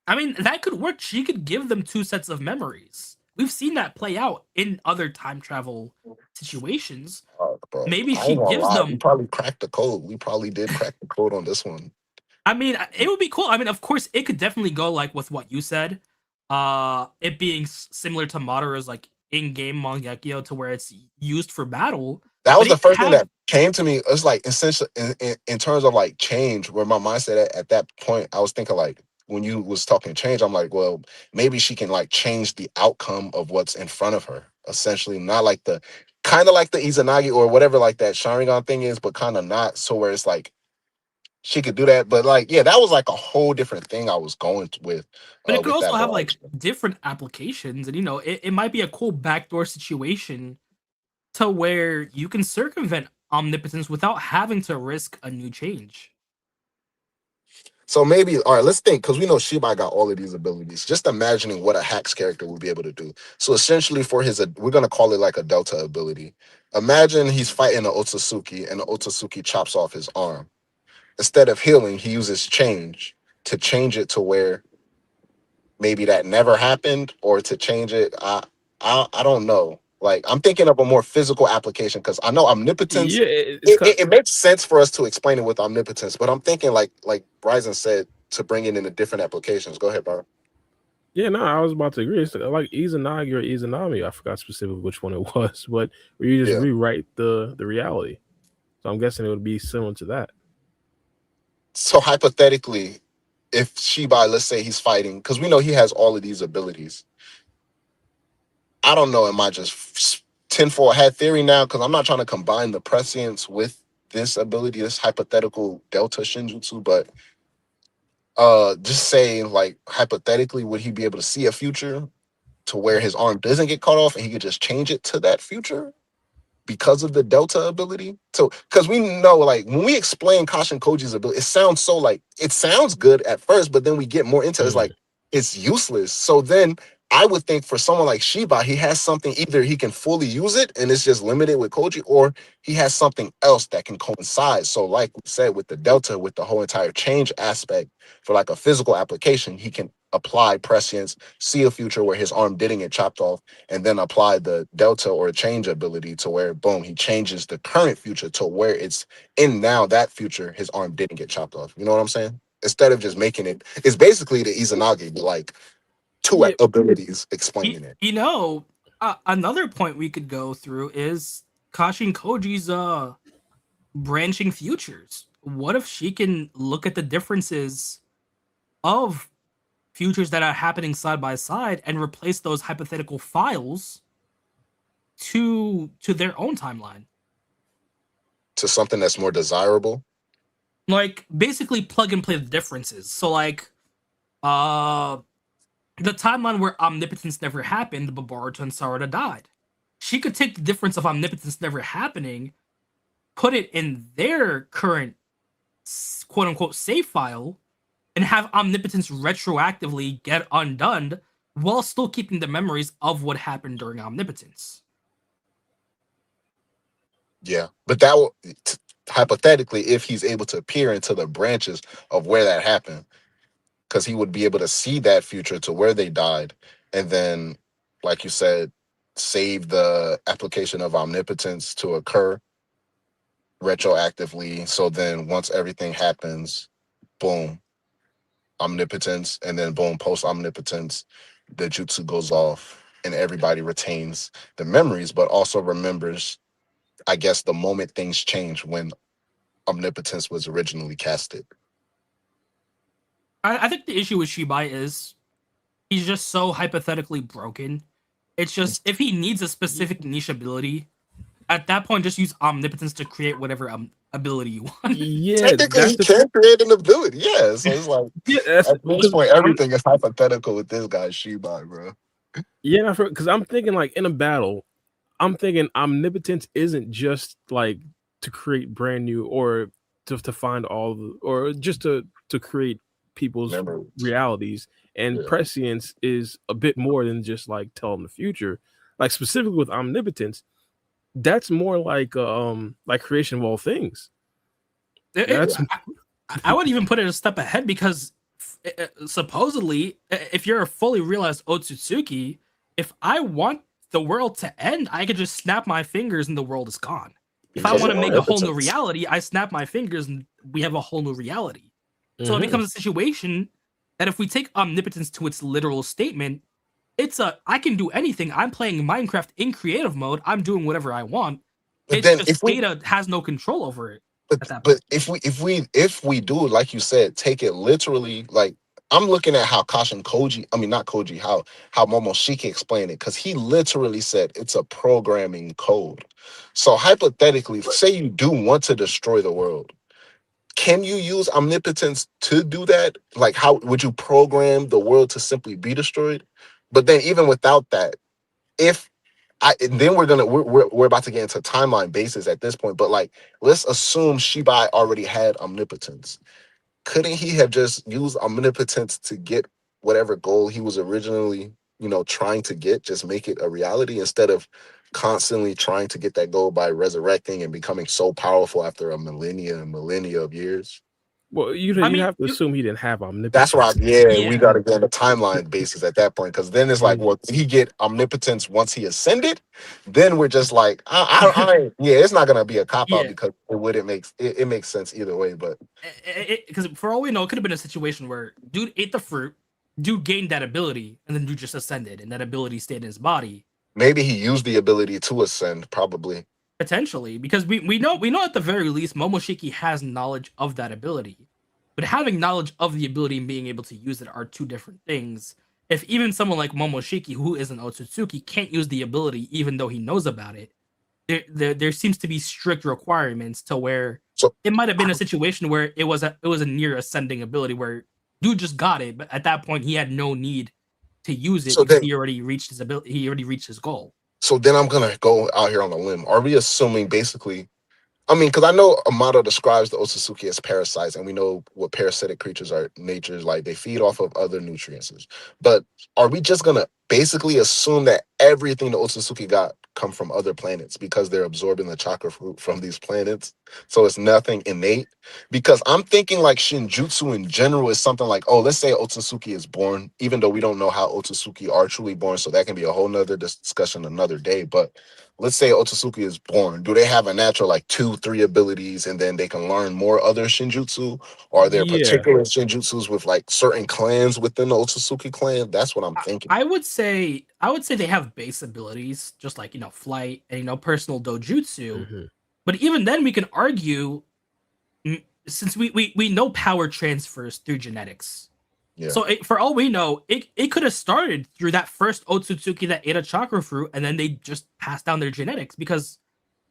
S3: I mean, that could work. She could give them two sets of memories. We've seen that play out in other time travel situations.
S2: Bro,
S3: Maybe
S2: I
S3: she
S2: ain't gonna
S3: gives
S2: lie. We
S3: them.
S2: probably cracked the code. We probably did crack the code on this one.
S3: I mean, it would be cool. I mean, of course, it could definitely go like with what you said. It being similar to Madara's like in-game Mangekyo, to where it's used for battle,
S2: That
S3: but
S2: was the
S3: it could
S2: first thing
S3: have.
S2: that came to me. It was like essential in terms of like change, where my mindset at that point, I was thinking like when you was talking change, I'm like, well, maybe she can like change the outcome of what's in front of her. Essentially, not like the kind of like the Izanagi or whatever like that Sharingan thing is, but kind of not. So where it's like she could do that, but like yeah, that was like a whole different thing I was going
S3: But it could
S2: with that
S3: also have
S2: whole
S3: like
S2: idea.
S3: different applications, and it might be a cool backdoor situation to where you can circumvent omnipotence without having to risk a new change.
S2: So maybe, all right, let's think, because we know Shibai got all of these abilities. Just imagining what a Hacks character would be able to do. So essentially, for his, we're gonna call it like a Delta ability. Imagine he's fighting an Otsutsuki, and the Otsutsuki chops off his arm. Instead of healing, he uses change to change it to where maybe that never happened, or to change it. I don't know. Like, I'm thinking of a more physical application because I know omnipotence.
S1: Yeah, it's kind
S2: It makes sense for us to explain it with omnipotence, but I'm thinking like Bryson said, to bring it into different applications. Go ahead, bro.
S1: yeah, no, I was about to agree. It's like Izanagi or Izanami. I forgot specifically which one it was, but where you just
S2: Yeah.
S1: rewrite the reality. So I'm guessing it would be similar to that.
S2: So hypothetically, if Shibai, let's say he's fighting, because we know he has all of these abilities. I don't know. Am I just tinfoil hat theory now? Because I'm not trying to combine the prescience with this ability, this hypothetical Delta Shinjutsu, but just saying, like, hypothetically, would he be able to see a future to where his arm doesn't get cut off and he could just change it to that future because of the Delta ability? So, because we know, like, when we explain Kashin Koji's ability, it sounds so, like, it sounds good at first, but then we get more into it, it's like, it's useless. So then I would think for someone like Shiba, he has something, either he can fully use it and it's just limited with Koji, or he has something else that can coincide. So like we said, with the Delta, with the whole entire change aspect, for like a physical application, he can apply prescience, see a future where his arm didn't get chopped off, and then apply the Delta or change ability to where, boom, he changes the current future to where it's in now that future, his arm didn't get chopped off. You know what I'm saying? Instead of just making it, it's basically the Izanagi, but like two
S1: Yeah,
S2: abilities explaining it.
S3: Another point we could go through is Kashin Koji's branching futures. What if she can look at the differences of futures that are happening side by side and replace those hypothetical files to their own timeline?
S2: To something that's more desirable.
S3: Like, basically plug and play the differences. So like the timeline where omnipotence never happened, but Boruto and Sarada died. She could take the difference of omnipotence never happening, put it in their current quote unquote save file, and have omnipotence retroactively get undone while still keeping the memories of what happened during omnipotence.
S2: Yeah, but that will, hypothetically, if he's able to peer into the branches of where that happened, because he would be able to see that future to where they died, and then, like you said, save the application of omnipotence to occur retroactively. So then once everything happens, boom, omnipotence, and then boom, post omnipotence, the jutsu goes off and everybody retains the memories, but also remembers, I guess, the moment things change when omnipotence was originally casted.
S3: I think the issue with Shibai is he's just so hypothetically broken. It's just, if he needs a specific niche ability, at that point, just use omnipotence to create whatever ability you want.
S1: yeah,
S2: Technically,
S1: that's
S2: he
S1: the
S2: can create an ability. Yeah, so it's like,
S1: yeah. That's
S2: at this point, everything is hypothetical with this guy Shibai, bro.
S1: yeah. Because I'm thinking like in a battle, I'm thinking omnipotence isn't just like to create brand new or to find all the, or just to create people's
S2: Remember,
S1: realities. And
S2: yeah.
S1: prescience is a bit more than just like tell them the future. Like specifically with omnipotence, that's more like creation of all things. That's
S3: I would even put it a step ahead, because supposedly, if you're a fully realized Otsutsuki, if I want the world to end, I could just snap my fingers and the world is gone. If I
S2: Because
S3: want
S2: of
S3: to make a whole new
S2: omnipotence.
S3: reality, I snap my fingers and we have a whole new reality. So it
S1: Mhm.
S3: becomes a situation that if we take omnipotence to its literal statement, it's I can do anything. I'm playing Minecraft in creative mode. I'm doing whatever I want.
S2: But
S3: It's
S2: then
S3: just Data has no control over it at that
S2: but
S3: point.
S2: if we do, like you said, take it literally, like, I'm looking at how Kashin Koji, I mean not Koji, how Momoshiki explained it, because he literally said it's a programming code. So hypothetically, say you do want to destroy the world, can you use omnipotence to do that? Like, how would you program the world to simply be destroyed? But then even without that, if and then we're about to get into timeline basis at this point, but like, let's assume Shibai already had omnipotence. couldn't he have just used omnipotence to get whatever goal he was originally, trying to get, just make it a reality instead of constantly trying to get that goal by resurrecting and becoming so powerful after a millennia and millennia of years?
S1: Well,
S3: I
S1: you'd
S3: mean,
S1: have to assume he didn't have
S2: That's why,
S1: omnipotence.
S2: we
S3: yeah,
S2: got to go on the timeline basis at that point, because then it's like,
S1: Mhm.
S2: well, did he get omnipotence once he ascended? Then we're just like, it's not gonna be a cop out
S3: yeah.
S2: because it wouldn't make it makes sense either way. But
S3: Because for all we know, it could have been a situation where dude ate the fruit, dude gained that ability, and then dude just ascended, and that ability stayed in his body.
S2: maybe he used the ability to ascend, probably.
S3: Potentially, because we know at the very least Momoshiki has knowledge of that ability, but having knowledge of the ability and being able to use it are two different things. If even someone like Momoshiki, who is an Otsutsuki, can't use the ability even though he knows about it, there seems to be strict requirements to where
S2: So
S3: it might have been a situation where it was a near ascending ability where dude just got it, but at that point he had no need to use it
S2: so
S3: because
S2: then
S3: he already reached his ability. He already reached his goal.
S2: so then I'm gonna go out here on a limb. Are we assuming basically? I mean, because I know Amado describes the Otsutsuki as parasites, and we know what parasitic creatures are natures like. They feed off of other nutrients. But are we just gonna basically assume that everything the Otsutsuki got come from other planets because they're absorbing the chakra fruit from these planets? So it's nothing innate? Because I'm thinking like Shinjutsu in general is something like, oh, let's say Otsutsuki is born, even though we don't know how Otsutsuki are truly born, so that can be a whole nother discussion another day. But let's say Otsutsuki is born, do they have a natural like 2, 3 abilities and then they can learn more other Shinjutsu? Or are there
S1: Yeah.
S2: particular Shinjutsus with like certain clans within the Otsutsuki clan? That's what I'm thinking.
S3: I would say they have base abilities, just like flight and personal dojutsu.
S1: Mhm.
S3: But even then, we can argue since we know power transfers through genetics.
S2: Yeah,
S3: So for all we know, it could have started through that first Otsutsuki that ate a chakra fruit, and then they just passed down their genetics. Because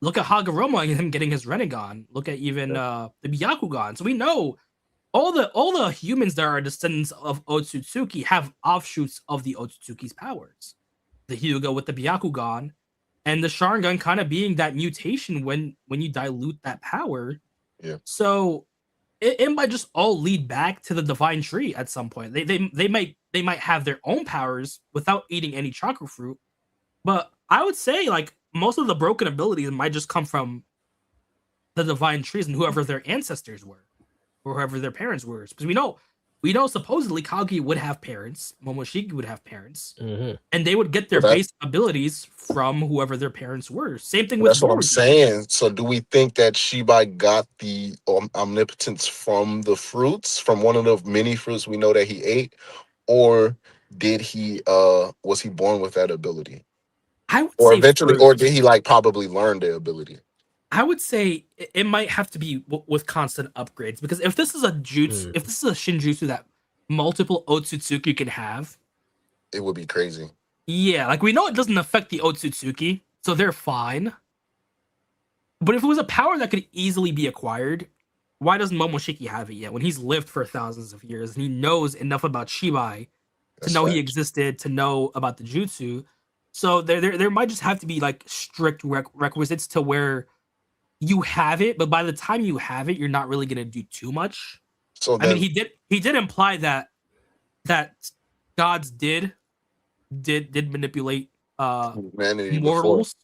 S3: look at Hagoromo and him getting his Renegon. Look at even
S2: yeah.
S3: the Byakugan. So we know all the humans that are descendants of Otsutsuki have offshoots of the Otsutsuki's powers. The Hyuga with the Byakugan, and the Sharingan kind of being that mutation when you dilute that power.
S2: Yeah.
S3: So it might just all lead back to the divine tree at some point. They might have their own powers without eating any chakra fruit, but I would say like most of the broken abilities might just come from the divine trees and whoever their ancestors were or whoever their parents were. Because we know supposedly Kagi would have parents, Momoshiki would have parents,
S1: Mhm.
S3: and they would get
S2: So
S3: their base abilities from whoever their parents were. Same thing with
S2: that's what I'm
S3: Boruto.
S2: saying. So do we think that Shibai got the omnipotence from the fruits, from one of the many fruits we know that he ate? Or did he was he born with that ability?
S3: I would
S2: Or
S3: say
S2: eventually, or
S3: fruits.
S2: did he like probably learn the ability?
S3: I would say it might have to be with constant upgrades because if this is a jutsu,
S1: Mm.
S3: if this is a shinjutsu that multiple Otsutsuki can have,
S2: It would be crazy.
S3: yeah, like we know it doesn't affect the Otsutsuki, so they're fine. But if it was a power that could easily be acquired, why doesn't Momoshiki have it yet? When he's lived for thousands of years and he knows enough about Shibai to
S2: That's
S3: know he
S2: facts.
S3: existed, to know about the jutsu. So there might just have to be like strict requisites to where you have it, but by the time you have it, you're not really gonna do too much.
S2: So
S3: I mean,
S2: then
S3: he did imply that gods did manipulate
S2: humanity before.
S3: mortals.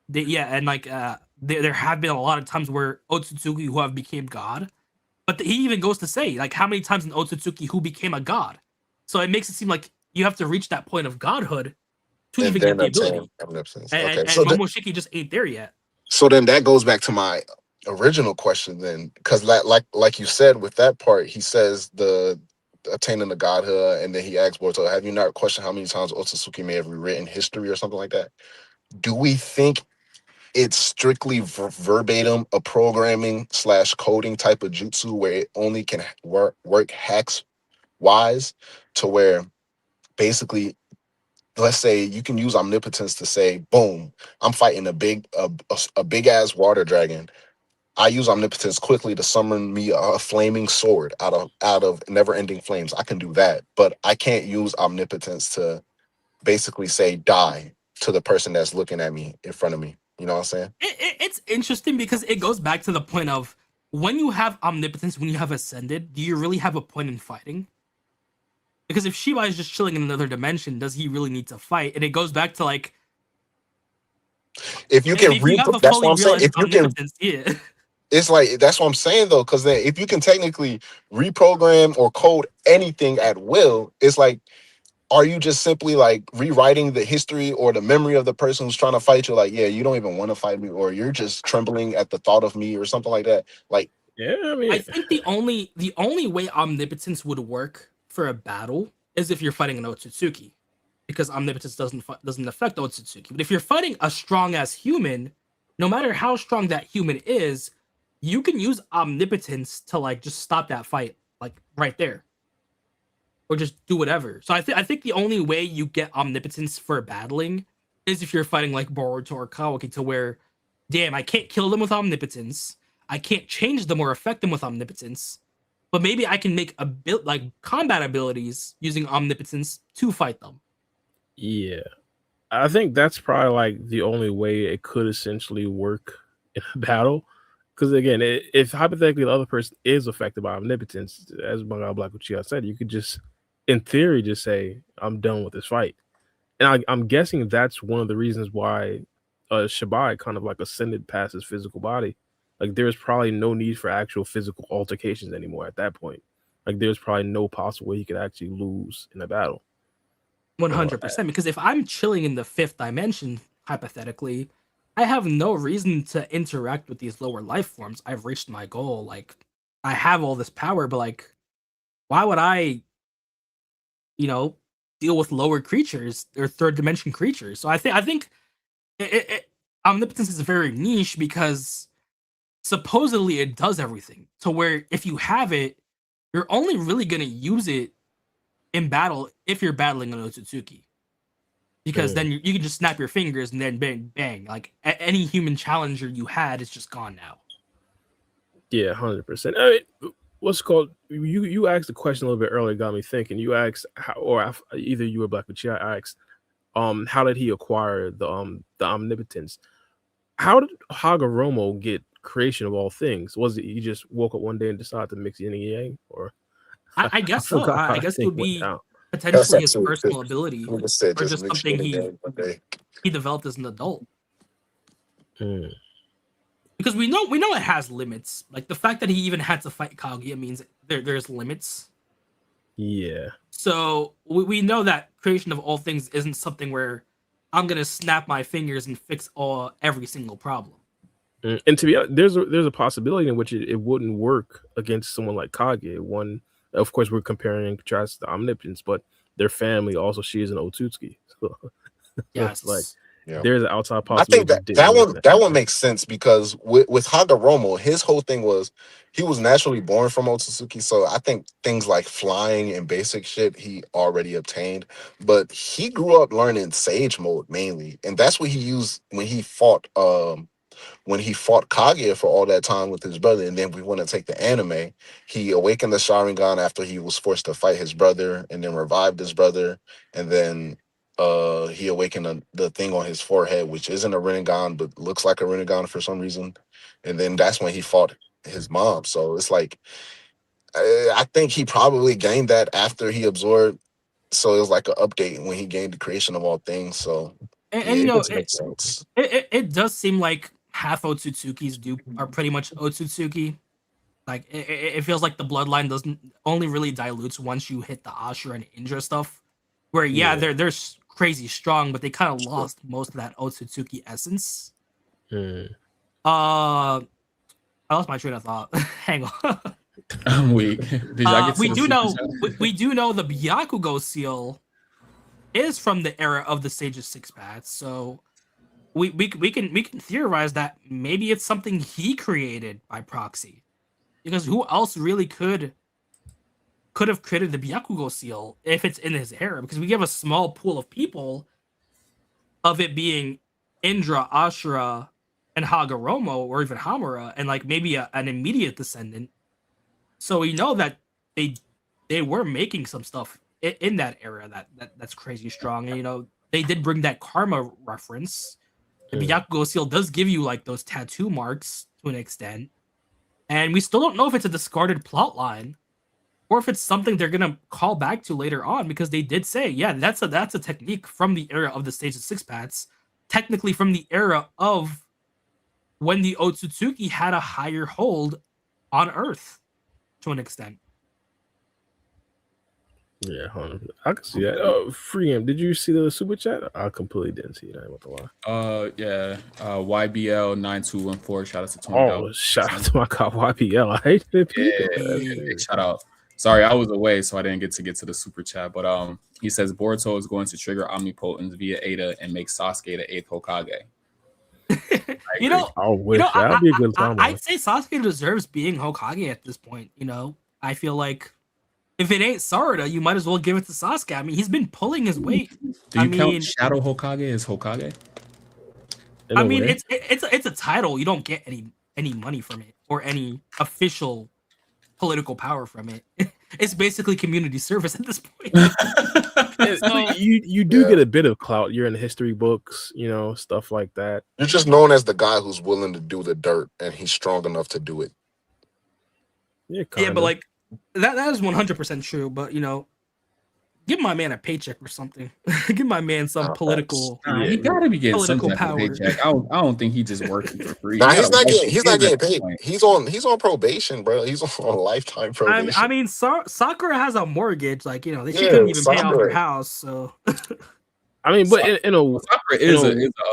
S3: Yeah, and like there have been a lot of times where Otsutsuki who have became god, but he even goes to say like how many times in Otsutsuki who became a god. So it makes it seem like you have to reach that point of godhood to
S2: And
S3: even get
S2: then
S3: the
S2: obtain
S3: ability,
S2: omnipotence.
S3: and,
S2: Okay.
S3: and Momoshiki just ain't there yet.
S2: So then that goes back to my original question then. Because like you said with that part, he says the attaining the godhood, and then he asks Boruto, have you not questioned how many times Otsutsuki may have rewritten history or something like that? Do we think it's strictly verbatim a programming slash coding type of jutsu where it only can work hacks wise, to where basically, let's say you can use omnipotence to say, boom, I'm fighting a big ass water dragon. I use omnipotence quickly to summon me a flaming sword out of never ending flames. I can do that, but I can't use omnipotence to basically say die to the person that's looking at me in front of me. You know what I'm saying?
S3: It's interesting because it goes back to the point of when you have omnipotence, when you have ascended, do you really have a point in fighting? Because if Shiba is just chilling in another dimension, does he really need to fight? And it goes back to like,
S2: If you can
S3: if you have a
S2: that's what
S3: fully
S2: I'm saying.
S3: realized
S2: If you can,
S3: omnipotence, yeah.
S2: it's like that's what I'm saying though, because then if you can technically reprogram or code anything at will, it's like, are you just simply like rewriting the history or the memory of the person who's trying to fight you? Like, yeah, you don't even want to fight me, or you're just trembling at the thought of me, or something like that. Like,
S1: Yeah, I
S3: I
S1: mean,
S3: think the only way omnipotence would work for a battle is if you're fighting an Otsutsuki, because omnipotence doesn't affect Otsutsuki. But if you're fighting a strong ass human, no matter how strong that human is, you can use omnipotence to like just stop that fight like right there, or just do whatever. So I think the only way you get omnipotence for battling is if you're fighting like Boruto or Kawaki, to where, damn, I can't kill them with omnipotence, I can't change them or affect them with omnipotence, but maybe I can make like combat abilities using omnipotence to fight them.
S1: yeah, I think that's probably like the only way it could essentially work in a battle. Because again, if hypothetically the other person is affected by omnipotence, as Black Uchiha said, you could just, in theory, just say, "I'm done with this fight." And I'm guessing that's one of the reasons why Shibai kind of like ascended past his physical body. Like there's probably no need for actual physical altercations anymore at that point. Like there's probably no possible way he could actually lose in a battle. So
S3: 100%. Because if I'm chilling in the fifth dimension, hypothetically, I have no reason to interact with these lower life forms. I've reached my goal. Like, I have all this power, but like, why would I, you know, deal with lower creatures or third dimension creatures? So I think omnipotence is very niche because supposedly it does everything. To where if you have it, you're only really gonna use it in battle if you're battling an Otsutsuki. Because then you can just snap your fingers and then bang bang. Like any human challenger you had is just gone now.
S1: yeah, 100%. I mean, what's called? You asked a question a little bit earlier, got me thinking. You asked how, or either you or Black Uchiha asked, how did he acquire the omnipotence? How did Hagoromo get creation of all things? Was it he just woke up one day and decided to mix yin and yang, or
S3: I
S1: I
S3: guess so.
S1: forgot how
S3: I
S1: that
S3: guess it
S1: thing
S3: would
S1: went
S3: be
S1: down.
S2: that's
S3: potentially his
S2: actually good.
S3: personal ability,
S2: Like I said,
S3: or
S2: just
S3: just
S2: mix
S3: something
S2: it
S3: he
S2: again one day.
S3: he developed as an adult.
S1: Mm,
S3: Because we know it has limits. Like the fact that he even had to fight Kaguya means there's limits.
S1: yeah.
S3: So we know that creation of all things isn't something where I'm gonna snap my fingers and fix every single problem.
S1: And to be honest, there's a possibility in which it wouldn't work against someone like Kage. One, of course, we're comparing and contrasting the omnipotence, but their family also shares an Otsutsuki. So it's like
S3: Yes.
S2: Yeah.
S1: there's an outside
S2: I think
S1: possibility
S2: that
S1: it didn't work in that
S2: that one
S1: situation.
S2: makes sense because with Hagoromo, his whole thing was he was naturally born from Otsutsuki. So I think things like flying and basic shit he already obtained. But he grew up learning Sage Mode mainly, and that's what he used when he fought Kaguya for all that time with his brother. And then we want to take the anime. He awakened the Sharingan after he was forced to fight his brother, and then revived his brother, and then he awakened the thing on his forehead, which isn't a Rinnegan but looks like a Rinnegan for some reason. And then that's when he fought his mom. So it's like I think he probably gained that after he absorbed. So it was like an update when he gained the creation of all things. So
S3: And
S2: yeah,
S3: you
S2: it
S3: know
S2: just makes sense.
S3: it does seem like half Otsutsukis are pretty much Otsutsuki. Like it feels like the bloodline doesn't only really dilutes once you hit the Ashura and Indra stuff. Where yeah,
S1: Yeah.
S3: they're crazy strong, but they kind of lost most of that Otsutsuki essence.
S1: Mm.
S3: I lost my train of thought. Hang on.
S4: I'm weak. Did y'all get to
S3: We
S4: the
S3: do
S4: super
S3: know
S4: set?
S3: we do know the Byakugo seal is from the era of the Sage's Six Paths, so we can theorize that maybe it's something he created by proxy, because who else really could have created the Byakugo seal if it's in his era? Because we have a small pool of people of it being Indra, Ashura, and Hagoromo, or even Hamura, and like maybe an immediate descendant. So we know that they they were making some stuff in that era that's crazy strong. And you know, they did bring that karma reference. The
S1: Mm.
S3: Byakugo seal does give you like those tattoo marks to an extent. And we still don't know if it's a discarded plot line or if it's something they're gonna call back to later on, because they did say, yeah, that's a technique from the era of the Stage of Six Paths, technically from the era of when the Otsutsuki had a higher hold on Earth to an extent.
S1: Yeah, I can see that. Oh, Freeham, did you see the super chat? I completely didn't see that. What the lie?
S4: Yeah. YBL 9214. Shout out to $20.
S1: Oh, shout out to my cop YPL. I hate the people.
S4: Yeah, shout out. Sorry, I was away, so I didn't get to the super chat. But he says Boruto is going to trigger omnipotence via Ada and make Sasuke the 8th Hokage.
S1: I wish that'd be a good time.
S3: I'd say Sasuke deserves being Hokage at this point. I feel like if it ain't Sarada, you might as well give it to Sasuke. I mean, he's been pulling his weight.
S4: Do you count Shadow Hokage as Hokage?
S3: I mean, it's a title. You don't get any money from it or any official political power from it. It's basically community service at this point.
S1: So, you do get a bit of clout. You're in the history books, stuff like that.
S2: You're just known as the guy who's willing to do the dirt, and he's strong enough to do it.
S1: Yeah,
S3: but like that is 100% true. But give my man a paycheck or something. Give my man some political.
S4: He gotta be getting some type of paycheck. I don't think he just working for free.
S2: Nah, he's not getting paid. He's on probation, bro. He's on lifetime probation.
S3: I mean, Sakura has a mortgage. Like she couldn't even pay off her house. So.
S1: I mean, but
S4: Sakura is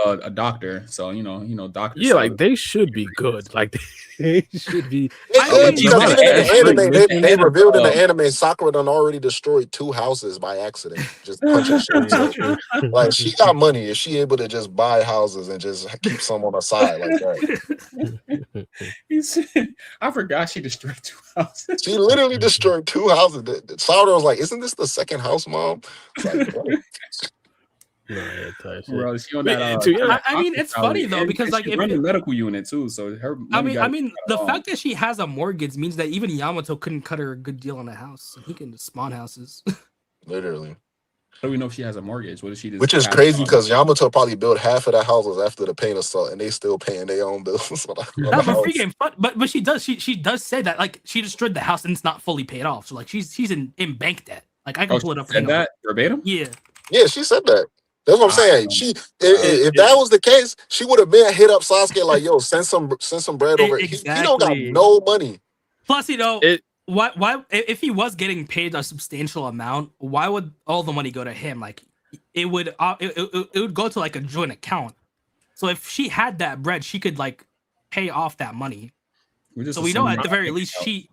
S4: a doctor, so doctors.
S1: Yeah, like they should be good. Like they should be.
S2: They revealed in the anime, Sakura done already destroyed 2 houses by accident, just punching shit. Like she got money, is she able to just buy houses and just keep some on the side like that?
S4: He said, I forgot she destroyed 2 houses.
S2: She literally destroyed 2 houses. Sakura was like, "Isn't this the second house, mom?" Like,
S4: Bro, she on that,
S3: I mean, it's funny though, because like
S4: if running medical unit too, so her.
S3: I mean, the fact that she has a mortgage means that even Yamato couldn't cut her a good deal on a house. So he can just spawn houses.
S2: Literally.
S4: How do we know if she has a mortgage? What does she do?
S2: Which is crazy because Yamato probably built half of the houses after the pain assault, and they still paying their own bills.
S3: But she does say that like she destroyed the house and it's not fully paid off. So like she's in bank debt. Like I can pull it up.
S4: Said that verbatim?
S2: Yeah, she said that. That's what I'm saying. If that was the case, she would have been hit up Sasuke like, "Yo, send some bread over." Exactly. He don't got no money.
S3: Plus, why if he was getting paid a substantial amount, why would all the money go to him? Like it would go to like a joint account. So if she had that bread, she could like pay off that money. So we know at the very least she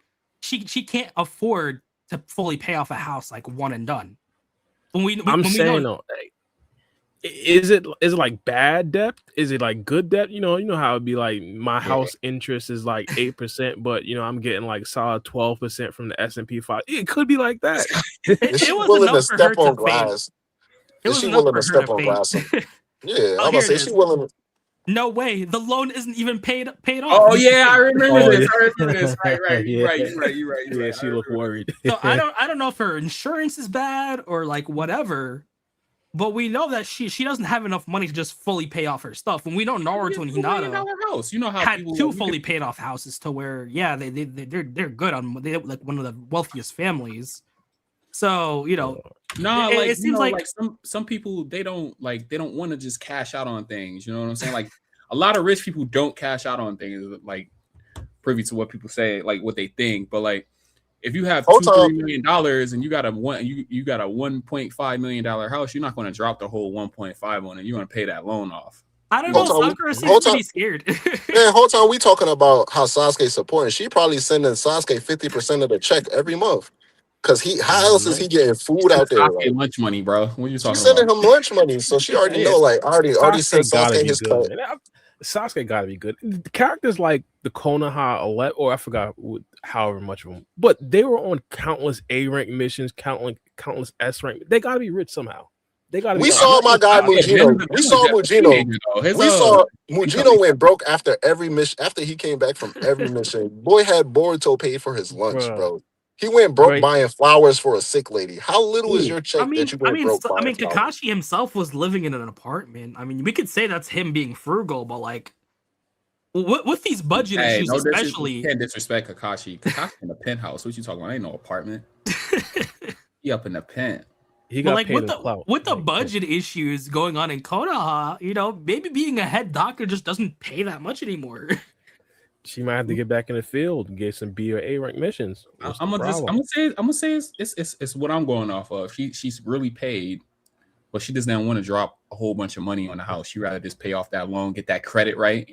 S3: can't afford to fully pay off a house like one and done.
S1: Is it like bad debt? Is it like good debt? You know how it'd be like my house interest is like 8%, but I'm getting like solid 12% from the S&P 5. It could be like that.
S2: Is she willing to step on glass? Is she willing to step on glass? Yeah, I'm gonna say she willing.
S3: No way. The loan isn't even paid off.
S4: Oh yeah, I remember this. Right. You're right.
S1: Yeah, she looked worried.
S3: So I don't know if her insurance is bad or like whatever. But we know that she doesn't have enough money to just fully pay off her stuff. And we know Naruto and Hinata
S4: house. You know how
S3: had 2 fully paid off houses to where they're good on like one of the wealthiest families. So
S4: it seems like some people they don't want to just cash out on things. You know what I'm saying? Like a lot of rich people don't cash out on things. Like privy to what people say, like what they think, but like. If you have $2-3 million and you got a $1.5 million house, you're not going to drop the whole 1.5 on it. You're going to pay that loan off.
S3: I don't know. Sakura seems to be scared.
S2: Man, whole time we talking about how Sasuke's supporting. She probably sending Sasuke 50% of the check every month. Because how else is he getting food out there?
S4: Sasuke lunch money, bro. What are you talking about?
S2: She's sending him lunch money, so she already know. Like already sent Sasuke his cut.
S1: Sasuke gotta be good. The characters like the Konoha, or I forgot however much of them, but they were on countless A rank missions, countless S rank. They gotta be rich somehow. They gotta. We
S2: saw my guy Mujino. We saw Mujino. We saw Mujino went broke after every mission. After he came back from every mission, boy had Boruto paid for his lunch, bro. He went broke buying flowers for a sick lady. How little is your check that you went broke buying?
S3: I mean, Kakashi himself was living in an apartment. I mean, we could say that's him being frugal, but like, with these budget issues,
S4: no
S3: especially.
S4: You can't disrespect Kakashi. Kakashi in the penthouse. What you talking about? Ain't no apartment. He up in the pen.
S1: He got paid
S3: with the budget issues going on in Konoha, maybe being a head doctor just doesn't pay that much anymore.
S1: She might have to get back in the field and get some B or A rank missions.
S4: I'm gonna say it's what I'm going off of. She's really paid, but she just didn't want to drop a whole bunch of money on the house. She rather just pay off that loan, get that credit right.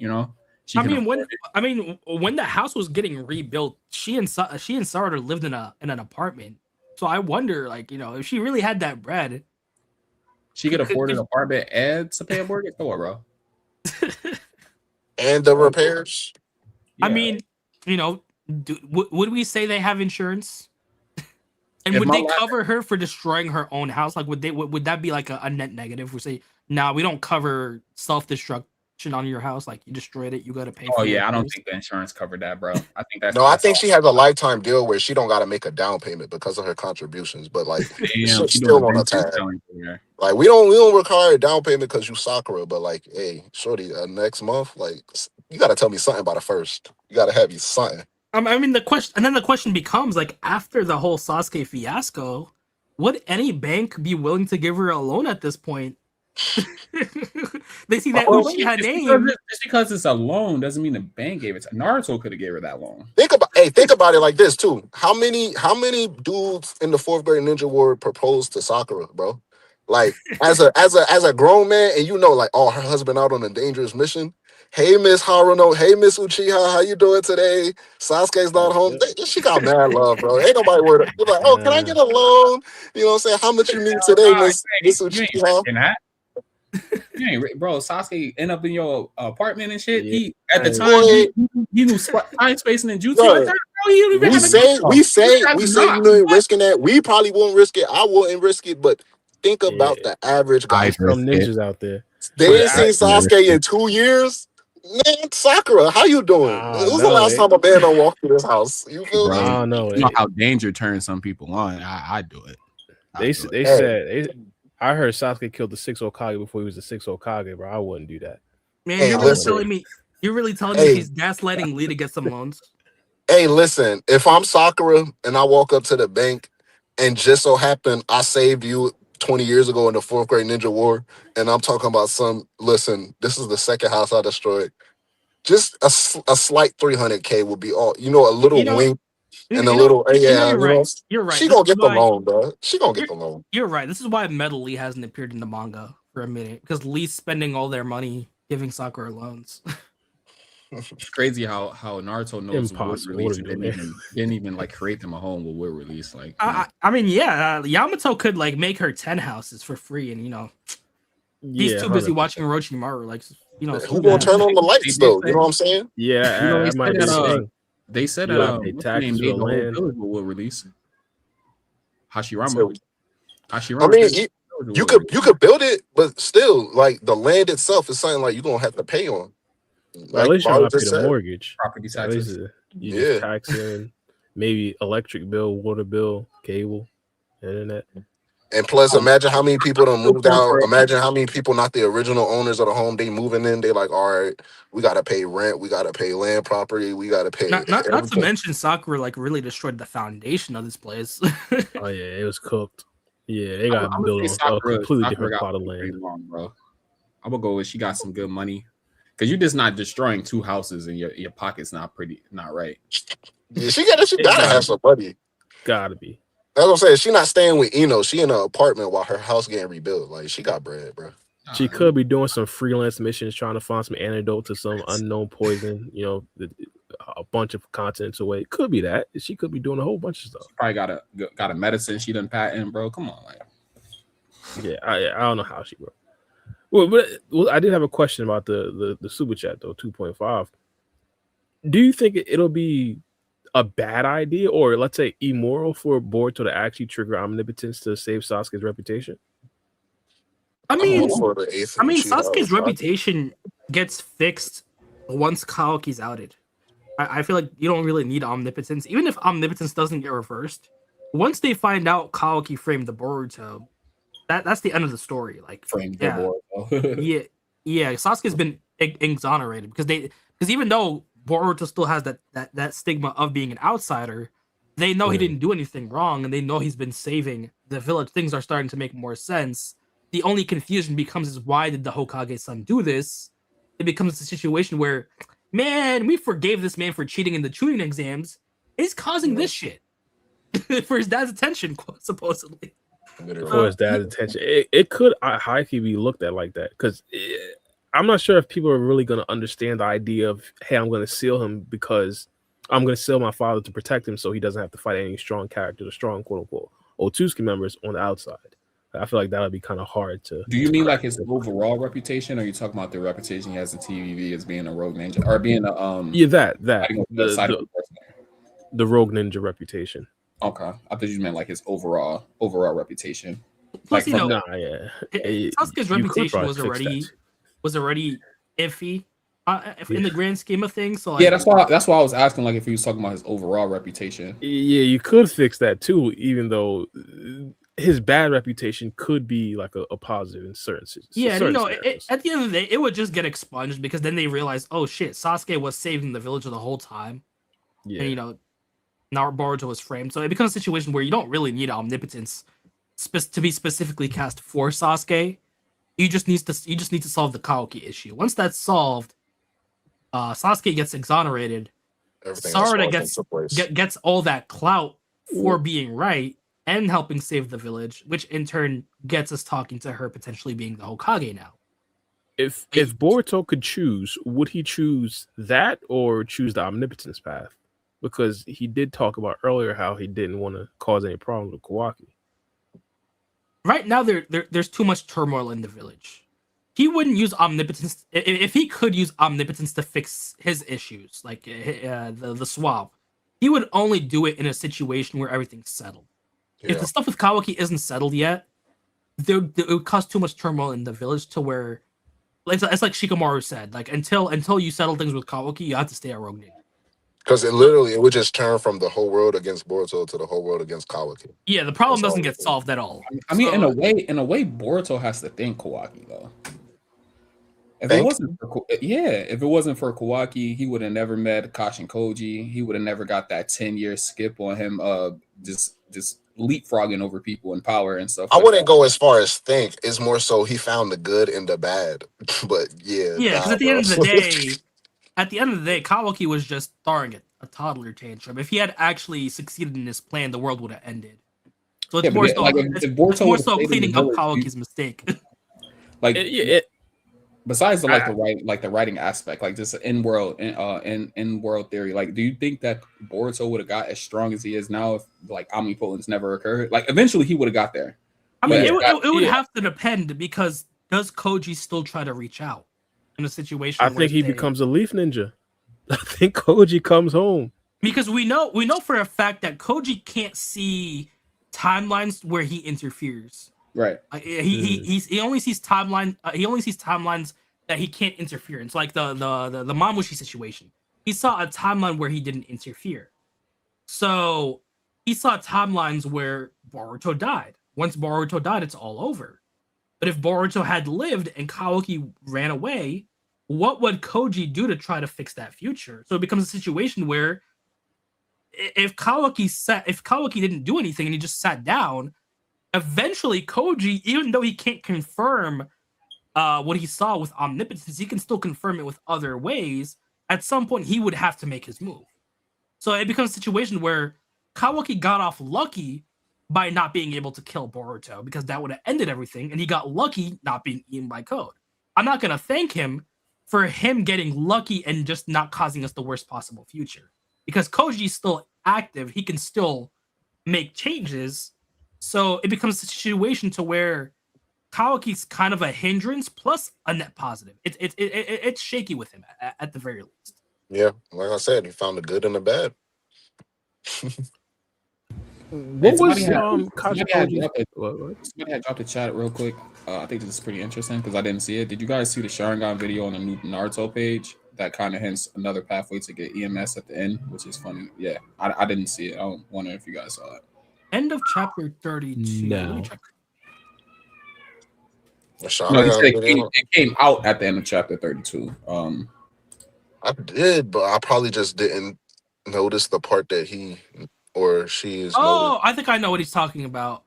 S3: When the house was getting rebuilt, she and Sarada lived in an apartment. So I wonder, if she really had that bread,
S4: she could afford an apartment and to pay a mortgage. Come on, bro.
S2: And the repairs.
S3: Yeah. I mean, would we say they have insurance? And would they cover her for destroying her own house? Like, would that be like a net negative? We say, nah, we don't cover self-destruction on your house. Like, you destroyed it, you got to pay.
S4: Oh yeah, I don't think the insurance covered that, bro. I think that's
S2: I think she has a lifetime deal where she don't got to make a down payment because of her contributions. But like, she's still on a tag. Like, we don't require a down payment because you Sakura. But like, hey, shorty, next month, like, you got to tell me something about it first. You got to have you something.
S3: I mean, the question becomes, like, after the whole Sasuke fiasco, would any bank be willing to give her a loan at this point? They see that Uchiha name.
S4: Just because it's a loan doesn't mean the bank gave it to Naruto. Could have gave her that loan.
S2: Think about it like this too. How many dudes in the 4th grade Ninja War proposed to Sakura, bro? Like, as a grown man, and like, oh, her husband out on a dangerous mission. Hey, Miss Haruno. Hey, Miss Uchiha. How you doing today? Sasuke's not home. She got mad love, bro. Ain't nobody worried. You're like, oh, can I get a loan? You know what I'm saying? How much you need today, Miss Uchiha?
S4: Bro, Sasuke end up in your apartment and shit. He at the time he knew time spacing and jutsu.
S2: We say you know risking that. We probably won't risk it. I wouldn't risk it, but think about the average guy.
S1: Some ninjas out there.
S2: They ain't seen Sasuke in 2 years. Man, Sakura, how you doing? It was the last time a man don't walk through this house. You feel me?
S1: I don't know.
S5: You know how danger turns some people on. I do it.
S1: They said I heard Sasuke killed the 6th Hokage before he was the 6th Hokage, bro. I wouldn't do that.
S3: Man, you're really telling me he's gaslighting Lee to get some loans?
S2: Hey, listen, if I'm Sakura and I walk up to the bank and just so happen I saved you 20 years ago in the 4th grade Ninja War, and I'm talking about listen, this is the second house I destroyed. Just a slight 300K would be all, a little wink. And a little,
S3: you're right.
S2: She gonna get the loan, bro. She gonna get the loan.
S3: You're right. This is why Metal Lee hasn't appeared in the manga for a minute, because Lee's spending all their money giving Sakura loans.
S4: It's crazy how Naruto knows wood release didn't even like create them a home with wood release. Like,
S3: I mean, Yamato could like make her 10 houses for free, and he's too busy watching Orochimaru. Like,
S2: who gonna turn on the lights though? You know what I'm saying?
S1: Yeah, that might be.
S4: They said
S1: the
S4: whole will release Hashirama.
S2: I mean, you could build it, but still, like, the land itself is something like you're gonna have to pay on.
S1: Like, at least you don't have to pay the mortgage.
S4: Property taxes.
S1: You just tax in, maybe electric bill, water bill, cable, internet.
S2: And plus, imagine how many people don't move out. Imagine how many people not the original owners of the home. They moving in. They like, all right, we got to pay rent. We got to pay land property. We got to pay.
S3: Not to mention, Sakura like really destroyed the foundation of this place.
S1: Oh yeah, it was cooked. Yeah, they got to build on a completely different plot of land.
S4: Long, bro. I'm gonna go with she got some good money, because you're just not destroying 2 houses and your pocket's not right.
S2: Yeah, she gotta have some money.
S1: Gotta be.
S2: That's what I'm saying. She not staying with Ino. She in an apartment while her house getting rebuilt. Like, she got bread, bro.
S1: She could be doing some freelance missions, trying to find some antidote to some unknown poison. A bunch of continents away. Could be that. She could be doing a whole bunch of stuff.
S4: She probably got a medicine she done patent, bro. Come on, like.
S1: Yeah, I don't know how she worked. Well, I did have a question about the super chat though. 2.5. Do you think it'll be a bad idea, or let's say immoral, for Boruto to actually trigger omnipotence to save Sasuke's reputation?
S3: I mean, Sasuke's reputation gets fixed once Kaoki's outed. I feel like you don't really need omnipotence, even if omnipotence doesn't get reversed. Once they find out Kaoki framed the Boruto, that's the end of the story. Like,
S4: framed the Boruto.
S3: yeah. Sasuke's been exonerated because Because even though Boruto still has that stigma of being an outsider, they know he didn't do anything wrong, and they know he's been saving the village. Things are starting to make more sense. The only confusion becomes is why did the Hokage-san do this? It becomes a situation where, man, we forgave this man for cheating in the tuning exams. He's causing this shit for his dad's attention, supposedly.
S1: For his dad's attention. It could high key be looked at like that, because I'm not sure if people are really going to understand the idea of, hey, I'm going to seal him because I'm going to seal my father to protect him so he doesn't have to fight any strong characters or strong, quote unquote, Otsutsuki members on the outside. I feel like that would be kind of hard to.
S4: Do you mean like his overall reputation, or are you talking about the reputation he has in TVV as being a rogue ninja, or being a
S1: that the rogue ninja reputation?
S4: Okay, I thought you meant like his overall reputation.
S3: Plus,
S4: like,
S3: Sasuke's reputation was already iffy in the grand scheme of things. So
S4: that's why I was asking, like, if he was talking about his overall reputation.
S1: Yeah, you could fix that too, even though his bad reputation could be like a positive in certain situations.
S3: At the end of the day, it would just get expunged, because then they realize, oh shit, Sasuke was saving the village the whole time. Yeah, and now Boruto was framed, so it becomes a situation where you don't really need omnipotence to be specifically cast for Sasuke. You just need to solve the Kaoki issue. Once that's solved, Sasuke gets exonerated. Sarada gets all that clout for being right and helping save the village, which in turn gets us talking to her potentially being the Hokage now.
S1: If Boruto could choose, would he choose that or choose the omnipotence path? Because he did talk about earlier how he didn't want to cause any problems with Kawaki.
S3: Right now, there's too much turmoil in the village. He wouldn't use omnipotence if he could use omnipotence to fix his issues, like the swap. He would only do it in a situation where everything's settled. Yeah. If the stuff with Kawaki isn't settled yet, it would cause too much turmoil in the village to where, it's like Shikamaru said, like until you settle things with Kawaki, you have to stay at Rogue Ninja.
S2: Because it would just turn from the whole world against Boruto to the whole world against Kawaki.
S3: Yeah, the problem doesn't get solved at all.
S4: I mean, in a way, Boruto has to thank Kawaki though. If it wasn't for Kawaki, he would have never met Kashin Koji. He would have never got that 10-year skip on him, just leapfrogging over people in power and stuff.
S2: I wouldn't go as far as think. It's more so he found the good in the bad. But
S3: because at the end of the day, Kawaki was just throwing a toddler tantrum. If he had actually succeeded in his plan, the world would have ended. So it's more so cleaning up Kawaki's mistake.
S4: Besides the writing aspect, like just in world theory, like, do you think that Boruto would have got as strong as he is now if like omnipotence never occurred? Like eventually he would have got there.
S3: I mean, it would have to depend, because does Koji still try to reach out in a situation?
S1: I think he becomes a leaf ninja. I think Koji comes home,
S3: because we know for a fact that Koji can't see timelines where he interferes.
S4: Right.
S3: He only sees timelines that he can't interfere in. It's like the Mamushi situation. He saw a timeline where he didn't interfere. So he saw timelines where Boruto died. Once Boruto died, it's all over. But if Boruto had lived and Kawaki ran away, what would Koji do to try to fix that future? So it becomes a situation where if Kawaki didn't do anything and he just sat down, eventually Koji, even though he can't confirm what he saw with omnipotence, he can still confirm it with other ways. At some point, he would have to make his move. So it becomes a situation where Kawaki got off lucky by not being able to kill Boruto, because that would have ended everything, and he got lucky not being eaten by Code. I'm not going to thank him for him getting lucky and just not causing us the worst possible future. Because Koji's still active, he can still make changes. So it becomes a situation to where Kawaki's kind of a hindrance plus a net positive. It's shaky with him at the very least.
S2: Yeah, like I said, he found the good and the bad.
S4: Somebody had dropped a chat real quick. I think this is pretty interesting because I didn't see it. Did you guys see the Sharingan video on the new Naruto page? That kind of hints another pathway to get EMS at the end, which is funny. Yeah, I didn't see it. I wonder if you guys saw it.
S3: End of chapter 32.
S1: No.
S4: It came out at the end of chapter 32.
S2: I did, but I probably just didn't notice the part that he or she is noticed.
S3: Oh, I think I know what he's talking about.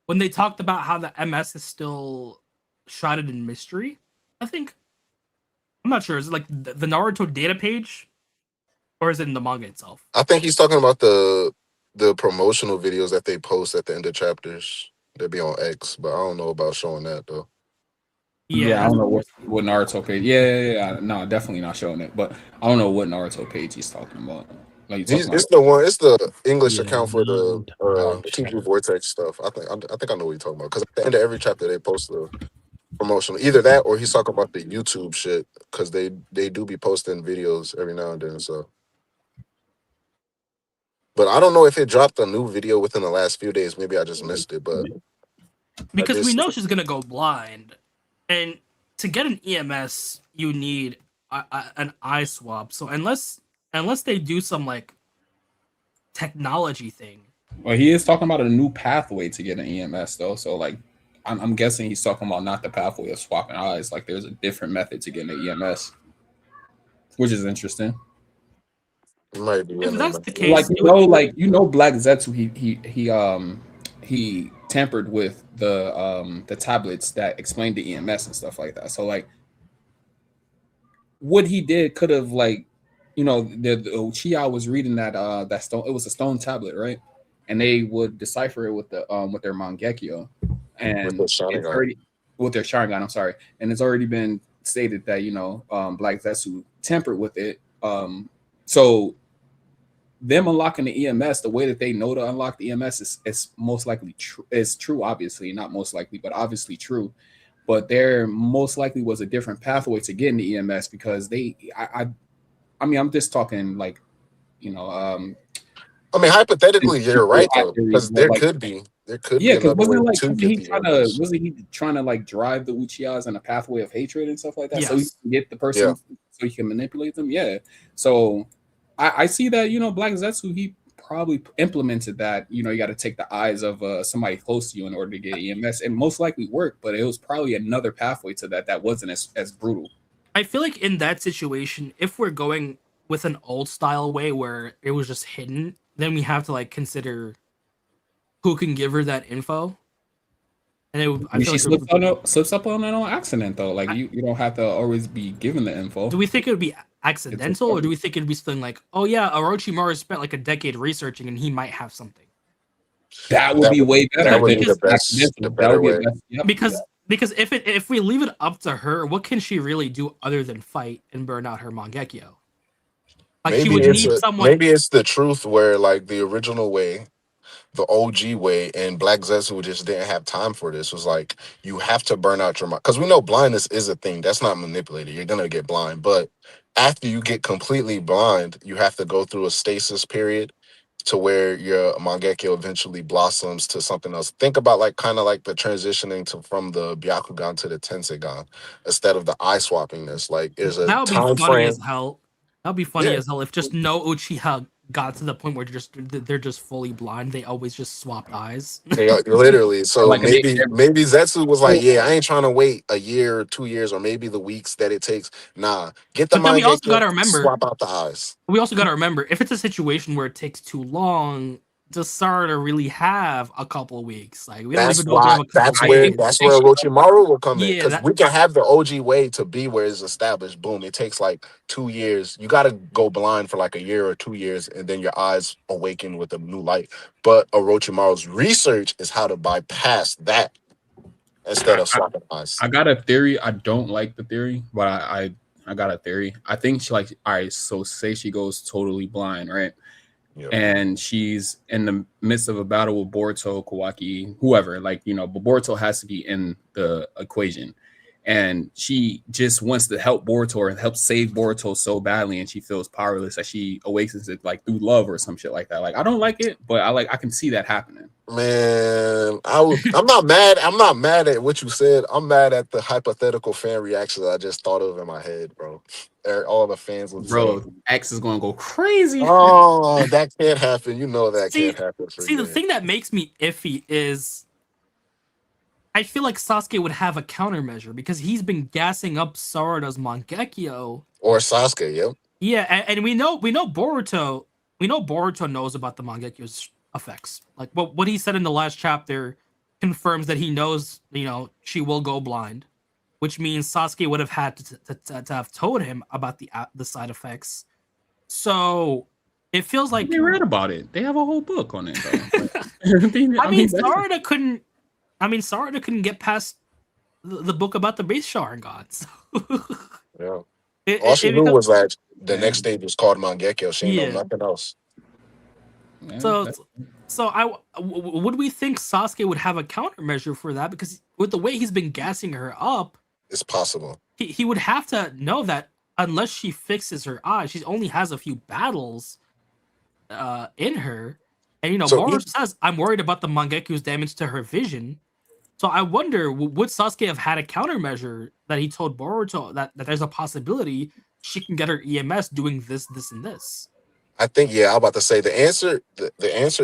S3: When they talked about how the MS is still shrouded in mystery, I think I'm not sure. Is it like the Naruto data page, or is it in the manga itself?
S2: I think he's talking about the promotional videos that they post at the end of chapters. They be on X, but I don't know about showing that though.
S4: Yeah, I
S3: that's
S4: don't know what Naruto page. Yeah. No, definitely not showing it. But I don't know what Naruto page he's talking about. Like you talking about?
S2: It's the one. It's the English
S1: Yeah,
S2: account for the
S1: no,
S2: TV Vortex stuff. I think I know what you're talking about because at the end of every chapter they post the promotional. Either that or he's talking about the YouTube shit because they do be posting videos every now and then. So, but I don't know if it dropped a new video within the last few days. Maybe I just missed it. But
S3: because we know she's gonna go blind, and to get an EMS, you need an eye swab. So unless they do some like technology thing.
S4: Well, he is talking about a new pathway to get an EMS though. So like, I'm guessing he's talking about not the pathway of swapping eyes. Like there's a different method to getting an EMS, which is interesting.
S2: it might be.
S3: If that's the case,
S4: Like Black Zetsu, he tampered with the tablets that explained the EMS and stuff like that. So like, what he did could have like, the Uchiha was reading that stone. It was a stone tablet, right? And they would decipher it with their Mangekyo, and with their Sharingan. I'm sorry, and it's already been stated that Black Zetsu tampered with it. So them unlocking the EMS, the way that they know to unlock the EMS is most likely true. Is true, obviously, not most likely, but obviously true. But there most likely was a different pathway to getting the EMS because I mean, I'm just talking like,
S2: I mean, hypothetically, you're right though, because there could be
S4: because
S2: another way to get the EMS.
S4: wasn't he trying to like drive the Uchihas in a pathway of hatred and stuff like that,
S3: yes.
S4: so he can get the person, so he can manipulate them. Yeah, so I see that Black Zetsu, he probably implemented that. You got to take the eyes of somebody close to you in order to get EMS, and most likely worked, but it was probably another pathway to that wasn't as brutal.
S3: I feel like in that situation, if we're going with an old style way where it was just hidden, then we have to like consider who can give her that info. And
S4: she slips up on it on accident though. Like you don't have to always be given the info.
S3: Do we think it would be accidental, or do we think it'd be something like, oh yeah, Orochimaru spent like a decade researching and he might have something?
S4: That would be way better.
S2: That would be the better way.
S3: Yep. Because if we leave it up to her, what can she really do other than fight and burn out her Mangekyo? Like
S2: maybe
S3: she would need someone.
S2: Maybe it's the truth where like the original way, the OG way, and Black Zetsu just didn't have time for this. It was like, you have to burn out your mind. Because we know blindness is a thing. That's not manipulated. You're going to get blind. But after you get completely blind, you have to go through a stasis period to where your Mangekyo eventually blossoms to something else. Think about like kind of like the transitioning from the Byakugan to the Tensegan instead of the eye swapping this. Like there's a time frame.
S3: As hell. That would be funny as hell if just no Uchiha got to the point where they're just fully blind. They always just swapped eyes.
S2: Literally. So like maybe Zetsu was like, yeah, I ain't trying to wait a year or 2 years or maybe the weeks that it takes. Nah, get the mind. We also got to remember, swap out the eyes.
S3: We also got to remember, if it's a situation where it takes too long, does Sarada really have a couple of weeks? Like we don't even know.
S2: That's where Orochimaru will come in, because we can have the OG way to be where it's established. Boom, it takes like 2 years. You got to go blind for like a year or 2 years, and then your eyes awaken with a new light. But Orochimaru's research is how to bypass that instead of swapping eyes.
S4: I got a theory. I don't like the theory, but I got a theory. I think she all right. So say she goes totally blind, right? Yep. And she's in the midst of a battle with Boruto, Kawaki, whoever, but Boruto has to be in the equation. And she just wants to help Boruto and help save Boruto so badly, and she feels powerless that she awakens it like through love or some shit like that. Like I don't like it, but I can see that happening.
S2: Man, I'm not mad. I'm not mad at what you said. I'm mad at the hypothetical fan reaction that I just thought of in my head, bro. All the fans will
S4: say, X is gonna go crazy.
S2: Oh, that can't happen. You know that can't happen.
S3: The thing that makes me iffy is I feel like Sasuke would have a countermeasure because he's been gassing up Sarada's Mangekyo.
S2: Or Sasuke, yep.
S3: Yeah, and we know Boruto. We know Boruto knows about the Mangekyo's effects. Like what he said in the last chapter confirms that he knows, she will go blind, which means Sasuke would have had to have told him about the side effects. So it feels like
S4: they read about it. They have a whole book on it.
S3: Sarada couldn't. Sarada couldn't get past the book about the base Sharingan.
S2: Yeah. All she knew was that the next stage was called Mangekyo. She didn't know nothing else.
S3: Yeah, so would we think Sasuke would have a countermeasure for that? Because with the way he's been gassing her up,
S2: it's possible.
S3: He would have to know that unless she fixes her eyes, she only has a few battles in her. And Boruto says, I'm worried about the Mangekyo's damage to her vision. So I wonder, would Sasuke have had a countermeasure that he told Boruto that there's a possibility she can get her EMS doing this, and this?
S2: I think, I'm about to say the answer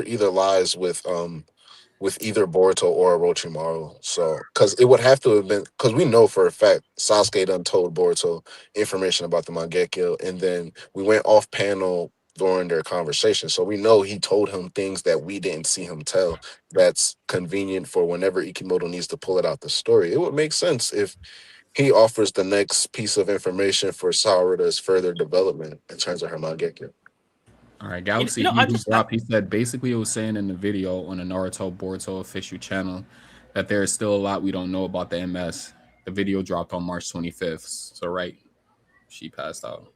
S2: either lies with either Boruto or Orochimaru. So, because it would have to have been, because we know for a fact Sasuke done told Boruto information about the Mangekyo, and then we went off panel during their conversation. So we know he told him things that we didn't see him tell. That's convenient for whenever Ikimoto needs to pull it out the story. It would make sense if he offers the next piece of information for Sarada's further development in terms of her Mangekyo.
S4: All right, Galaxy he said basically it was saying in the video on the Naruto Boruto official channel that there is still a lot we don't know about the MS. The video dropped on March 25th. So she passed out.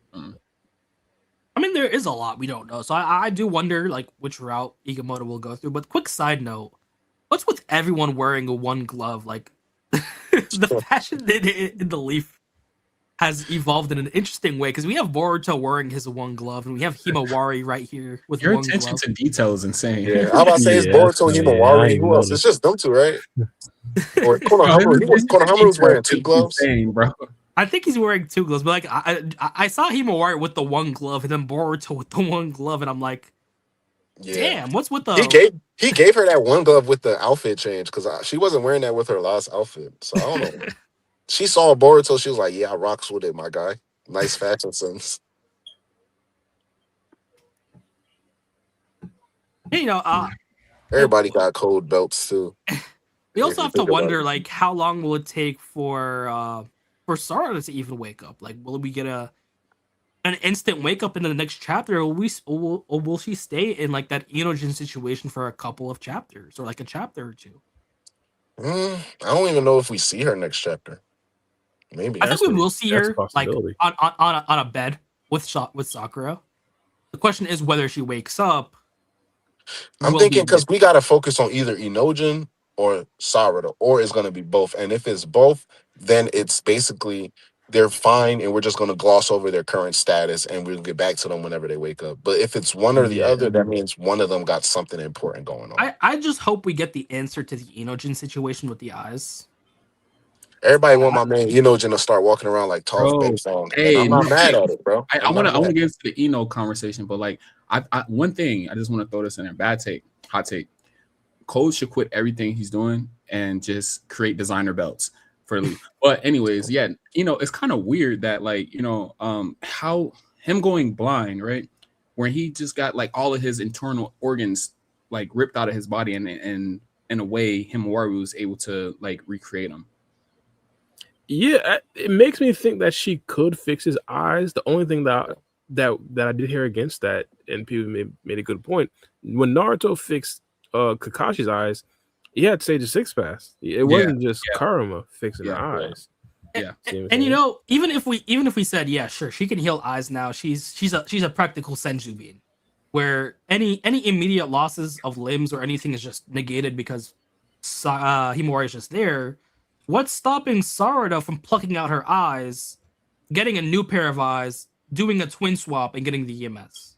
S3: There is a lot we don't know. So I do wonder which route Ikimoto will go through. But quick side note, what's with everyone wearing a one glove? The fashion in the Leaf has evolved in an interesting way because we have Boruto wearing his one glove and we have Himawari right here with
S4: your
S3: one
S4: attention
S3: glove.
S4: to detail is insane.
S2: Yeah, I'm about to say it's Boruto, Himawari. Who else? It's just them two, right? Or Konohamaru was wearing two gloves.
S4: Insane, bro.
S3: I think he's wearing two gloves, but I saw Himawari with the one glove and then Boruto with the one glove, and I'm like, damn, what's with the?
S2: He gave her that one glove with the outfit change because she wasn't wearing that with her last outfit, so I don't know. She saw Boruto, she was like, "Yeah, I rocks with it, my guy. Nice fashion sense." Everybody got cold belts too.
S3: We also have to wonder, how long will it take for Sarada to even wake up? Will we get an instant wake up in the next chapter, or will she stay in that Inojin situation for a couple of chapters, or a chapter or two?
S2: I don't even know if we see her next chapter. Maybe
S3: I think we will see her on a bed with Sakura. The question is whether she wakes up.
S2: I'm thinking because we got to focus on either Inojin or Sarada, or it's going to be both. And if it's both, then it's basically they're fine, and we're just going to gloss over their current status, and we'll get back to them whenever they wake up. But if it's one or the other, that means one of them got something important going on.
S3: I just hope we get the answer to the Inojin situation with the eyes.
S2: Everybody want my man Inojin to start walking around like Toph Base on.
S4: Hey,
S2: I'm not mad at it, bro.
S4: I want to get into the Eno conversation, but I one thing I just want to throw this in there. Hot take. Cole should quit everything he's doing and just create designer belts for Lee. But anyways, it's kind of weird that how him going blind, right? Where he just got all of his internal organs ripped out of his body, and in a way Himawari was able to recreate them.
S1: Yeah, it makes me think that she could fix his eyes. The only thing that I did hear against that, and people made a good point, when Naruto fixed Kakashi's eyes, he had Sage of Six Pass. It wasn't just Karuma fixing the eyes.
S3: Yeah. And even if we said, yeah, sure, she can heal eyes now, she's a practical senju being, where any immediate losses of limbs or anything is just negated because Himawari is just there. What's stopping Sarada from plucking out her eyes, getting a new pair of eyes, doing a twin swap, and getting the EMS?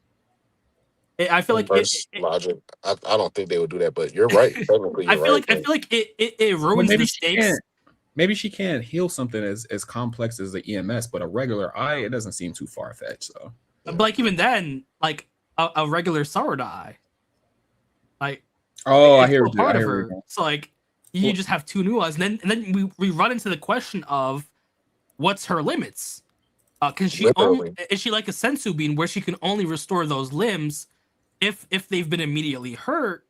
S3: I feel like
S2: logic. I don't think they would do that, but you're right. Technically,
S3: I feel like it ruins the stakes.
S4: Maybe she can't heal something as complex as the EMS, but a regular eye, it doesn't seem too far fetched. So,
S3: but even then, a regular Sarada eye,
S4: I hear you.
S3: So You just have 2 new eyes, and then we run into the question of what's her limits. Is she like a sensu bean where she can only restore those limbs if they've been immediately hurt,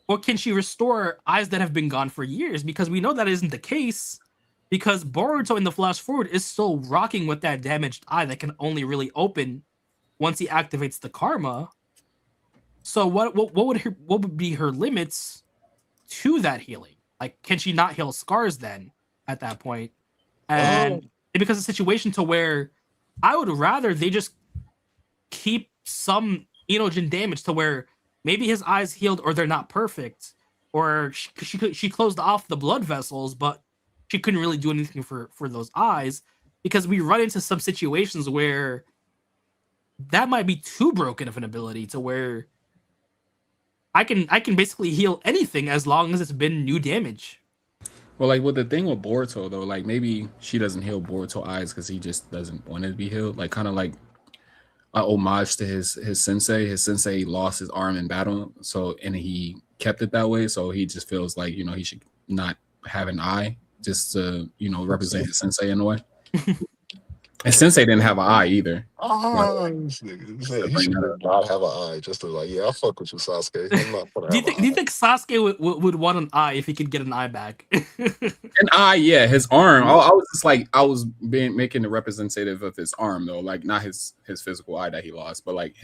S3: or can she restore eyes that have been gone for years? Because we know that isn't the case, because Boruto in the flash forward is still rocking with that damaged eye that can only really open once he activates the karma. So what would be her limits to that healing? Like, can she not heal scars then at that point? And it becomes a situation to where I would rather they just keep some Inojin damage to where maybe his eyes healed or they're not perfect, or she closed off the blood vessels, but she couldn't really do anything for those eyes, because we run into some situations where that might be too broken of an ability to where I can basically heal anything as long as it's been new damage.
S4: Well, like with the thing with Boruto though, like maybe she doesn't heal Boruto eyes because he just doesn't want it to be healed. Like kind of like a homage to his sensei. His sensei lost his arm in battle, so and he kept it that way. So he just feels like he should not have an eye just to represent his sensei in a way. And Sensei didn't have an eye either.
S2: He should not have an eye. Just to I fuck with you, Sasuke. I'm not
S3: do you think Sasuke would want an eye if he could get an eye back?
S4: An eye, yeah. His arm. I was just making the representative of his arm though, like not his physical eye that he lost, but like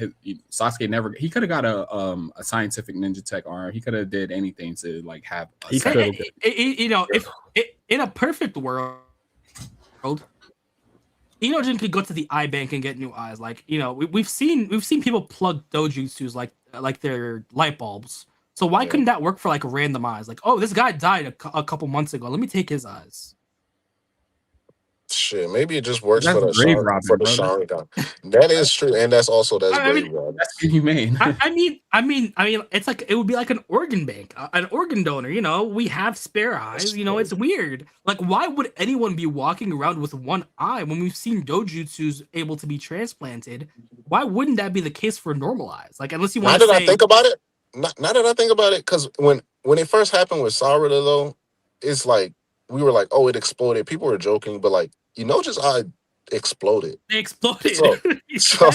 S4: Sasuke never. He could have got a scientific ninja tech arm. He could have did anything to like have.
S3: If in a perfect world, Inojin could go to the eye bank and get new eyes. Like, we've seen people plug dojutsus like their light bulbs. So why couldn't that work for like random eyes? Like, oh, this guy died a couple months ago. Let me take his eyes.
S2: Shit, maybe it just works for the Sharingan. That is true, and that's grave robbing.
S4: That's inhumane.
S3: I mean, it's like it would be like an organ bank, an organ donor. We have spare eyes. It's weird. Like, why would anyone be walking around with one eye when we've seen dojutsus able to be transplanted? Why wouldn't that be the case for normal eyes? Like, unless you want to say.
S2: Now that I think about it, now that I think about it, because when it first happened with Sarada though, it's like. We were like, oh, it exploded. People were joking, but like, just eye exploded.
S3: They exploded.
S2: So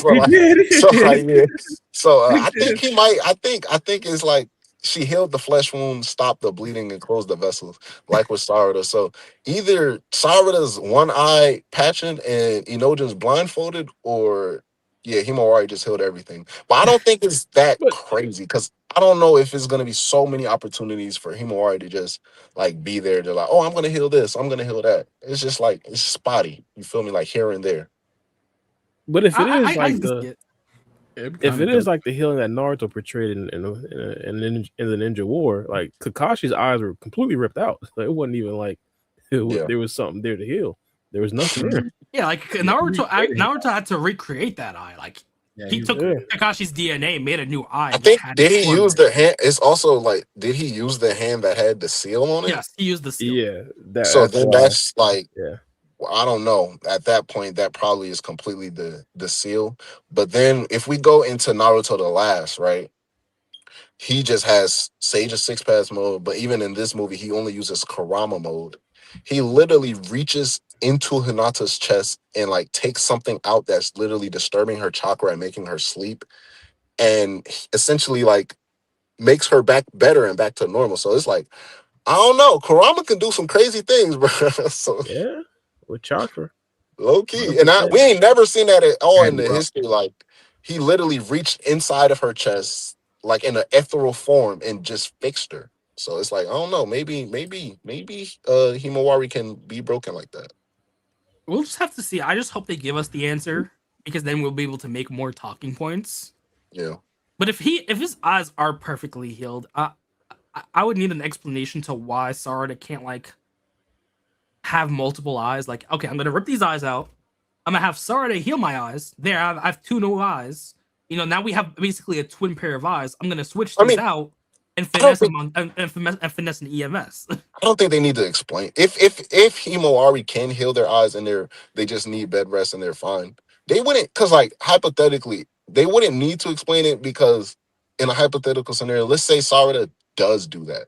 S2: I think he might. I think it's like she healed the flesh wound, stopped the bleeding, and closed the vessels, like with Sarada. So either Sarada's one eye patching and Inojin's blindfolded, or Himawari just healed everything. But I don't think it's that crazy because I don't know if it's gonna be so many opportunities for Himawari to just like be there. They're like, oh, I'm gonna heal this, I'm gonna heal that. It's just like it's spotty. You feel me? Like here and there.
S1: But if it is like the healing that Naruto portrayed in the Ninja War, like Kakashi's eyes were completely ripped out. Like, it wasn't even like there was something there to heal. There was nothing there.
S3: Yeah, like Naruto had to recreate that eye. Like he took Kakashi's DNA, made a new eye.
S2: I think did he use the hand? It's also like, did he use the hand that had the seal on it?
S3: Yes, he used the seal.
S1: Yeah.
S2: That's like, well, I don't know. At that point, that probably is completely the seal. But then if we go into Naruto the Last, right? He just has Sage of Six Paths mode, but even in this movie, he only uses Kurama mode. He literally reaches into Hinata's chest and like takes something out that's literally disturbing her chakra and making her sleep, and essentially like makes her back better and back to normal. So it's like, I don't know, Kurama can do some crazy things, bro. So
S1: with chakra,
S2: low key, and we ain't never seen that at all in the history. Like he literally reached inside of her chest, like in an ethereal form, and just fixed her. So it's like, I don't know, maybe Himawari can be broken like that.
S3: We'll just have to see. I just hope they give us the answer, because then we'll be able to make more talking points.
S2: Yeah.
S3: But if his eyes are perfectly healed, I would need an explanation to why Sarada can't like have multiple eyes. Like, okay, I'm gonna rip these eyes out. I'm gonna have Sarada heal my eyes. There, I have 2 new eyes. Now we have basically a twin pair of eyes. I'm gonna switch these out and finesse finesse an EMS.
S2: I don't think they need to explain. If Himawari can heal their eyes and they just need bed rest and they're fine, they wouldn't, because like hypothetically, they wouldn't need to explain it, because in a hypothetical scenario, let's say Sarada does do that.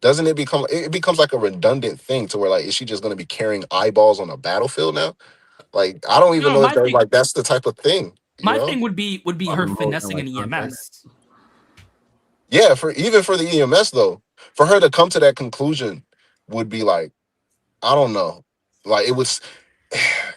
S2: doesn't it become it becomes like a redundant thing to where like is she just gonna be carrying eyeballs on a battlefield now? Like I don't even
S3: No,
S2: know if that's the type of thing, you
S3: my
S2: know?
S3: thing would be her
S4: Probably more than
S3: finessing
S4: like
S3: an
S4: contact.
S3: EMS.
S2: Yeah, for even for the EMS though, for her to come to that conclusion would be like, I don't know. Like it was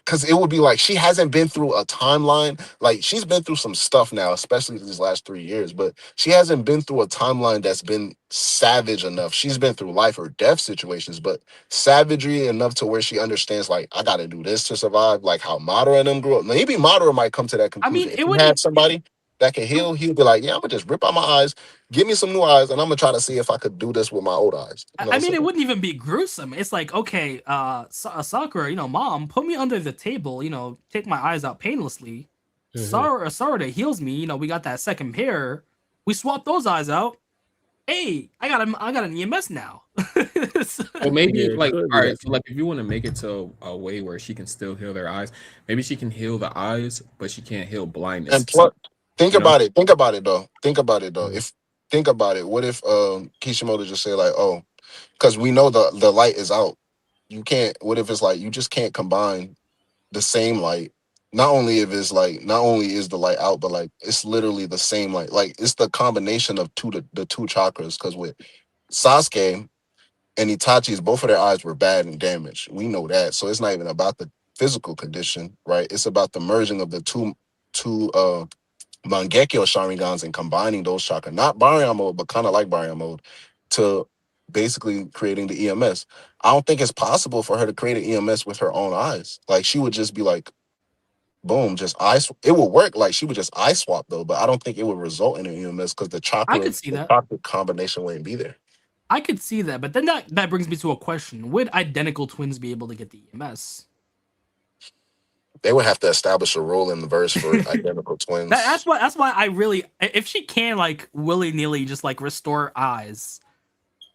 S2: because it would be like she hasn't been through a timeline. Like she's been through some stuff now, especially these last 3 years, but she hasn't been through a timeline that's been savage enough. She's been through life or death situations, but savagery enough to where she understands, like, I gotta do this to survive, like how Madara and them grew up. Maybe Madara might come to that
S3: I mean,
S2: conclusion. If
S3: it
S2: he
S3: wouldn't.
S2: had somebody that can heal, he'd be like, yeah, I'm gonna just rip out my eyes, give me some new eyes, and I'm gonna try to see if I could do this with my old eyes. You know
S3: I
S2: what I'm
S3: mean, it
S2: saying?
S3: wouldn't even be gruesome. It's like, okay, Sakura, mom, put me under the table, take my eyes out painlessly. Sarada heals me, we got that second pair. We swap those eyes out. Hey, I got an EMS now.
S4: Well, maybe
S1: Yeah, it
S4: like
S1: could be
S4: all right.
S1: that.
S4: So like, if you want to make it to a way where she can still heal their eyes, maybe she can heal the eyes, but she can't heal blindness.
S2: And plus, think
S4: You know?
S2: about it. Think about it though. Think about it though.
S1: Mhm.
S2: If think about it, what if Kishimoto just say like, oh, because we know the light is out. You can't. What if it's like you just can't combine the same light? Not only if it's like not only is the light out, but like it's literally the same light. Like it's the combination of the two chakras. Because with Sasuke and Itachi's, both of their eyes were bad and damaged. We know that. So it's not even about the physical condition, right? It's about the merging of the two Mangekyo Sharingans and combining those chakra, not Baryon mode, but kind of like Baryon mode, to basically creating the EMS. I don't think it's possible for her to create an EMS with her own eyes. Like she would just be like, boom, just it would work. Like she would just eye swap though, but I don't think it would result in an EMS because
S3: I could see
S2: the
S3: that.
S2: chakra combination wouldn't be there.
S3: I could see that, but then that brings me to a question: would identical twins be able to get the EMS?
S2: They would have to establish a rule in the verse for identical
S3: That's
S2: twins.
S3: why. That's why I really, if she can like willy nilly just like restore eyes,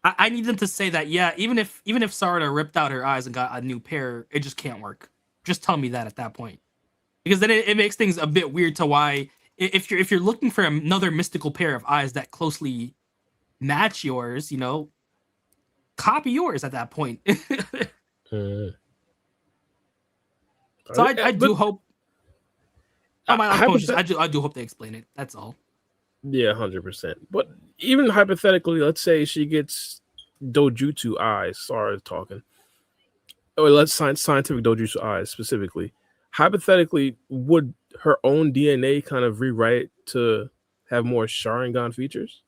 S3: I need them to say that. Yeah, even if Sarada ripped out her eyes and got a new pair, it just can't work. Just tell me that at that point, because then it makes things a bit weird to why if you're looking for another mystical pair of eyes that closely match yours, copy yours at that point.
S1: Uh,
S3: So I do
S1: but
S3: hope. Oh my
S1: hypothet-
S3: I do hope they explain it. That's all.
S1: yeah, 100%. But even hypothetically, let's say she gets dojutsu eyes. Sorry, talking. Or let's scientific dojutsu eyes specifically. Hypothetically, would her own DNA kind of rewrite to have more Sharingan features?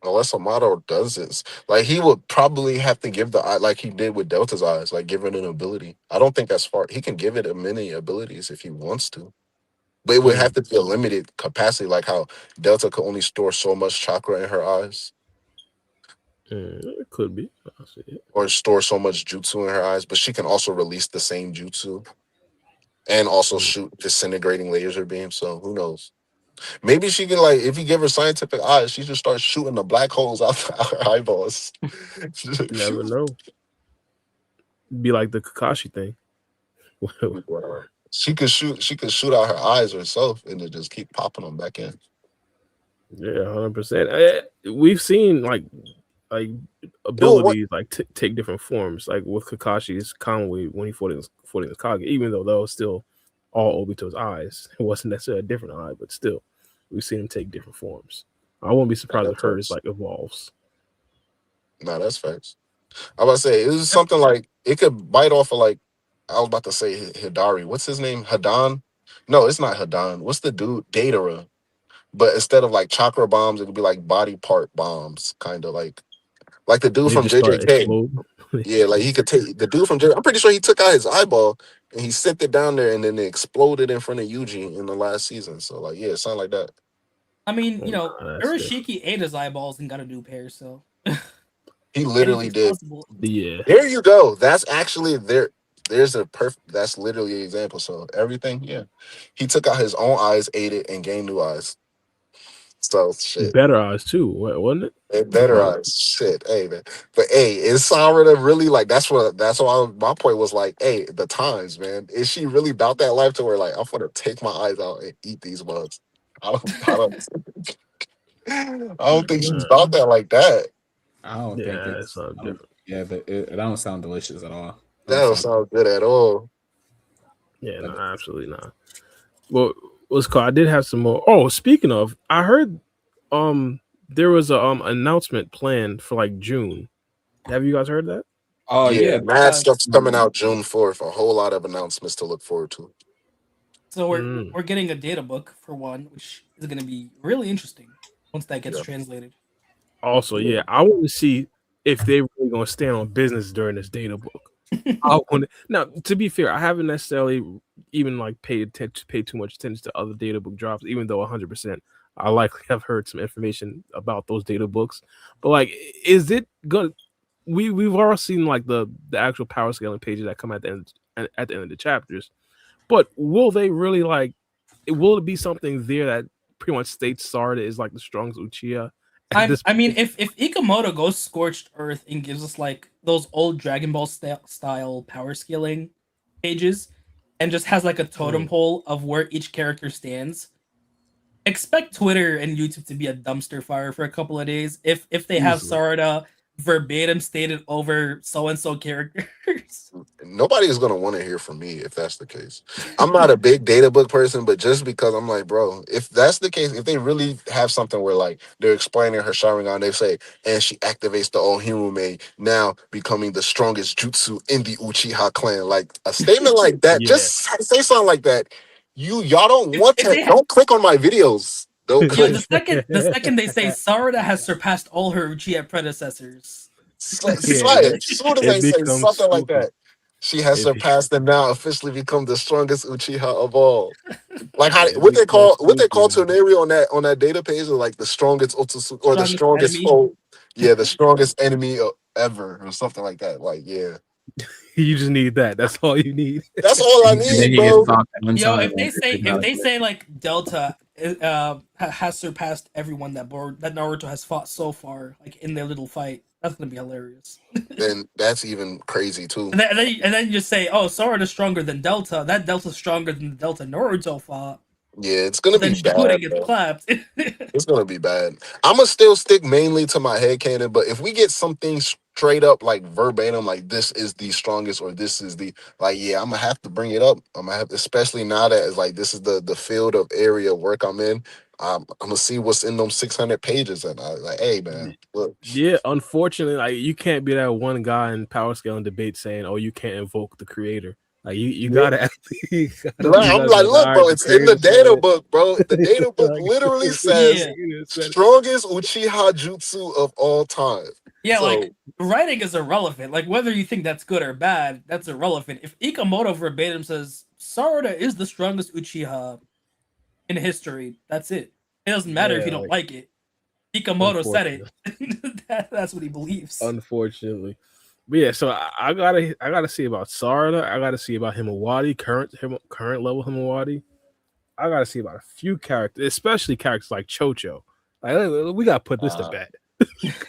S2: Unless Amado does this, like he would probably have to give the eye like he did with Delta's eyes, like give it an ability. I don't think that's far. He can give it a many abilities if he wants to, but it would have to be a limited capacity, like how Delta could only store so much chakra in her eyes,
S1: It could be. I'll see it.
S2: or store so much jutsu in her eyes. But she can also release the same jutsu and also shoot disintegrating laser beams. So who knows? Maybe she can like if you give her scientific eyes, she just starts shooting the black holes out her eyeballs.
S1: You never know. Be like the Kakashi thing.
S2: She could shoot out her eyes herself and then just keep popping them back in.
S1: Yeah, 100%. We've seen like abilities like take different forms. Like with Kakashi's Conway when he fought against Kage, even though that was still all Obito's eyes. It wasn't necessarily a different eye, but still, we've seen him take different forms. I won't be surprised if hers like evolves.
S2: Nah, that's facts. I was about to say it was something like it could bite off of like I was about to say Hidari. What's his name? Hadan? No, it's not Hadan. What's the dude? Datara. But instead of like chakra bombs, it could be like body part bombs, kind of like the dude
S1: They
S2: from
S1: just start
S2: JJK.
S1: exploding.
S2: Yeah, like he could take the dude from JJK. I'm pretty sure he took out his eyeball and he sent it down there and then it exploded in front of Yuji in the last season. So like, yeah, it sounded like that.
S3: I mean,
S1: That's
S3: Urashiki ate his eyeballs and got a new pair, so
S2: He literally did.
S3: Possible.
S1: Yeah.
S2: There you go. That's actually there. There's a perfect. That's literally an example. So everything, yeah. He took out his own eyes, ate it, and gained new eyes. So shit.
S1: Better eyes too, wasn't it?
S2: And better eyes. Shit. Hey man. But hey, is Sarada really like? That's why my point was like, hey, the times, man. Is she really about that life to where like I'm gonna take my eyes out and eat these bugs? I don't. I don't think she's about that like that.
S4: I don't think
S1: Yeah,
S4: it's.
S1: it's not
S4: I don't,
S1: different.
S4: yeah, it don't sound delicious at all.
S2: That don't sound good at all.
S1: Yeah, no, absolutely not. Well, what's called? I did have some more. Oh, speaking of, I heard there was a announcement planned for like June. Have you guys heard that?
S4: Oh
S2: Yeah,
S4: yeah,
S2: mad stuff's coming out June 4th. A whole lot of announcements to look forward to.
S3: So
S1: Mm.
S3: we're getting a data book for one, which is going to be really interesting once that gets
S2: Yeah.
S3: translated.
S1: Also, yeah, I want to see if they really gonna stand on business during this data book. I want now. To be fair, I haven't necessarily even like paid too much attention to other data book drops, even though 100% I likely have heard some information about those data books. But like, is it good? We've all seen like the actual power scaling pages that come at the end of the chapters. But will they really like? Will it be something there that pretty much states Sarada is like the strongest Uchiha at this
S3: I mean,
S1: point?
S3: if Ikamoto goes scorched earth and gives us like those old Dragon Ball style power scaling pages, and just has like a totem pole of where each character stands, expect Twitter and YouTube to be a dumpster fire for a couple of days. If they have
S1: Easily.
S3: Sarada verbatim stated over so and so characters.
S2: Nobody is gonna want to hear from me if that's the case. I'm not a big data book person, but just because I'm like, bro, if that's the case, if they really have something where like they're explaining her Sharingan, they say, and she activates the Ohirume, now becoming the strongest jutsu in the Uchiha clan. Like a statement like that,
S1: Yeah.
S2: just say something like that. Y'all don't want
S3: If
S2: to.
S3: they have,
S2: Don't click on my videos. Don't
S3: yo,
S2: click.
S3: the second they say Sarada has surpassed all her Uchiha predecessors.
S1: Yeah,
S2: Slide it. As soon as
S1: it
S2: they say
S1: becomes
S2: something like
S1: stupid.
S2: that. She has
S1: It, be,
S2: surpassed and now officially become the strongest Uchiha of all. Like how
S1: it
S2: what they
S1: becomes
S2: call
S1: stupid.
S2: Tornado on that data page is like the strongest Otsu or the
S3: Strongest
S2: strongest
S3: enemy.
S2: foe. Yeah, the strongest enemy ever or something like that. Like yeah,
S1: You just need that. That's all you need.
S2: that's all I
S4: and then
S2: need,
S4: he gets
S2: bro.
S4: talked one
S3: Yo,
S4: time.
S3: if they say like Delta has surpassed everyone that Naruto has fought so far, like in their little fight, that's gonna be hilarious.
S2: Then that's even crazy too.
S3: And then you just say, oh, Sarada's stronger than Delta. That Delta's stronger than the Delta Naruto fought.
S2: Yeah, it's gonna
S3: But
S2: be
S3: then Shippuden
S2: bad,
S3: gets
S2: bro.
S3: clapped.
S2: It's gonna be bad. I'ma still stick mainly to my headcanon, but if we get something straight up like verbatim, like this is the strongest or this is the like, yeah, I'm gonna have to bring it up. I'm gonna have to, especially now that it's like this is the field of area of work I'm in. I'm gonna see what's in them 600 pages, and I like, hey man, look,
S1: Yeah, unfortunately, like you can't be that one guy in power scaling debate saying, "Oh, you can't invoke the creator." Like you
S2: yeah.
S1: gotta, you
S2: Like, I'm
S1: gotta be
S2: like,
S1: like, all
S2: look,
S1: right,
S2: bro,
S1: the
S2: it's in the
S1: creator said
S2: data
S1: it.
S2: book, bro. The data book
S1: Like,
S2: literally says
S3: Yeah.
S1: creator said it.
S2: strongest Uchiha jutsu of all time.
S3: Yeah, like
S2: So
S3: writing is irrelevant. Like whether you think that's good or bad, that's irrelevant. If Ikamoto verbatim says Sarada is the strongest Uchiha in history, that's it. It doesn't matter if you
S1: Yeah,
S3: don't
S1: like
S3: like it. Ikamoto said
S1: unfortunately,
S3: it. That's what he believes.
S1: unfortunately. But yeah, so I gotta see about Sarada. I gotta see about Himawari, current level Himawari. I gotta see about a few characters, especially characters like Chocho. Like we gotta put this to bed.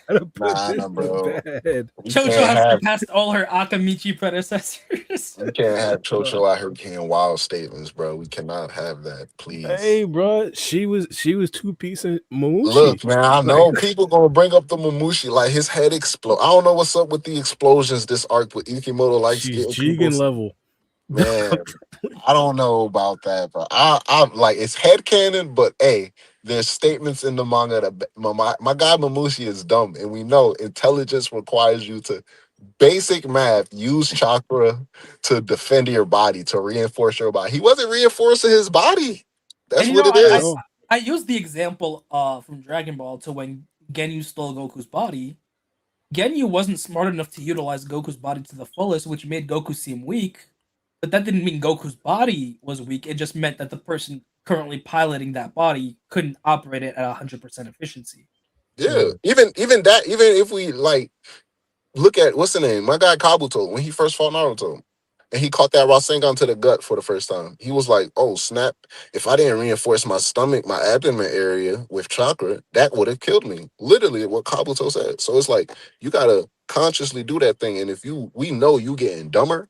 S1: Gotta put this
S2: nah,
S1: to
S2: bro.
S1: bed.
S2: We
S3: Chocho
S2: can't
S3: has
S2: have
S3: surpassed all her Akamichi predecessors.
S2: we can't have Chocho out here getting wild statements, bro. We cannot have that, please.
S1: Hey, bro, she was two piece in Mamushi.
S2: Look, man, I
S1: Like,
S2: know people gonna bring up the Mamushi, like his head explode. I don't know what's up with the explosions this arc, but Ikimoto likes
S1: she's
S2: getting people.
S1: Jigen level.
S2: Man, I don't know about that, bro. I'm like it's headcanon, but hey, there's statements in the manga that my guy Mamushi is dumb, and we know intelligence requires you to basic math, use chakra to defend your body, to reinforce your body. He wasn't reinforcing his body.
S3: And
S2: That's
S3: you
S2: what
S3: know,
S2: it is.
S1: No,
S3: I used the example from Dragon Ball to when Genyu stole Goku's body. Genyu wasn't smart enough to utilize Goku's body to the fullest, which made Goku seem weak. But that didn't mean Goku's body was weak. It just meant that the person currently piloting that body couldn't operate it at 100% efficiency.
S2: Yeah, even that, even if we like look at what's the name, my guy Kabuto when he first fought Naruto. And he caught that Rasengan to the gut for the first time. He was like, oh, snap. If I didn't reinforce my stomach, my abdomen area with chakra, that would have killed me. Literally what Kabuto said. So it's like, you got to consciously do that thing. And if we know you getting dumber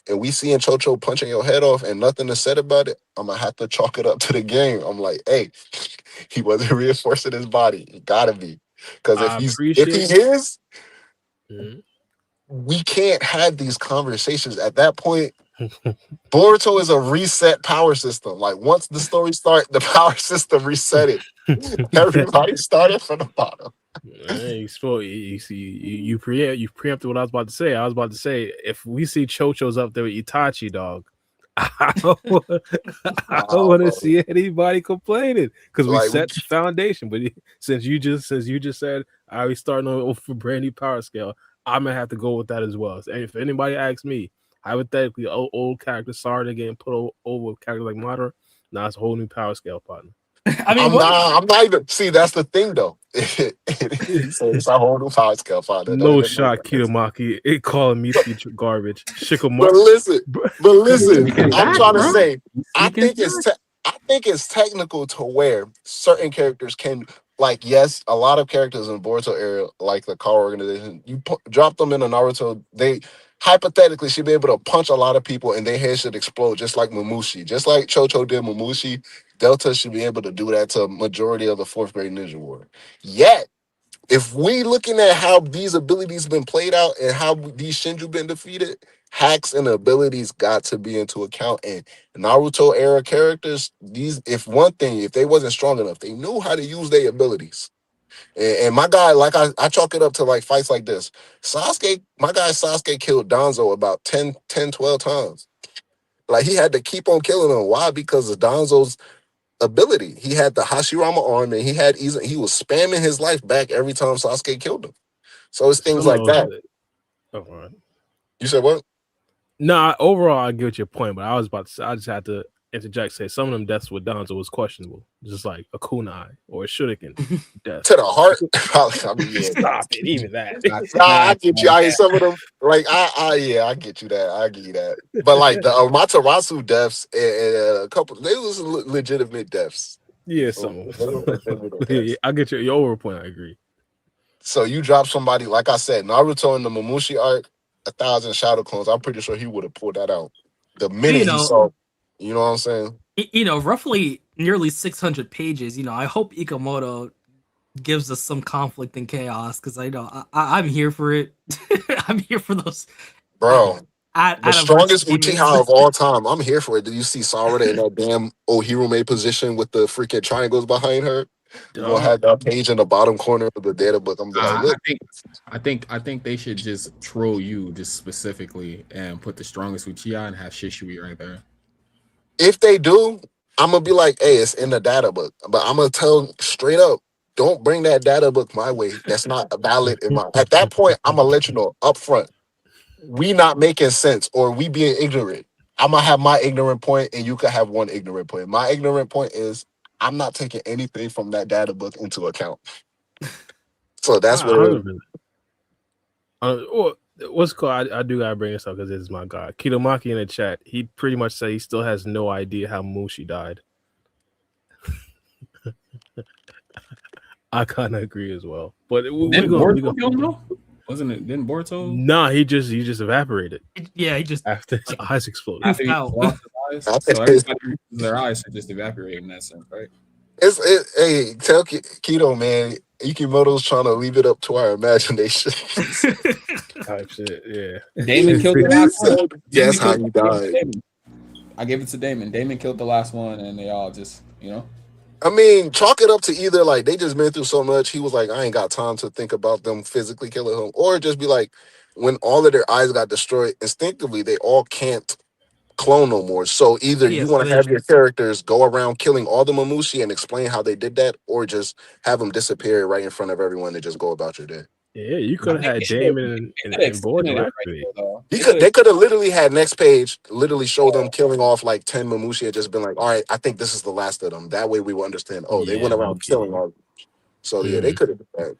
S2: and we seeing Chocho punching your head off and nothing is said about it, I'm going to have to chalk it up to the game. I'm like, hey, He wasn't reinforcing his body. He gotta be. Because
S1: I
S2: if he
S1: appreciate.
S2: is,
S1: Mhm.
S2: we can't have these conversations. At that point, Boruto is a reset power system. Like once the story starts, the power system reset it. Everybody started from the bottom.
S1: Hey, you preempted what I was about to say. I was about to say if we see Chocho's up there with Itachi, dog, I don't want to see anybody complaining because we
S2: Like,
S1: set the foundation. But since you just said I was starting on for brand new power scale, I'm gonna have to go with that as well. And if anybody asks me, hypothetically, old character Sarada getting put over a character like Madara, now it's a whole new power scale, partner.
S3: I mean,
S2: I'm not even. See, that's the thing, though. So it's a whole new power scale, father.
S1: No shot, Kitamaki. It calling me garbage.
S2: But listen. I'm trying to say, I think it's technical to where certain characters can, like, yes, a lot of characters in Boruto era, like the Car organization, you drop them in a Naruto, they hypothetically should be able to punch a lot of people and their head should explode, just like Mamushi, just like Chocho did Mamushi. Delta should be able to do that to a majority of the fourth grade ninja war. Yet, if we looking at how these abilities been played out and how these Shinju been defeated, hacks and abilities got to be into account. And Naruto era characters, if they wasn't strong enough, they knew how to use their abilities. And my guy, like I chalk it up to like fights like this. My guy Sasuke killed Danzo about 12 times. Like he had to keep on killing him. Why? Because of Danzo's ability. He had the Hashirama arm and he was spamming his life back every time Sasuke killed him. So it's things like that.
S1: Oh, all right.
S2: You said what?
S1: No, overall I get your point, but I was about to say I just had to interject, say some of them deaths with Danzo was questionable. Just like a kunai or a shuriken death.
S2: To the heart.
S1: I mean, yeah, stop it. Even that.
S2: I get you. Some of them, like I get you that. I give you that. But like the Amaterasu deaths and a couple, they was legitimate deaths.
S1: Yeah, some of them. Yeah, I get your overall point. I agree.
S2: So you drop somebody, like I said, Naruto in the Mamushi arc, 1,000 shadow clones. I'm pretty sure he would have pulled that out the minute he saw. You know what I'm saying?
S3: Roughly nearly 600 pages. I hope Ikamoto gives us some conflict and chaos because I know I'm here for it. I'm here for those.
S2: Bro, the strongest Uchiha of all time. I'm here for it. Did you see Sarada in that damn Ohirume position with the freaking triangles behind her? You gonna have that page in the bottom corner of the data book. I'm like, look.
S4: I think they should just troll you just specifically and put the strongest Uchiha and have Shishui right there.
S2: If they do, I'm gonna be like, hey, it's in the data book. But I'm gonna tell straight up, don't bring that data book my way. That's not valid in my. At that point, I'm gonna let you know up front. We not making sense or we being ignorant. I'm gonna have my ignorant point and you could have one ignorant point. My ignorant point is I'm not taking anything from that data book into account. So that's what
S1: what's called, I do gotta bring this up because this is my guy. Kitamaki in the chat, he pretty much said he still has no idea how Mushi died. I kind of agree as well. But
S4: didn't Boruto?
S1: Nah, he just evaporated.
S3: Yeah, he just
S1: after his eyes exploded.
S4: After he lost his eyes. So everybody their eyes should just evaporate in that sense, right?
S2: Hey, tell Keto, man, Ikimoto's trying to leave it up to our imagination.
S1: Type shit, yeah.
S4: Daemon killed the last one.
S2: Yes, how he died.
S4: I gave it to Daemon. Daemon killed the last one, and they all just,
S2: I mean, chalk it up to either like they just been through so much. He was like, I ain't got time to think about them physically killing him, or just be like, when all of their eyes got destroyed, instinctively they all can't clone no more. So either you want to have your characters go around killing all the Mamushi and explain how they did that, or just have them disappear right in front of everyone and just go about your day.
S1: Yeah, you could have had Daemon and Boruto activate.
S2: They could have literally had next page, literally show them killing off like 10 Mamushi and just been like, all right, I think this is the last of them. That way we will understand. Oh, they went around killing all. So yeah, they could have done that.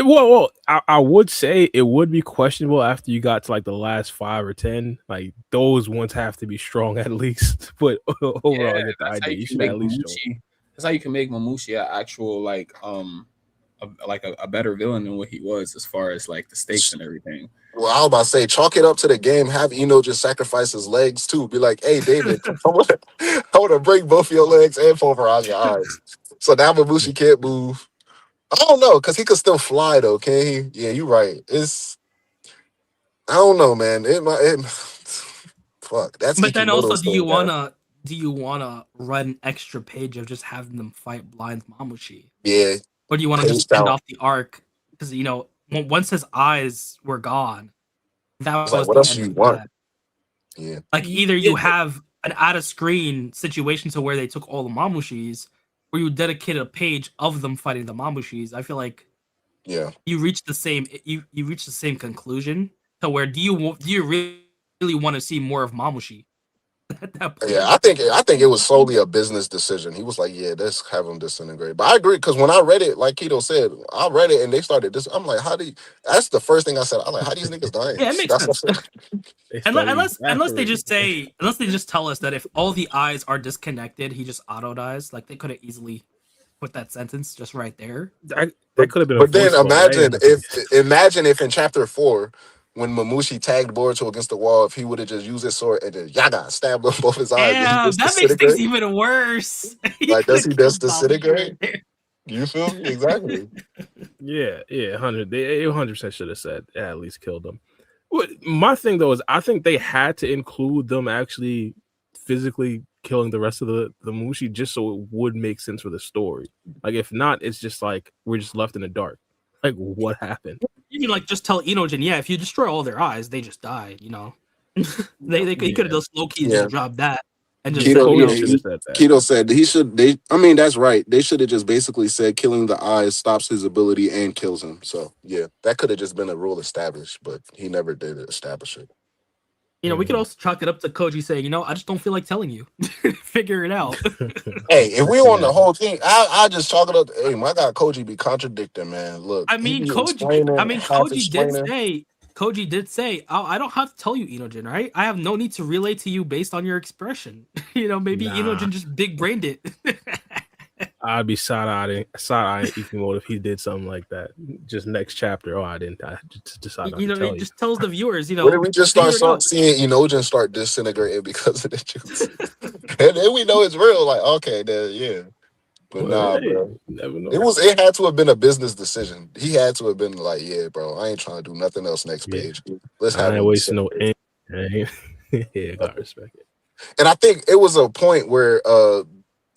S1: Well, I would say it would be questionable after you got to like the last 5 or 10. Like those ones have to be strong at least. But overall, I get the idea. You should at least show.
S4: That's how you can make Mamushi an actual like a better villain than what he was as far as like the stakes and everything.
S2: Well, I was about to say, chalk it up to the game. Have Ino just sacrifice his legs too. Be like, hey, David, I want to break both your legs and pulverize your eyes. So now Mamushi can't move. I don't know, because he could still fly though, can he? Yeah, you're right. I don't know, man. Fuck. That's
S3: But then also,
S2: Ikimoto's thing, man.
S3: do you wanna run an extra page of just having them fight blind Mamushi,
S2: Yeah,
S3: or do you want to
S2: paced
S3: just end
S2: out.
S3: off the arc? Because once his eyes were gone, that
S2: It's like,
S3: was
S2: what
S3: the
S2: else
S3: end
S2: do you
S3: of
S2: want?
S3: that.
S2: Yeah,
S3: Like either you have an out of screen situation to where they took all the Mamushis, or you dedicate a page of them fighting the Mamushis. I feel like
S2: yeah.
S3: you reach the same conclusion to where do you really want to see more of Mamushi at that
S2: Yeah,
S3: point?
S2: I think it was solely a business decision. He was like, "Yeah, let's have him disintegrate." But I agree because when I read it, like Keto said, I read it and they started this. I'm like, "How do?" That's the first thing I said. I'm like, "How these niggas dying?"
S3: Yeah, it makes
S2: That's
S3: sense.
S2: what
S1: They study
S3: Unless they just
S1: evaporating.
S3: unless they just tell us that if all the eyes are disconnected, he just auto dies. Like they could have easily put that sentence just right there.
S1: That could have been a
S2: But then
S1: voice quote. That ain't have to be.
S2: imagine if in chapter 4, when Mamushi tagged Boruto against the wall, if he would have just used his sword and then Yaga stabbed him both his eyes, did he
S3: Damn,
S2: just
S3: that makes things
S2: disintegrate?
S3: even worse. He
S2: Like,
S3: could
S2: does
S3: have
S2: he just
S3: killed Mamushi
S2: disintegrate?
S3: right there.
S2: You feel me? Exactly.
S1: Yeah, 100. They 100% should have said at least killed them. My thing though is I think they had to include them actually physically killing the rest of the Mushi just so it would make sense for the story. Like if not, it's just like we're just left in the dark. Like what happened?
S3: You can like just tell Inojin, yeah, if you destroy all their eyes, they just die. He could have just low key
S2: Yeah.
S3: just dropped that and just
S1: Yeah,
S3: said,
S2: Keto,
S1: Koji should have said that.
S2: Keto said he should. I mean, that's right. They should have just basically said killing the eyes stops his ability and kills him. So yeah, that could have just been a rule established, but he never did establish it.
S3: we could also chalk it up to Koji saying, I just don't feel like telling you. Figure it out.
S2: Hey, if we on the whole thing, I just chalk it up. Hey, my guy Koji be contradicting, man. Look,
S3: I mean, Koji did say, oh, I don't have to tell you, Inojin, right? I have no need to relay to you based on your expression. Maybe Inojin just big brained it.
S1: I'd be side-eyeing Ikimoto if he did something like that. Just next chapter. Oh, I didn't. I just decided not to tell
S3: it just tells the viewers,
S2: what did we just
S3: figure it
S2: start
S3: out.
S2: seeing Inojin start disintegrating because of the juice? And then we know it's real. Like, okay, then yeah. But nah, bro.
S1: Never know.
S2: It had to have been a business decision. He had to have been like, yeah, bro, I ain't trying to do nothing else next page. Let's have
S1: I ain't
S2: him
S1: wasting no
S2: disintegrate.
S1: ink. Yeah, gotta respect it.
S2: And I think it was a point where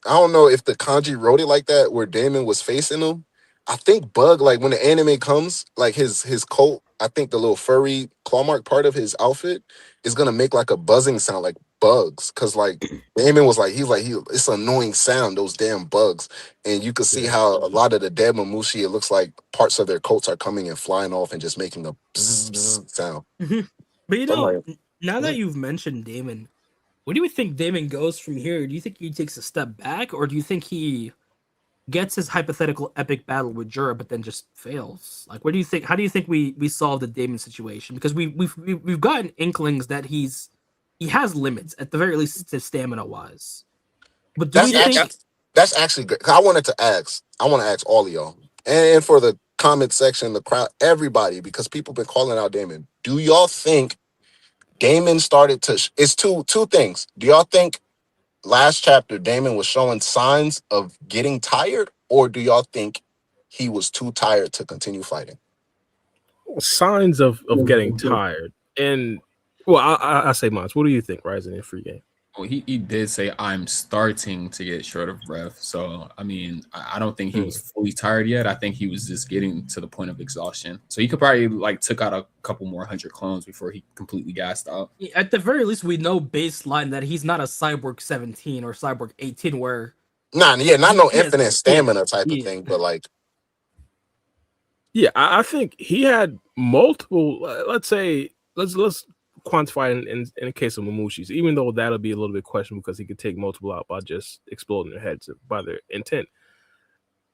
S2: I don't know if the kanji wrote it like that, where Daemon was facing him. I think Bug, like when the anime comes, like his coat, I think the little furry claw mark part of his outfit is gonna make like a buzzing sound, like bugs. Cause like Daemon was like, it's an annoying sound, those damn bugs. And you can see how a lot of the dead Mamushi, it looks like parts of their coats are coming and flying off and just making a bzz, bzz sound.
S3: But now that you've mentioned Daemon, where do you think Daemon goes from here? Do you think he takes a step back, or do you think he gets his hypothetical epic battle with Jura, but then just fails? Like, where do you think? How do you think we solve the Daemon situation? Because we've gotten inklings that he has limits at the very least, stamina wise. But do we think
S2: that's actually great? I want to ask all of y'all, and for the comment section, the crowd, everybody, because people been calling out Daemon. Do y'all think Daemon started to? It's two things. Do y'all think last chapter Daemon was showing signs of getting tired, or do y'all think he was too tired to continue fighting?
S1: Signs of getting tired. And well, I say mine. What do you think, Rising in free game?
S4: Well, he did say I'm starting to get short of breath. So I mean, I don't think he was fully tired yet. I think he was just getting to the point of exhaustion. So he could probably like took out a couple more 100 clones before he completely gassed out.
S3: At the very least, we know baseline that he's not a Cyborg 17 or Cyborg 18 where
S2: not no infinite stamina type of thing, but like
S1: I think he had multiple. Let's quantify in the case of Mamushi's, even though that'll be a little bit questionable because he could take multiple out by just exploding their heads by their intent.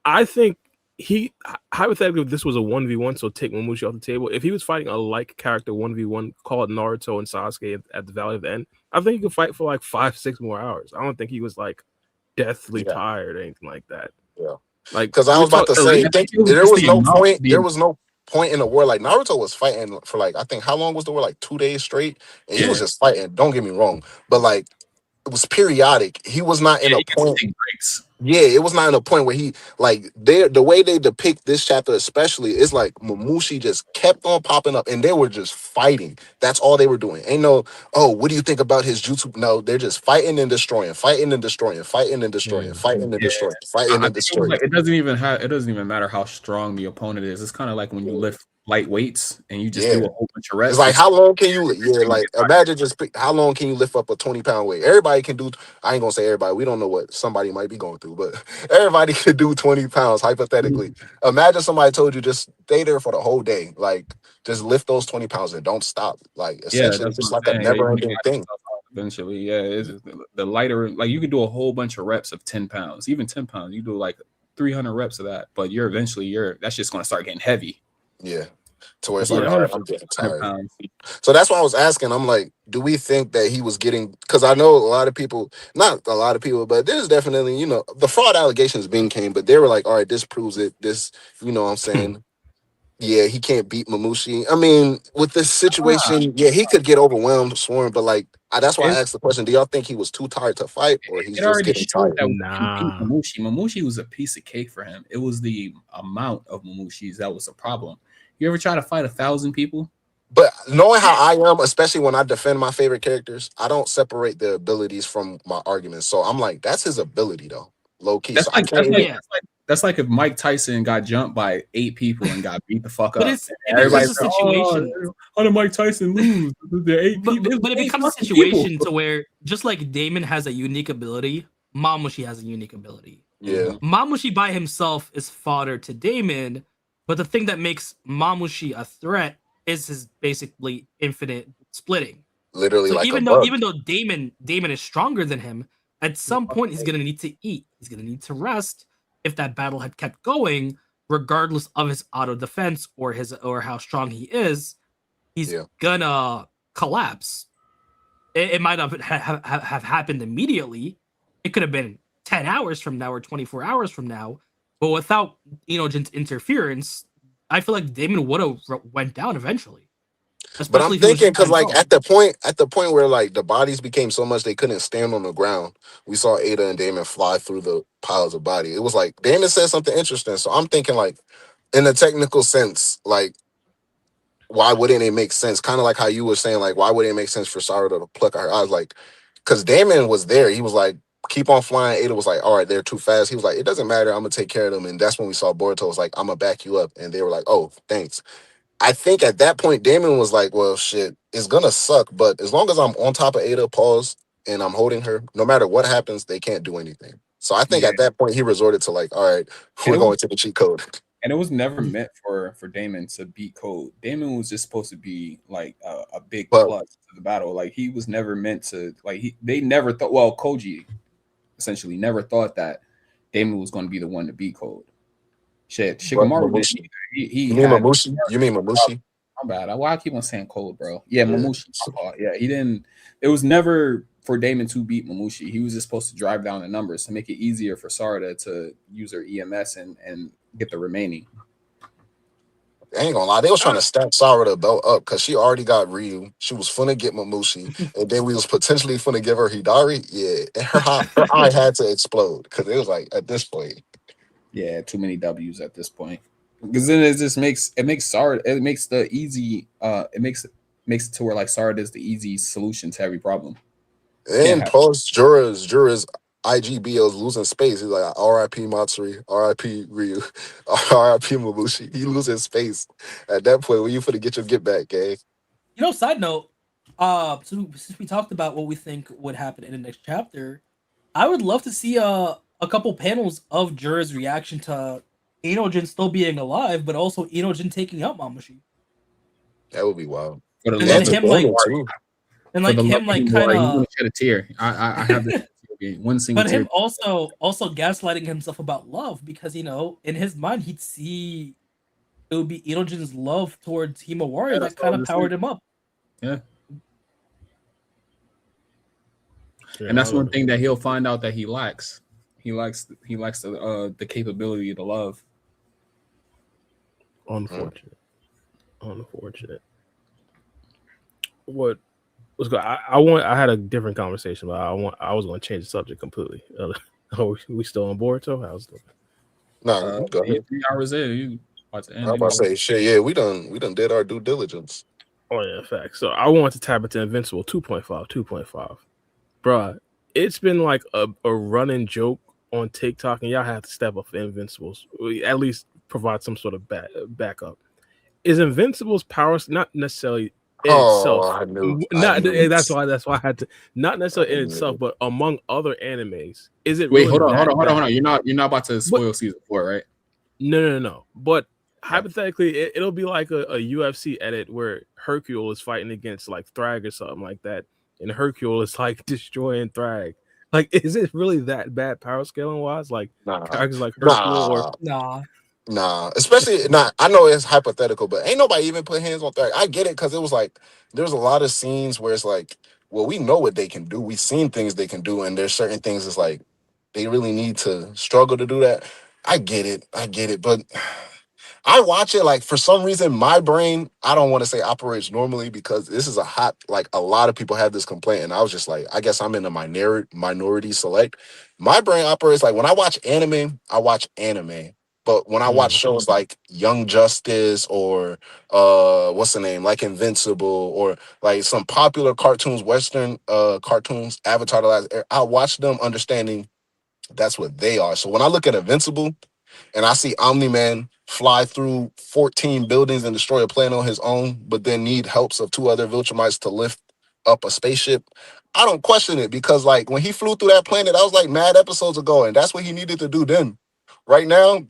S1: I think he hypothetically, if this was a 1v1, so take Mamushi off the table. If he was fighting a like character 1v1, call it Naruto and Sasuke at the Valley of the End, I think he could fight for like 5-6 more hours. I don't think he was like deathly tired or anything like that.
S2: Yeah,
S1: like
S2: because I was about to say there was no point. There was no point in the war. Like Naruto was fighting for like, I think how long was the war? Like 2 days straight, and he was just fighting. Don't get me wrong, but like was periodic. He was not in
S4: Yeah,
S2: a
S4: he gets to
S2: point.
S4: take breaks.
S2: Yeah, it was not in a point where he like the way they depict this chapter, especially, is like Mamushi just kept on popping up and they were just fighting. That's all they were doing. Ain't no, oh, what do you think about his jutsu? No, they're just fighting and destroying, fighting and destroying, fighting and destroying, fighting and
S4: Yeah.
S2: destroying, fighting
S4: I
S2: and
S4: think it was
S2: destroying.
S4: like it doesn't even matter how strong the opponent is. It's kind of like when you lift light weights and you just
S2: Yeah.
S4: do a whole bunch of
S2: It's
S4: reps.
S2: like,
S4: It's
S2: how long can you,
S4: gonna
S2: like,
S4: get tired.
S2: imagine how long can you lift up a 20-pound weight? Everybody can do, I ain't gonna say everybody, we don't know what somebody might be going through, but everybody can do 20 pounds, hypothetically. Imagine somebody told you just stay there for the whole day, like, just lift those 20 pounds and don't stop. Like,
S4: Yeah,
S2: essentially,
S4: that's
S2: it's just
S4: what
S2: like
S4: I'm
S2: a
S4: saying. Yeah, you're gonna
S2: never-ending
S4: tire
S2: thing.
S4: yourself out eventually. Yeah, it's the lighter, like you can do a whole bunch of reps of 10 pounds, even 10 pounds. You do like 300 reps of that, but that's just gonna start getting heavy.
S2: Yeah. To where it's
S4: It's
S2: like,
S4: gonna
S2: all right,
S4: start
S2: I'm getting
S4: 100
S2: tired.
S4: pounds.
S2: So that's why I was asking. I'm like, do we think that he was getting? Because I know a lot of people, not a lot of people, but there's definitely, the fraud allegations being came, but they were like, all right, this proves it. This, what I'm saying, yeah, he can't beat Mamushi. I mean, with this situation, yeah, he could get overwhelmed, sworn, but like, that's why I
S4: It,
S2: asked the question: do y'all think he was too tired to fight, or he's
S4: it
S2: just
S4: already
S2: getting
S4: showed
S2: tired?
S4: that when he beat
S1: Nah.
S4: Mamushi, Mamushi was a piece of cake for him. It was the amount of Mamushis that was a problem. You ever try to fight 1,000 people?
S2: But knowing how I am, especially when I defend my favorite characters, I don't separate the abilities from my arguments. So I'm like, that's his ability though, low key.
S4: That's
S2: So I
S4: like
S2: can't even.
S4: that's like if Mike Tyson got jumped by 8 people and got beat the fuck
S3: But
S4: up.
S3: it
S4: Everybody
S3: becomes a
S4: said,
S3: situation.
S4: how did Mike Tyson lose? There are 8
S3: But,
S4: people.
S3: but, but it
S4: Eight
S3: becomes a
S4: fucking people.
S3: situation to where just like Daemon has a unique ability, Mamushi has a unique ability.
S2: Yeah,
S3: Mamushi by himself is fodder to Daemon, but the thing that makes Mamushi a threat is his basically infinite splitting.
S2: literally
S3: So
S2: like a
S3: even
S2: bug.
S3: though Daemon is stronger than him, at some point he's gonna need to eat. He's gonna need to rest if that battle had kept going, regardless of his auto defense or how strong he is. He's
S2: Yeah.
S3: gonna collapse. It might not have happened immediately. It could have been 10 hours from now or 24 hours from now. But without Inojin's interference, I feel like Daemon would have went down eventually.
S2: But I'm
S3: Especially if he was
S2: thinking
S3: just by
S2: because like
S3: himself.
S2: at the point where like the bodies became so much they couldn't stand on the ground, we saw Ada and Damon fly through the piles of body. It was like Damon said something interesting. So I'm thinking like in a technical sense, like why wouldn't it make sense? Kind of like how you were saying, like, why wouldn't it make sense for Sarada to pluck her eyes? Like, because Damon was there. He was like, keep on flying. Ada was like, all right, they're too fast. He was like, it doesn't matter. I'm going to take care of them. And that's when we saw Boruto was like, I'm going to back you up. And they were like, oh, thanks. I think at that point, Damon was like, well, shit, it's going to suck. But as long as I'm on top of Ada, pause, and I'm holding her, no matter what happens, they can't do anything. So I think
S4: Yeah.
S2: at that point, he resorted to like, all right, we're going to the cheat code.
S4: And it was never meant for Daemon to beat Code. Daemon was just supposed to be like a big
S2: But
S4: plus to the battle. Like he was never meant to. They never thought. Well, Koji essentially never thought that Daemon was going to be the one to beat Code. Shit, Shikamaru didn't
S2: Mamushi.
S4: either. He
S2: You mean
S4: had.
S2: Mamushi? You mean Mamushi?
S4: My bad. Why I keep on saying Code, bro? Yeah,
S2: Yeah.
S4: Mamushi. My fault. Yeah, he didn't. It was never for Daemon to beat Mamushi. He was just supposed to drive down the numbers to make it easier for Sarada to use her EMS and get the remaining.
S2: I ain't gonna lie, they was trying to stack Sarada belt up because she already got Ryu. She was finna get Mamushi, and then we was potentially finna give her Hidari. Yeah, and her eye had to explode because it was like at this point.
S4: Yeah, too many W's at this point. Because then it just makes Sarada, it makes the easy it makes it to where like Sarada is the easy solution to every problem.
S2: And plus, Jura's IGBO's losing space. He's like R.I.P. Matsuri, R.I.P. Ryu, R.I.P. Mamushi. He losing space at that point. When you finna get your get back, gang.
S3: Side note, so since we talked about what we think would happen in the next chapter, I would love to see a couple panels of Jura's reaction to Inojin still being alive, but also Inojin taking out Mamushi.
S2: That would be wild.
S4: For the
S3: And
S4: love
S3: then
S4: of
S3: him like
S2: too.
S3: and
S4: for
S3: like
S4: the love
S3: him
S4: of
S3: like
S4: Himawari,
S3: kind
S4: you
S3: of
S4: want to shed a tear. I have this one single
S3: but
S4: tear.
S3: him also gaslighting himself about love because in his mind he'd see it would be Inojin's love towards Himawari that kind of powered him up.
S4: Yeah. And that's one thing that he'll find out that he lacks. He lacks the capability to love.
S1: Unfortunate. What Let's go. I had a different conversation, but I was going to change the subject completely. We still on board, so how's it?
S2: Nah, go ahead.
S4: 3 hours in, you about to end.
S2: I'm about to say shit. Yeah, we done did our due diligence.
S1: Oh yeah, facts. So I wanted to tap into Invincible 2.5, 2.5. Bruh, it's been like a running joke on TikTok, and y'all have to step up for Invincibles. At least provide some sort of backup. Is Invincibles powers not necessarily in itself?
S2: I knew.
S1: That's why I had to not necessarily in itself, but among other animes. Is it
S4: Wait,
S1: really
S4: hold on.
S1: bad?
S4: You're not about to spoil season 4, right?
S1: No. But hypothetically, it'll be like a UFC edit where Hercule is fighting against like Thrag or something like that, and Hercule is like destroying Thrag. Like, is it really that bad power scaling wise? Like, characters like Hercule
S2: Nah, especially not. I know it's hypothetical, but ain't nobody even put hands on Thrag. I get it because it was like there's a lot of scenes where it's like, well, we know what they can do. We've seen things they can do, and there's certain things it's like they really need to struggle to do that. I get it, but I watch it like for some reason my brain, I don't want to say operates normally because this is a lot of people have this complaint, and I was just like, I guess I'm in the minority select. My brain operates like when I watch anime, I watch anime. But when I watch shows like Young Justice or what's the name, like Invincible or like some popular cartoons, Western cartoons, Avatar the Last Air, I watch them understanding that's what they are. So when I look at Invincible and I see Omni-Man fly through 14 buildings and destroy a planet on his own, but then need helps of 2 other Viltrumites to lift up a spaceship, I don't question it because like when he flew through that planet, that was like mad episodes ago, and that's what he needed to do then. Right now,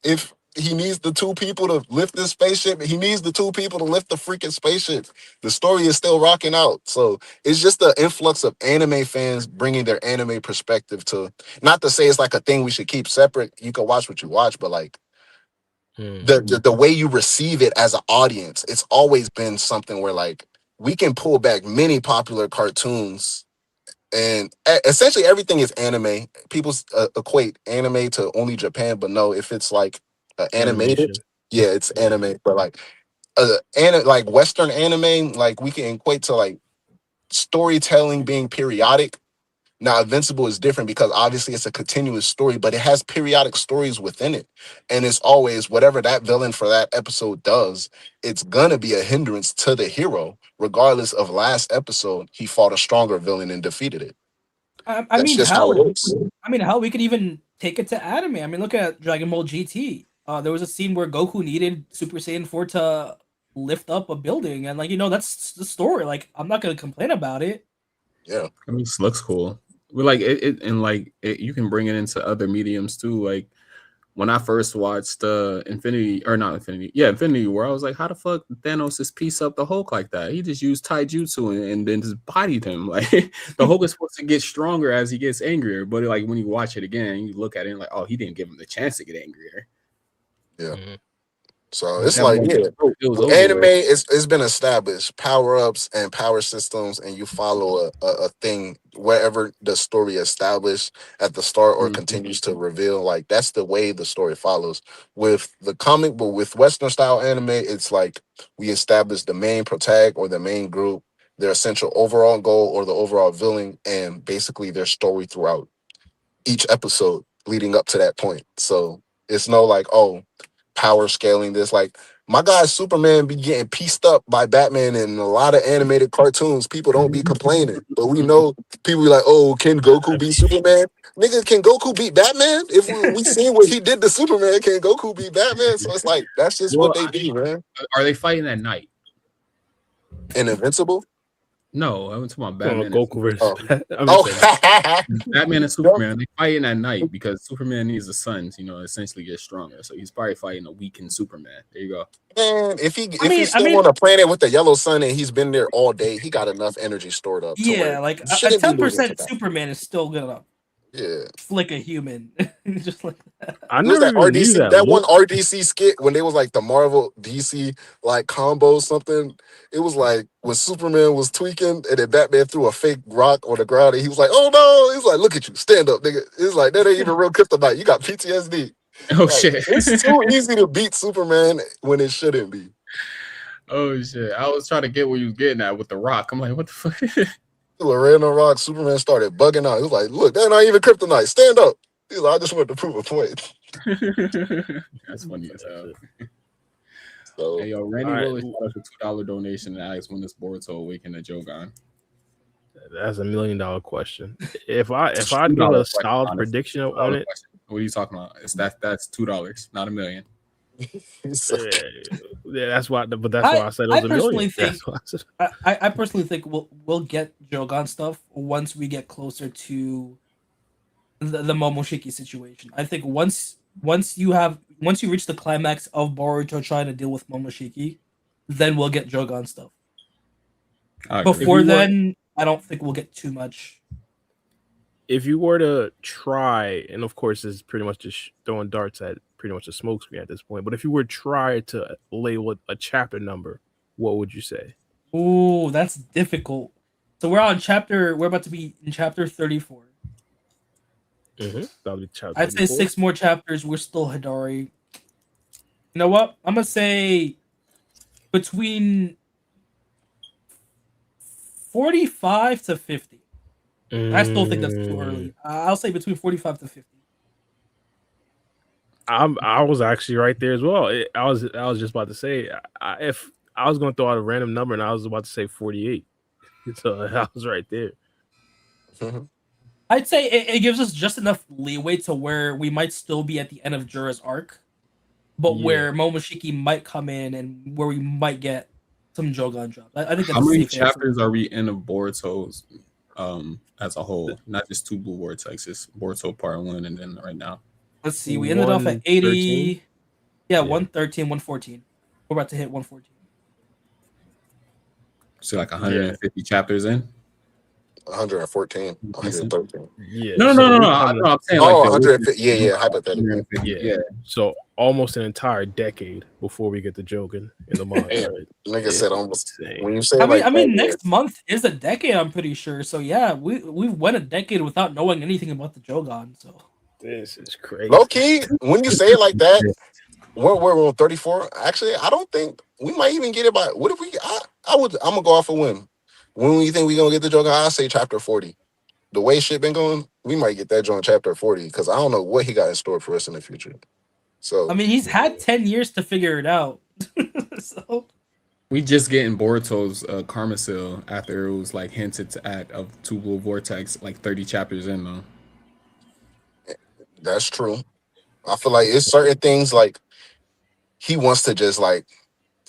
S2: if he needs the 2 people to lift this spaceship, he needs the 2 people to lift the freaking spaceship. The story is still rocking out. So it's just the influx of anime fans bringing their anime perspective to, not to say it's like a thing we should keep separate. You can watch what you watch, but like the way you receive it as an audience, it's always been something where like we can pull back many popular cartoons and essentially everything is anime. People equate anime to only Japan, but no, if it's like animated, yeah, it's anime. But like like Western anime, like we can equate to like storytelling being periodic. Now, Invincible is different because obviously it's a continuous story, but it has periodic stories within it. And it's always whatever that villain for that episode does, it's going to be a hindrance to the hero. Regardless of last episode, he fought a stronger villain and defeated it.
S3: I mean, hell, we could even take it to anime. I mean, look at Dragon Ball GT. There was a scene where Goku needed Super Saiyan 4 to lift up a building. And like, that's the story. Like, I'm not going to complain about it.
S2: Yeah.
S4: I mean, this looks cool. We like it, and like you can bring it into other mediums too. Like when I first watched Infinity War, I was like, how the fuck Thanos just piece up the Hulk like that? He just used taijutsu and then just bodied him. Like the Hulk is supposed to get stronger as he gets angrier, but like when you watch it again, you look at it and like, oh, he didn't give him the chance to get angrier.
S2: Yeah. So it's like, yeah, anime, it's been established, power-ups and power systems, and you follow a thing wherever the story established at the start or continues to reveal. Like, that's the way the story follows. With the comic, but with Western style anime, it's like we establish the main protagonist or the main group, their essential overall goal or the overall villain, and basically their story throughout each episode leading up to that point. So it's no like, oh, power scaling this. Like my guy Superman be getting pieced up by Batman in a lot of animated cartoons. People don't be complaining, but we know people be like, oh, can Goku beat Superman? Nigga, can Goku beat Batman? If we seen what he did to Superman, can Goku beat Batman? So it's like that's just what they do, man.
S4: Are they fighting at night?
S2: In Invincible?
S4: No, I was talking about Batman.
S1: Goku
S2: versus
S4: Batman and Superman. They fighting at night because Superman needs the sun to, essentially get stronger. So he's probably fighting a weakened Superman. There you go.
S2: Man, if he's still on a planet with the yellow sun and he's been there all day, he got enough energy stored up.
S3: Yeah, like a 10% Superman is still gonna flick a human. Just like that.
S1: I never
S2: that RDC that one RDC skit when they was like the Marvel DC like combo something. It was like when Superman was tweaking and then Batman threw a fake rock on the ground and he was like, "Oh no!" He's like, "Look at you, stand up, nigga." It's like that ain't even real kryptonite. You got PTSD.
S4: Oh
S2: like,
S4: shit!
S2: It's too easy to beat Superman when it shouldn't be.
S4: Oh shit! I was trying to get where you was getting at with the rock. I'm like, what the fuck?
S2: Random rock. Superman started bugging out. He was like, "Look, they're not even kryptonite. Stand up." He's like, "I just wanted to prove a point."
S4: That's funny as hell.
S2: So,
S4: Hey yo, Randy
S1: All right.
S4: Willis shot us a $2 donation and asked when this Boruto awaken to Jogan.
S1: That's $1 million question. If I give
S4: $2
S1: a
S4: question,
S1: solid
S4: honestly.
S1: prediction
S4: $2
S1: on it,
S4: question. What are you talking about? That's $2, not $1 million.
S1: yeah, that's why. But that's why I said it was $1 million.
S3: I personally think we'll get Jogan stuff once we get closer to the Momoshiki situation. I think once you reach the climax of Boruto trying to deal with Momoshiki, then we'll get Jogan stuff. Before then, I don't think we'll get too much.
S1: If you were to try, and of course, it's pretty much just throwing darts at pretty much a smoke screen at this point. But if you were to try to label a chapter number, what would you say?
S3: Ooh, that's difficult. So we're about to be in chapter 34.
S1: That'll be chapter
S3: I'd say 6 more chapters. We're still Hidari. You know what? I'm gonna say between 45 to 50. I still think that's too early. I'll say between 45 to 50.
S1: I was actually right there as well. I was just about to say if I was going to throw out a random number, and I was about to say 48. So I was right there.
S3: I'd say it gives us just enough leeway to where we might still be at the end of Jura's arc, but where Momoshiki might come in and where we might get some Jogan drops. I think that's
S4: how many chapters are we in of Boruto's as a whole? Not just 2 Blue Vortexes, Boruto Part 1, and then right now.
S3: Let's see. We ended off at 80. Yeah, 113, 114. We're about to hit 114.
S4: So like 150 chapters in?
S2: 114, 113.
S1: Yeah.
S4: No. I'm saying
S2: 150. Yeah, hypothetically.
S1: Yeah. So almost an entire decade before we get the Jogan in the manga.
S2: Nigga said almost. When you say
S3: I mean, next month is a decade. I'm pretty sure. So yeah, we've went a decade without knowing anything about the Jogan. So
S1: this is crazy.
S2: Low key, when you say it like that, we're on 34. Actually, I don't think we might even get it by. What if we? I'm gonna go off a whim. When you think we gonna get the Jogan? I say chapter 40. The way shit been going, we might get that joint chapter 40 because I don't know what he got in store for us in the future. So
S3: I mean, he's had 10 years to figure it out. So
S4: we just getting Boruto's Karma Seal after it was like hinted at of 2 Blue Vortex like 30 chapters in though.
S2: That's true. I feel like it's certain things like he wants to just like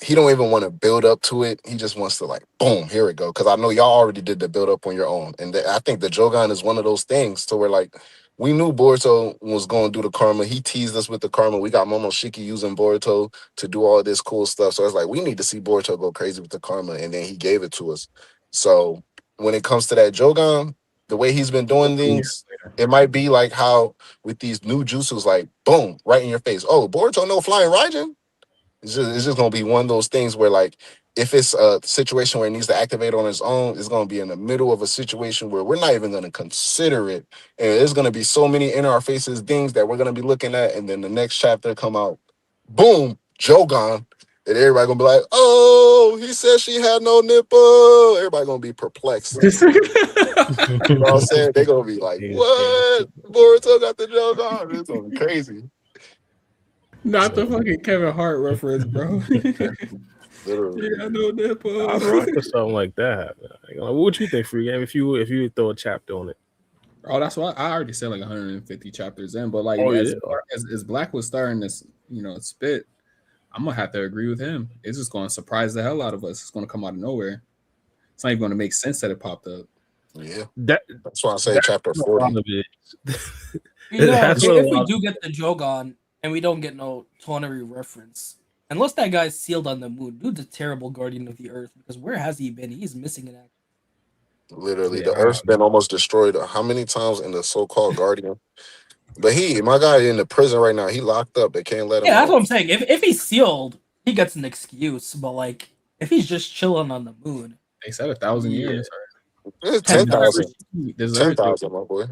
S2: he don't even want to build up to it. He just wants to like boom, here we go. Because I know y'all already did the build up on your own, and I think the Jogan is one of those things to where like we knew Boruto was going to do the karma. He teased us with the karma. We got Momoshiki using Boruto to do all this cool stuff. So it's like we need to see Boruto go crazy with the karma, and then he gave it to us. So when it comes to that Jogan, the way he's been doing things, it might be like how with these new jutsus, like boom, right in your face. Oh, Boruto no flying Raijin? It's just gonna be one of those things where like if it's a situation where it needs to activate on its own, it's gonna be in the middle of a situation where we're not even gonna consider it. And there's gonna be so many in our faces things that we're gonna be looking at, and then the next chapter come out, boom, Jogan. And everybody gonna be like, oh, he said she had no nipple. Everybody gonna be perplexed. You know what I'm saying? They're gonna be like, what? Boruto got the Jogan. It's gonna be crazy.
S4: Not the fucking Kevin Hart reference, bro.
S2: Literally.
S4: Yeah, no nipple.
S1: I'd rock with something like that. What would you think, Free Game? If you throw a chapter on it.
S4: Oh, that's why I already said like 150 chapters in, but like as Black was starting this, spit, I'm gonna have to agree with him. It's just gonna surprise the hell out of us. It's gonna come out of nowhere. It's not even gonna make sense that it popped up.
S2: Yeah, that's why I say chapter 40.
S3: if we do get the Jogan and we don't get no Tonary reference, unless that guy's sealed on the moon, dude's a terrible guardian of the earth, because where has he been? He's missing in action.
S2: Literally, the Earth's been almost destroyed how many times in the so-called Guardian? But my guy in the prison right now, he locked up. They can't let him out.
S3: That's what I'm saying. If he's sealed, he gets an excuse. But like, if he's just chilling on the moon,
S4: they said 1,000 years.
S2: It's 10,000. 10,000, my boy.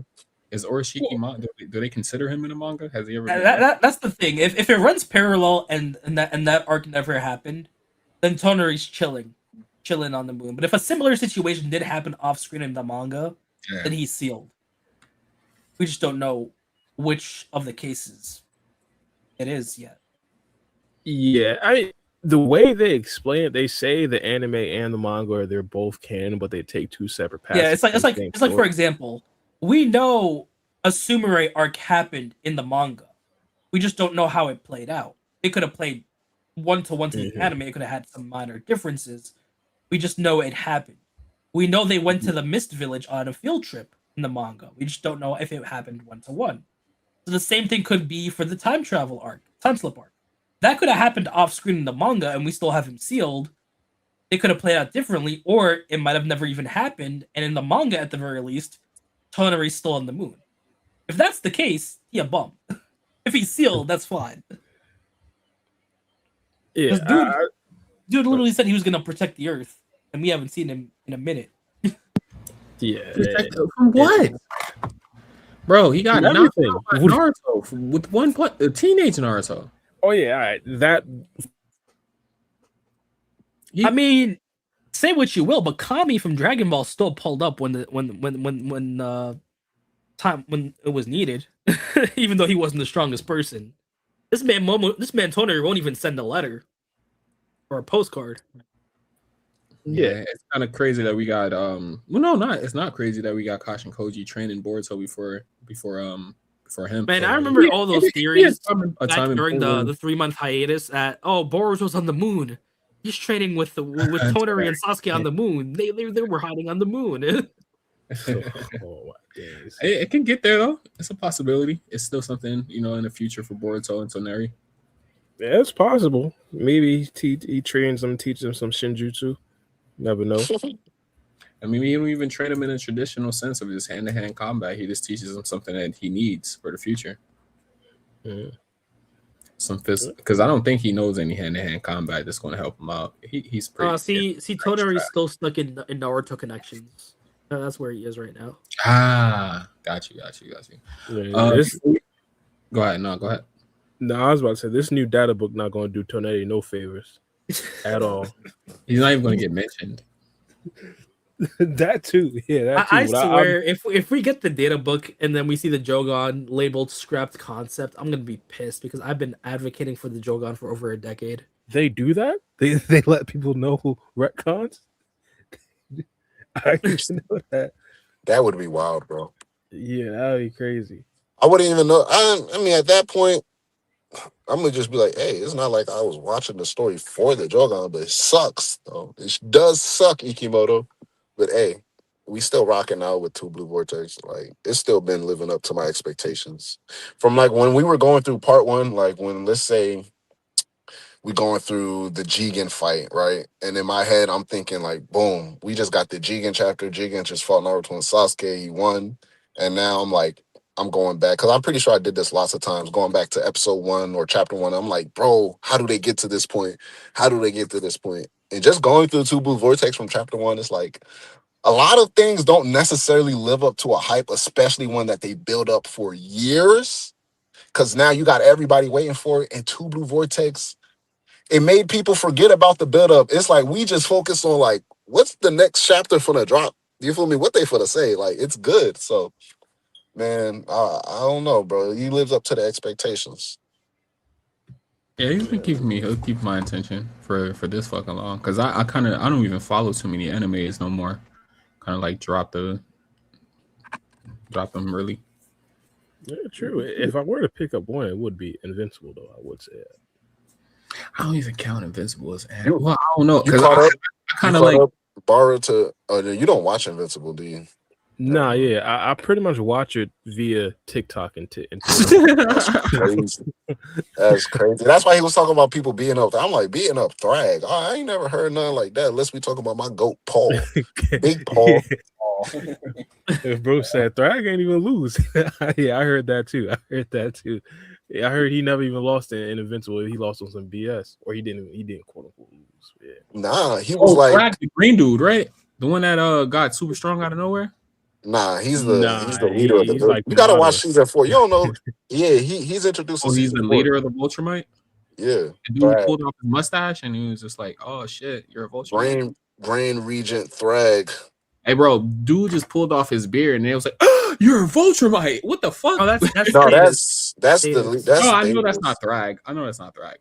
S4: Is Orishiki manga? Do they consider him in a manga? Has he ever?
S3: That's the thing. If it runs parallel and that arc never happened, then Toneri's chilling on the moon. But if a similar situation did happen off screen in the manga, then he's sealed. We just don't know which of the cases it is yet.
S1: Yeah, the way they explain it, they say the anime and the manga they're both canon, but they take two separate paths.
S3: Yeah, it's like for example, we know a Sumire arc happened in the manga. We just don't know how it played out. It could have played one-to-one to the anime. It could have had some minor differences. We just know it happened. We know they went to the Mist Village on a field trip in the manga. We just don't know if it happened one-to-one. So the same thing could be for the time travel arc, time slip arc. That could have happened off screen in the manga, and we still have him sealed. It could have played out differently, or it might have never even happened. And in the manga, at the very least, Toneri's still on the moon. If that's the case, he a bum. If he's sealed, that's fine.
S1: Yeah,
S3: dude literally said he was gonna protect the Earth, and we haven't seen him in a minute.
S1: Yeah,
S4: from what? Bro, he got knocked out by Naruto with one point. A teenage Naruto.
S1: Oh yeah, all right.
S3: I mean, say what you will, but Kami from Dragon Ball still pulled up when it was needed, even though he wasn't the strongest person. This man Toneri won't even send a letter or a postcard.
S4: Yeah, it's kind of crazy that we got it's not crazy that we got Kashin Koji training Boruto before him.
S3: Man, I remember all those theories during the 3-month hiatus at Boruto's on the moon. He's training with Toneri and Sasuke on the moon. They were hiding on the moon.
S4: It can get there though. It's a possibility. It's still something, in the future for Boruto and Toneri.
S1: Yeah, it's possible. Maybe he trains them, teaches them some Shinjutsu. Never know.
S4: I mean, he don't even train him in a traditional sense of just hand-to-hand combat. He just teaches him something that he needs for the future. Some because I don't think he knows any hand-to-hand combat that's going to help him out. He's pretty.
S3: See, Toneri's still stuck in Naruto connections. That's where he is right now.
S4: Got you.
S1: Yeah,
S4: go ahead. No, go ahead.
S1: No, I was about to say this new data book not going to do Toneri no favors at all.
S4: He's not even going to get mentioned.
S1: That too, yeah.
S3: I swear, if we get the data book and then we see the Jogan labeled scrapped concept, I'm gonna be pissed because I've been advocating for the Jogan for over a decade.
S1: They do that? They let people know who retcons? I didn't know that.
S2: That would be wild, bro.
S1: Yeah, that would be crazy.
S2: I wouldn't even know. I mean, at that point, I'm gonna just be like, hey, it's not like I was watching the story for the Jogan, but it sucks, though. It does suck, Ikimoto. But hey, we still rocking out with Two Blue Vortex. Like, it's still been living up to my expectations. From like when we were going through part 1, like when, let's say, we going through the Jigen fight, right? And in my head, I'm thinking like, boom, we just got the Jigen chapter. Jigen just fought Naruto and Sasuke. He won. And now I'm like, I'm going back. Because I'm pretty sure I did this lots of times, going back to episode 1 or chapter 1. I'm like, bro, how do they get to this point? How do they get to this point? And just going through Two Blue Vortex from chapter 1, it's like a lot of things don't necessarily live up to a hype, especially one that they build up for years. Because now you got everybody waiting for it. And Two Blue Vortex, it made people forget about the build-up. It's like we just focus on like, what's the next chapter for the drop? You feel me? What they for to say? Like, it's good. So, man, I don't know, bro. He lives up to the expectations.
S4: Yeah, he'll keep my attention for this fucking long. Cause I don't even follow too many animes no more. Kind of like drop them really.
S1: Yeah, true. If I were to pick up one, it would be Invincible, though. I would say that.
S4: I don't even count Invincible as anime. Well, I don't know.
S2: You caught up? I kind of like borrow to. You don't watch Invincible, do you?
S1: Nah, yeah, I pretty much watch it via TikTok and
S2: That's crazy. That's crazy. That's why he was talking about people being up. I'm like, being up Thrag. I ain't never heard nothing like that unless we talk about my goat Paul. Big Paul.
S1: If bro said Thrag ain't even lose. Yeah, I heard that too. Yeah, I heard he never even lost in Invincible. He lost on some BS. Or he didn't quote unquote lose. Yeah.
S2: Nah, he was like
S4: Thrag, the green dude, right? The one that got super strong out of nowhere.
S2: Nah, he's the leader of the group. Like you gotta watch season 4. You don't know. Yeah, he's introduced.
S4: He's the leader of the Ultramite.
S2: Yeah.
S4: The dude pulled off his mustache and he was just like, "Oh shit, you're a vulture."
S2: Grand Regent Thrag.
S4: Hey, bro, dude just pulled off his beard and it was like, "Oh, you're a Vulturemite. What the fuck?"
S3: Oh, that's
S2: No,
S3: status.
S2: that's
S3: Status.
S2: that's
S4: Oh, I know
S2: Davis.
S4: that's not Thrag.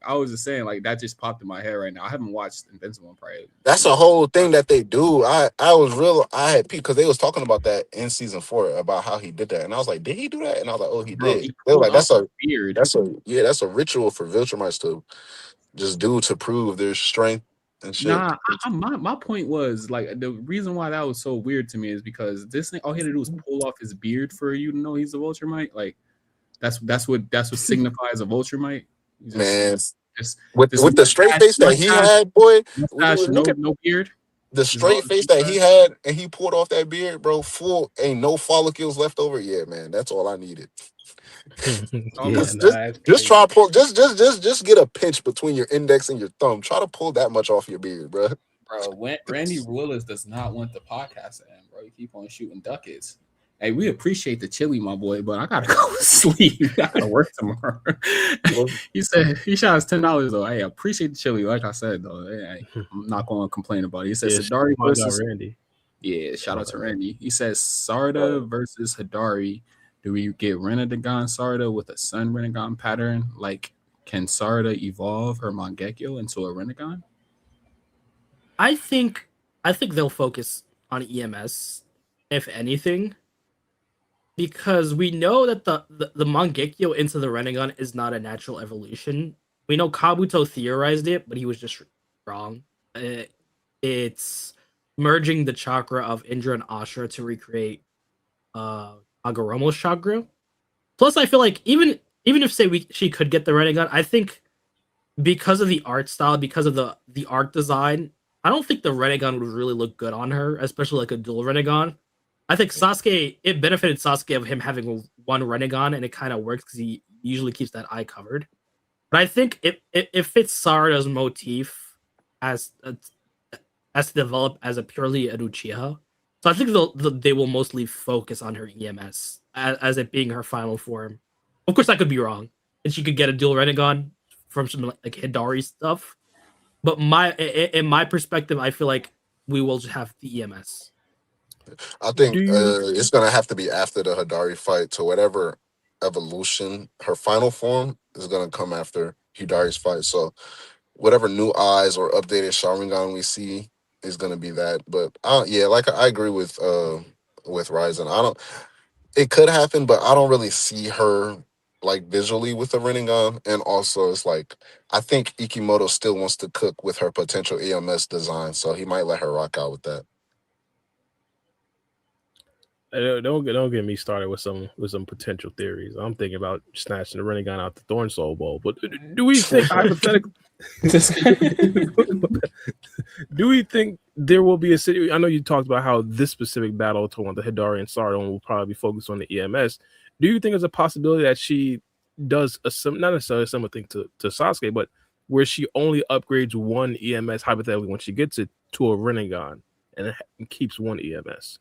S4: I was just saying, like, that just popped in my head right now. I haven't watched Invincible in probably.
S2: That's a whole thing that they do. I had peeped because they was talking about that in season 4 about how he did that, and I was like, did he do that? And I was like, oh, he
S4: Bro,
S2: did.
S4: he
S2: They were like,
S4: pulled off his beard.
S2: that's a ritual for Viltrumites to just do to prove their strength and shit.
S4: Nah, my point was like the reason why that was so weird to me is because this thing all he had to do was pull off his beard for you to know he's a Vulturemite. Like that's what signifies a Vulturemite.
S2: Man,
S4: Just
S2: with the straight face that he had, boy,
S4: mustache, no beard.
S2: The straight face that he had, and he pulled off that beard, bro. Full, ain't no follicles left over. Yeah, man, that's all I needed. Just try to pull. Just get a pinch between your index and your thumb. Try to pull that much off your beard, bro.
S4: Bro, Randy Willis does not want the podcast to end, bro. You keep on shooting ducats. Hey, we appreciate the chili, my boy, but I gotta go to sleep. I gotta work tomorrow. He said he shot us $10 though. Hey, I appreciate the chili. Like I said though, hey, I'm not going to complain about it. He said Hidari versus
S1: Randy.
S4: Yeah, shout out to Randy. He says Sarada versus Hidari. Do we get Renegon Sarada with a Sun Renegon pattern? Like, can Sarada evolve her Mangekyo into a Renegon?
S3: I think they'll focus on EMS, if anything, because we know that the Mangekyo into the Renegon is not a natural evolution. We know Kabuto theorized it, but he was just wrong. It's merging the chakra of Indra and Ashura to recreate Agoromo's chakra. Plus, I feel like even if she could get the Renegon, I think because of the art style, because of the art design, I don't think the Renegon would really look good on her, especially like a dual Renegon. I think Sasuke, it benefited Sasuke of him having one Renegon, and it kind of works because he usually keeps that eye covered. But I think it fits Sarada's motif as to develop as a purely an Uchiha. So I think they will mostly focus on her EMS as it being her final form. Of course, I could be wrong, and she could get a dual Renegon from some like Hidari stuff. But in my perspective, I feel like we will just have the EMS.
S2: I think it's gonna have to be after the Hidari fight to whatever evolution. Her final form is gonna come after Hidari's fight. So whatever new eyes or updated Sharingan we see is gonna be that. But yeah, like I agree with Ryzen. It could happen, but I don't really see her like visually with the Rinnegan. And also it's like I think Ikimoto still wants to cook with her potential EMS design, so he might let her rock out with that.
S1: Don't get me started with some potential theories. I'm thinking about snatching the Rinnegan out the Thorn Soul Bowl. But do we think hypothetically? Do we think there will be a city? I know you talked about how this specific battle to the Hidari and Sarada will probably be focused on the EMS. Do you think there's a possibility that she does not necessarily a similar thing to Sasuke, but where she only upgrades one EMS hypothetically when she gets it to a Rinnegan and keeps one EMS?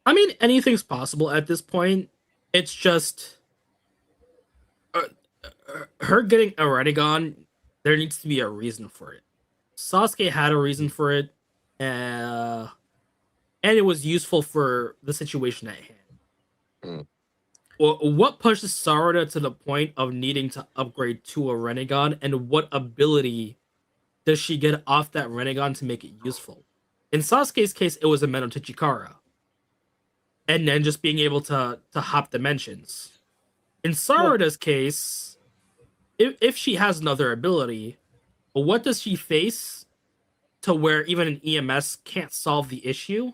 S3: I mean, anything's possible at this point. It's just her getting a Renegon. There needs to be a reason for it. Sasuke had a reason for it, and it was useful for the situation at hand. Well, what pushes Sarada to the point of needing to upgrade to a Renegon, and what ability does she get off that Renegon to make it useful? In Sasuke's case, it was a Meno Tachikara. And then just being able to hop dimensions. In Sarada's case, if she has another ability, what does she face to where even an EMS can't solve the issue?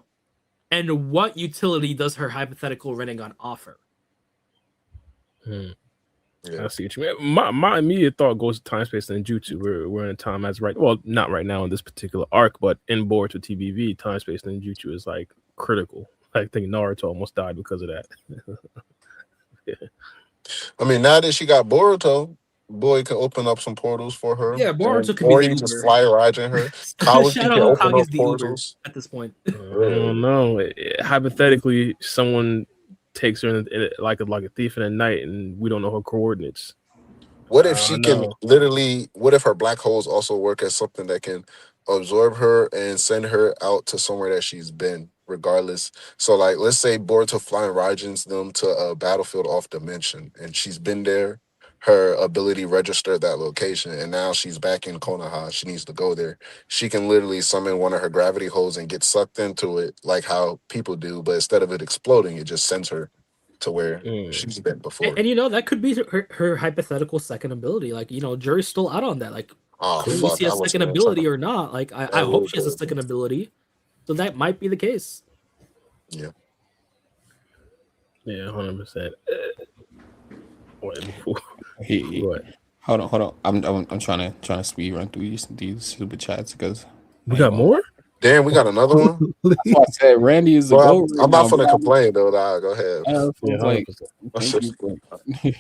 S3: And what utility does her hypothetical Rinnegan offer?
S1: Yeah. I see what you mean. My immediate thought goes to time, space, and jutsu. We're in a time as not right now in this particular arc, but in Boruto TBV, time, space, and jutsu is like critical. I think Naruto almost died because of that.
S2: Yeah. I mean, now that she got Boruto, boy can open up some portals for her.
S3: Yeah, Boruto can be
S2: just fly riding her.
S3: Kawachi can open up portals at this point.
S1: I don't know. Hypothetically, someone takes her in like a thief in the night, and we don't know her coordinates.
S2: What if she can
S1: No.
S2: literally? What if her black holes also work as something that can absorb her and send her out to somewhere that she's been, regardless? So, like, let's say Boruto flying Raijins them to a battlefield off dimension, and she's been there. Her ability registered that location, and now she's back in Konoha. She needs to go there. She can literally summon one of her gravity holes and get sucked into it, like how people do. But instead of it exploding, it just sends her to where she's been before.
S3: And that could be her hypothetical second ability. Like, jury's still out on that. Like,
S2: Oh
S3: could we
S2: fuck!
S3: see a
S2: I was
S3: second
S2: gonna
S3: ability or not? Like, I
S2: That
S3: hope
S2: would
S3: she has a
S2: be-
S3: second ability. So that might be the case.
S2: Yeah.
S1: Yeah, 100%. What?
S5: What? Hold on. I'm trying to speed run through these super chats because
S1: We got more?
S2: Damn, we got another one.
S5: that's why I said Randy is the
S2: Well,
S5: goat.
S2: I'm not gonna
S5: bro.
S2: complain though. Nah, go ahead.
S1: Yeah,
S5: Like,
S1: 100%.
S5: thank you.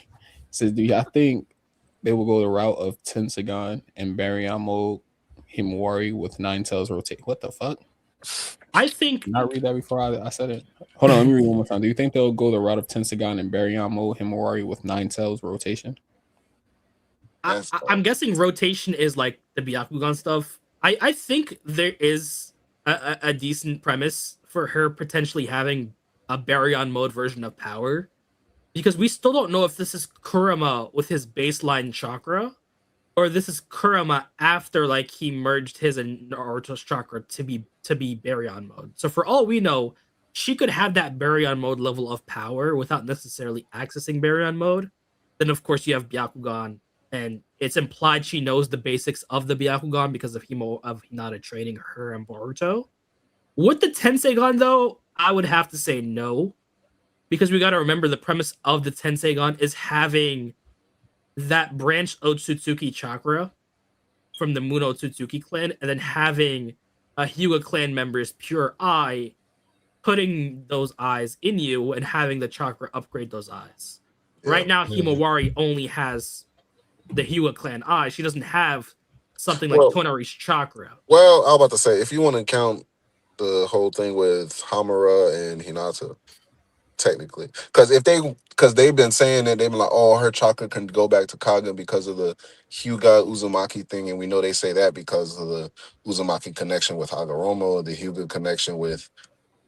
S5: Says, do y'all think they will go the route of Tensagon and Baryon mode Himawari with 9 tails rotate? What the fuck?
S3: I think.
S5: Did I read that before I said it? Hold on, let me read one more time. Do you think they'll go the route of Tensagon and Baryon mode Himawari with 9 tails rotation?
S3: I'm guessing rotation is like the Byakugan stuff. I think there is a decent premise for her potentially having a Baryon mode version of power, because we still don't know if this is Kurama with his baseline chakra, or this is Kurama after like he merged his and Naruto's chakra to be Baryon mode. So for all we know, she could have that Baryon mode level of power without necessarily accessing Baryon mode. Then of course you have Byakugan, and it's implied she knows the basics of the Byakugan because of Hinata training her and Boruto. With the Tenseigan though, I would have to say no, because we got to remember the premise of the Tenseigan is having that branch Otsutsuki chakra from the Muno Otsutsuki clan, and then having a Hyuga clan member's pure eye, putting those eyes in you and having the chakra upgrade those eyes.
S2: Yeah.
S3: Right now, Himawari only has the Hyuga clan eye. She doesn't have something like Tonari's chakra.
S2: Well, I was about to say, if you want to count the whole thing with Hamura and Hinata, technically, because they've been saying that they've been like, oh, her chakra can go back to Kaga because of the Hyuga Uzumaki thing, and we know they say that because of the Uzumaki connection with Hagoromo, the Hyuga connection with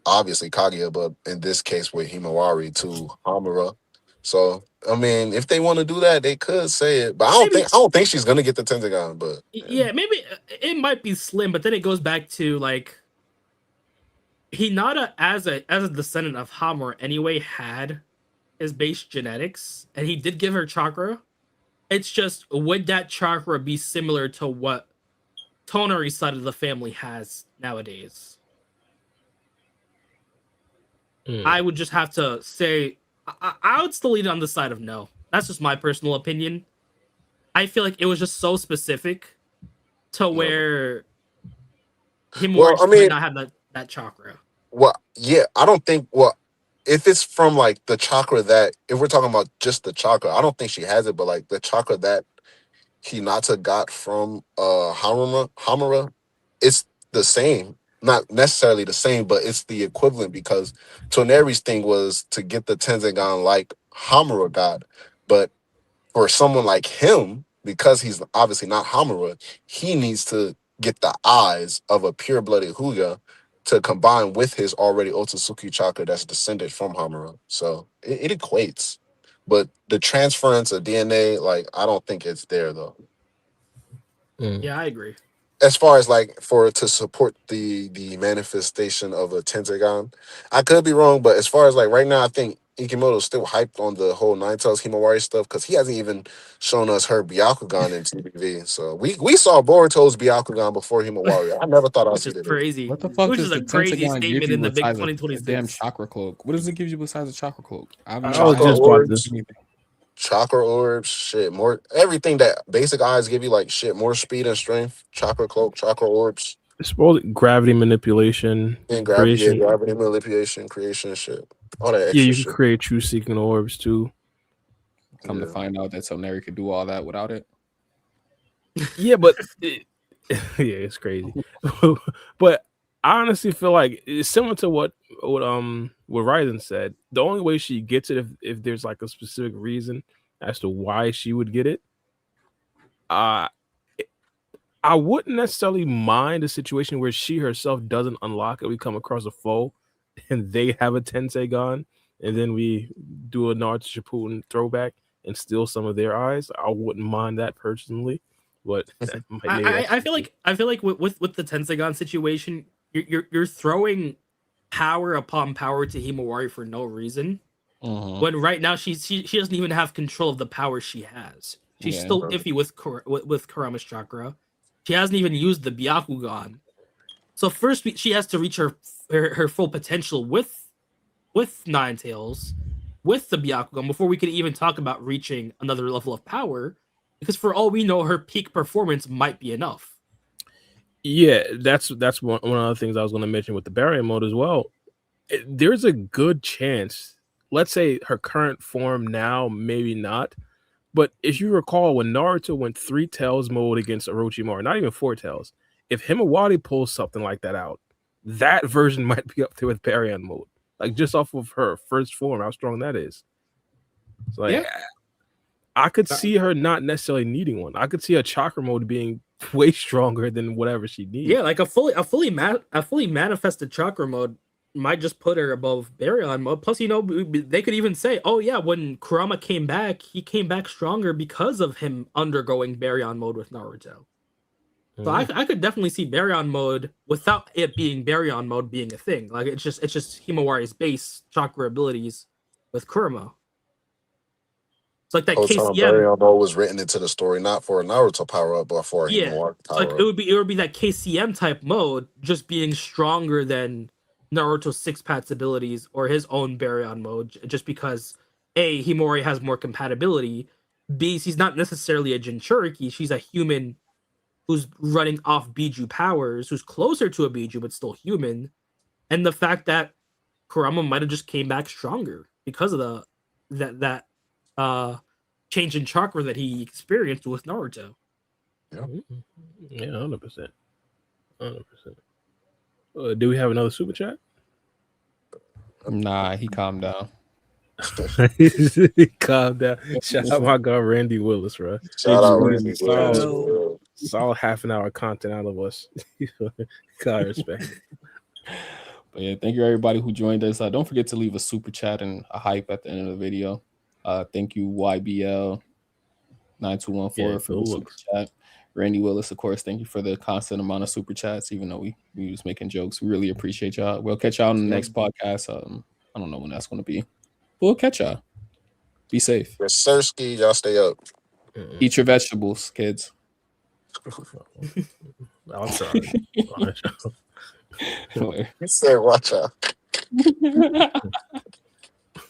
S2: obviously Kaguya, but in this case with Himawari to Hamura. So I mean, if they want to do that, they could say it, but I don't think she's gonna get the Tensagon. But
S3: yeah, maybe it might be slim, but then it goes back to like Hinata as a descendant of Hamura anyway had his base genetics, and he did give her chakra. It's just, would that chakra be similar to what Tonari's side of the family has nowadays? I would just have to say I would still lean on the side of no. That's just my personal opinion. I feel like it was just so specific to where Himawari might not have that chakra.
S2: Well, yeah, I don't think. Well, if it's from like the chakra that, if we're talking about just the chakra, I don't think she has it. But like the chakra that Hinata got from Hamura, it's the same. Not necessarily the same, but it's the equivalent, because Toneri's thing was to get the Tensagon like Hamura got. But for someone like him, because he's obviously not Hamura, he needs to get the eyes of a pure-blooded Hyuga to combine with his already Otsutsuki chakra that's descended from Hamura. So it equates. But the transference of DNA, like, I don't think it's there, though.
S3: Yeah, I agree.
S2: As far as like for it to support the manifestation of a Tensagon, I could be wrong, but as far as like right now, I think Ikimoto's still hyped on the whole Nine Tails Himawari stuff, because he hasn't even shown us her Byakugan in TVV. So we saw Boruto's Byakugan before Himawari. I never thought I'd see that.
S3: Crazy.
S5: What the fuck
S3: Which
S5: does
S3: is a
S5: the
S3: crazy
S5: Tensagon give
S3: statement
S5: you
S3: in the big
S5: besides a
S3: 2026.
S5: damn chakra cloak? What does it give you besides a chakra cloak?
S1: I was just about to.
S2: Chakra orbs, shit, more everything that basic eyes give you, like shit, more speed and strength. Chakra cloak, chakra orbs.
S1: It's supposed gravity manipulation,
S2: And gravity manipulation, creation, shit. All that extra
S1: you
S2: shit.
S1: can create true seeking orbs too.
S5: Come to find out that Toneri could do all that without it.
S1: Yeah, but yeah, it's crazy. But I honestly feel like it's similar to what Ryzen said. The only way she gets it if there's like a specific reason as to why she would get it, I wouldn't necessarily mind a situation where she herself doesn't unlock it. We come across a foe, and they have a Tensei gun, and then we do a Naruto Shippuden throwback and steal some of their eyes. I wouldn't mind that personally, but
S3: I feel like with the Tensegon situation, you're throwing power upon power to Himawari for no reason. When right now she doesn't even have control of the power she has. She's still iffy with Kurama's chakra. She hasn't even used the Byakugan. So first she has to reach her full potential with Nine Tails, with the Byakugan, before we can even talk about reaching another level of power. Because for all we know, her peak performance might be enough.
S1: Yeah, that's one of the things I was going to mention with the barrier mode as well. There's a good chance, let's say her current form now, maybe not. But if you recall, when Naruto went 3 Tails mode against Orochimaru, not even 4 Tails, if Himawari pulls something like that out, that version might be up there with Baryon mode. Like, just off of her first form, how strong that is. So, like, yeah. I could see her not necessarily needing one. I could see a chakra mode being way stronger than whatever she needs.
S3: Yeah, like a fully manifested chakra mode might just put her above Baryon mode. Plus, they could even say, oh yeah, when Kurama came back, he came back stronger because of him undergoing Baryon mode with Naruto. So I could definitely see Baryon mode without it being Baryon mode being a thing. Like it's just Himawari's base chakra abilities with Kurama. It's like that KCM.
S2: Baryon mode was written into the story not for a Naruto power up, but for a Himawari power up.
S3: Like it would be that KCM type mode just being stronger than Naruto's 6-Pat's abilities or his own Baryon mode, just because A, Himawari has more compatibility, B, she's not necessarily a Jinchuriki, she's a human who's running off Biju powers, who's closer to a Biju but still human, and the fact that Kurama might have just came back stronger because of that change in chakra that he experienced with Naruto.
S1: Yeah, 100%. 100%. Do we have another super chat?
S5: Nah, he calmed down.
S1: He calmed down. Shout out my guy Randy Willis, bro.
S2: Shout out Randy Willis.
S1: Solid half an hour content out of us. God respect.
S5: But yeah, thank you everybody who joined us. Don't forget to leave a super chat and a hype at the end of the video. Thank you YBL 9214 for the super chat. Randy Willis, of course, thank you for the constant amount of super chats, even though we was making jokes. We really appreciate y'all. We'll catch y'all on the next podcast. I don't know when that's going to be. We'll catch y'all. Be safe.
S2: Yes, Sirski, y'all stay up.
S5: Eat your vegetables, kids.
S1: I'm sorry.
S2: He said, watch out.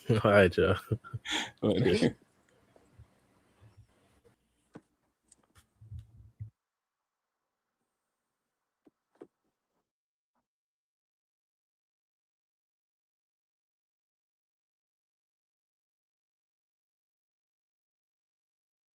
S1: All right, y'all.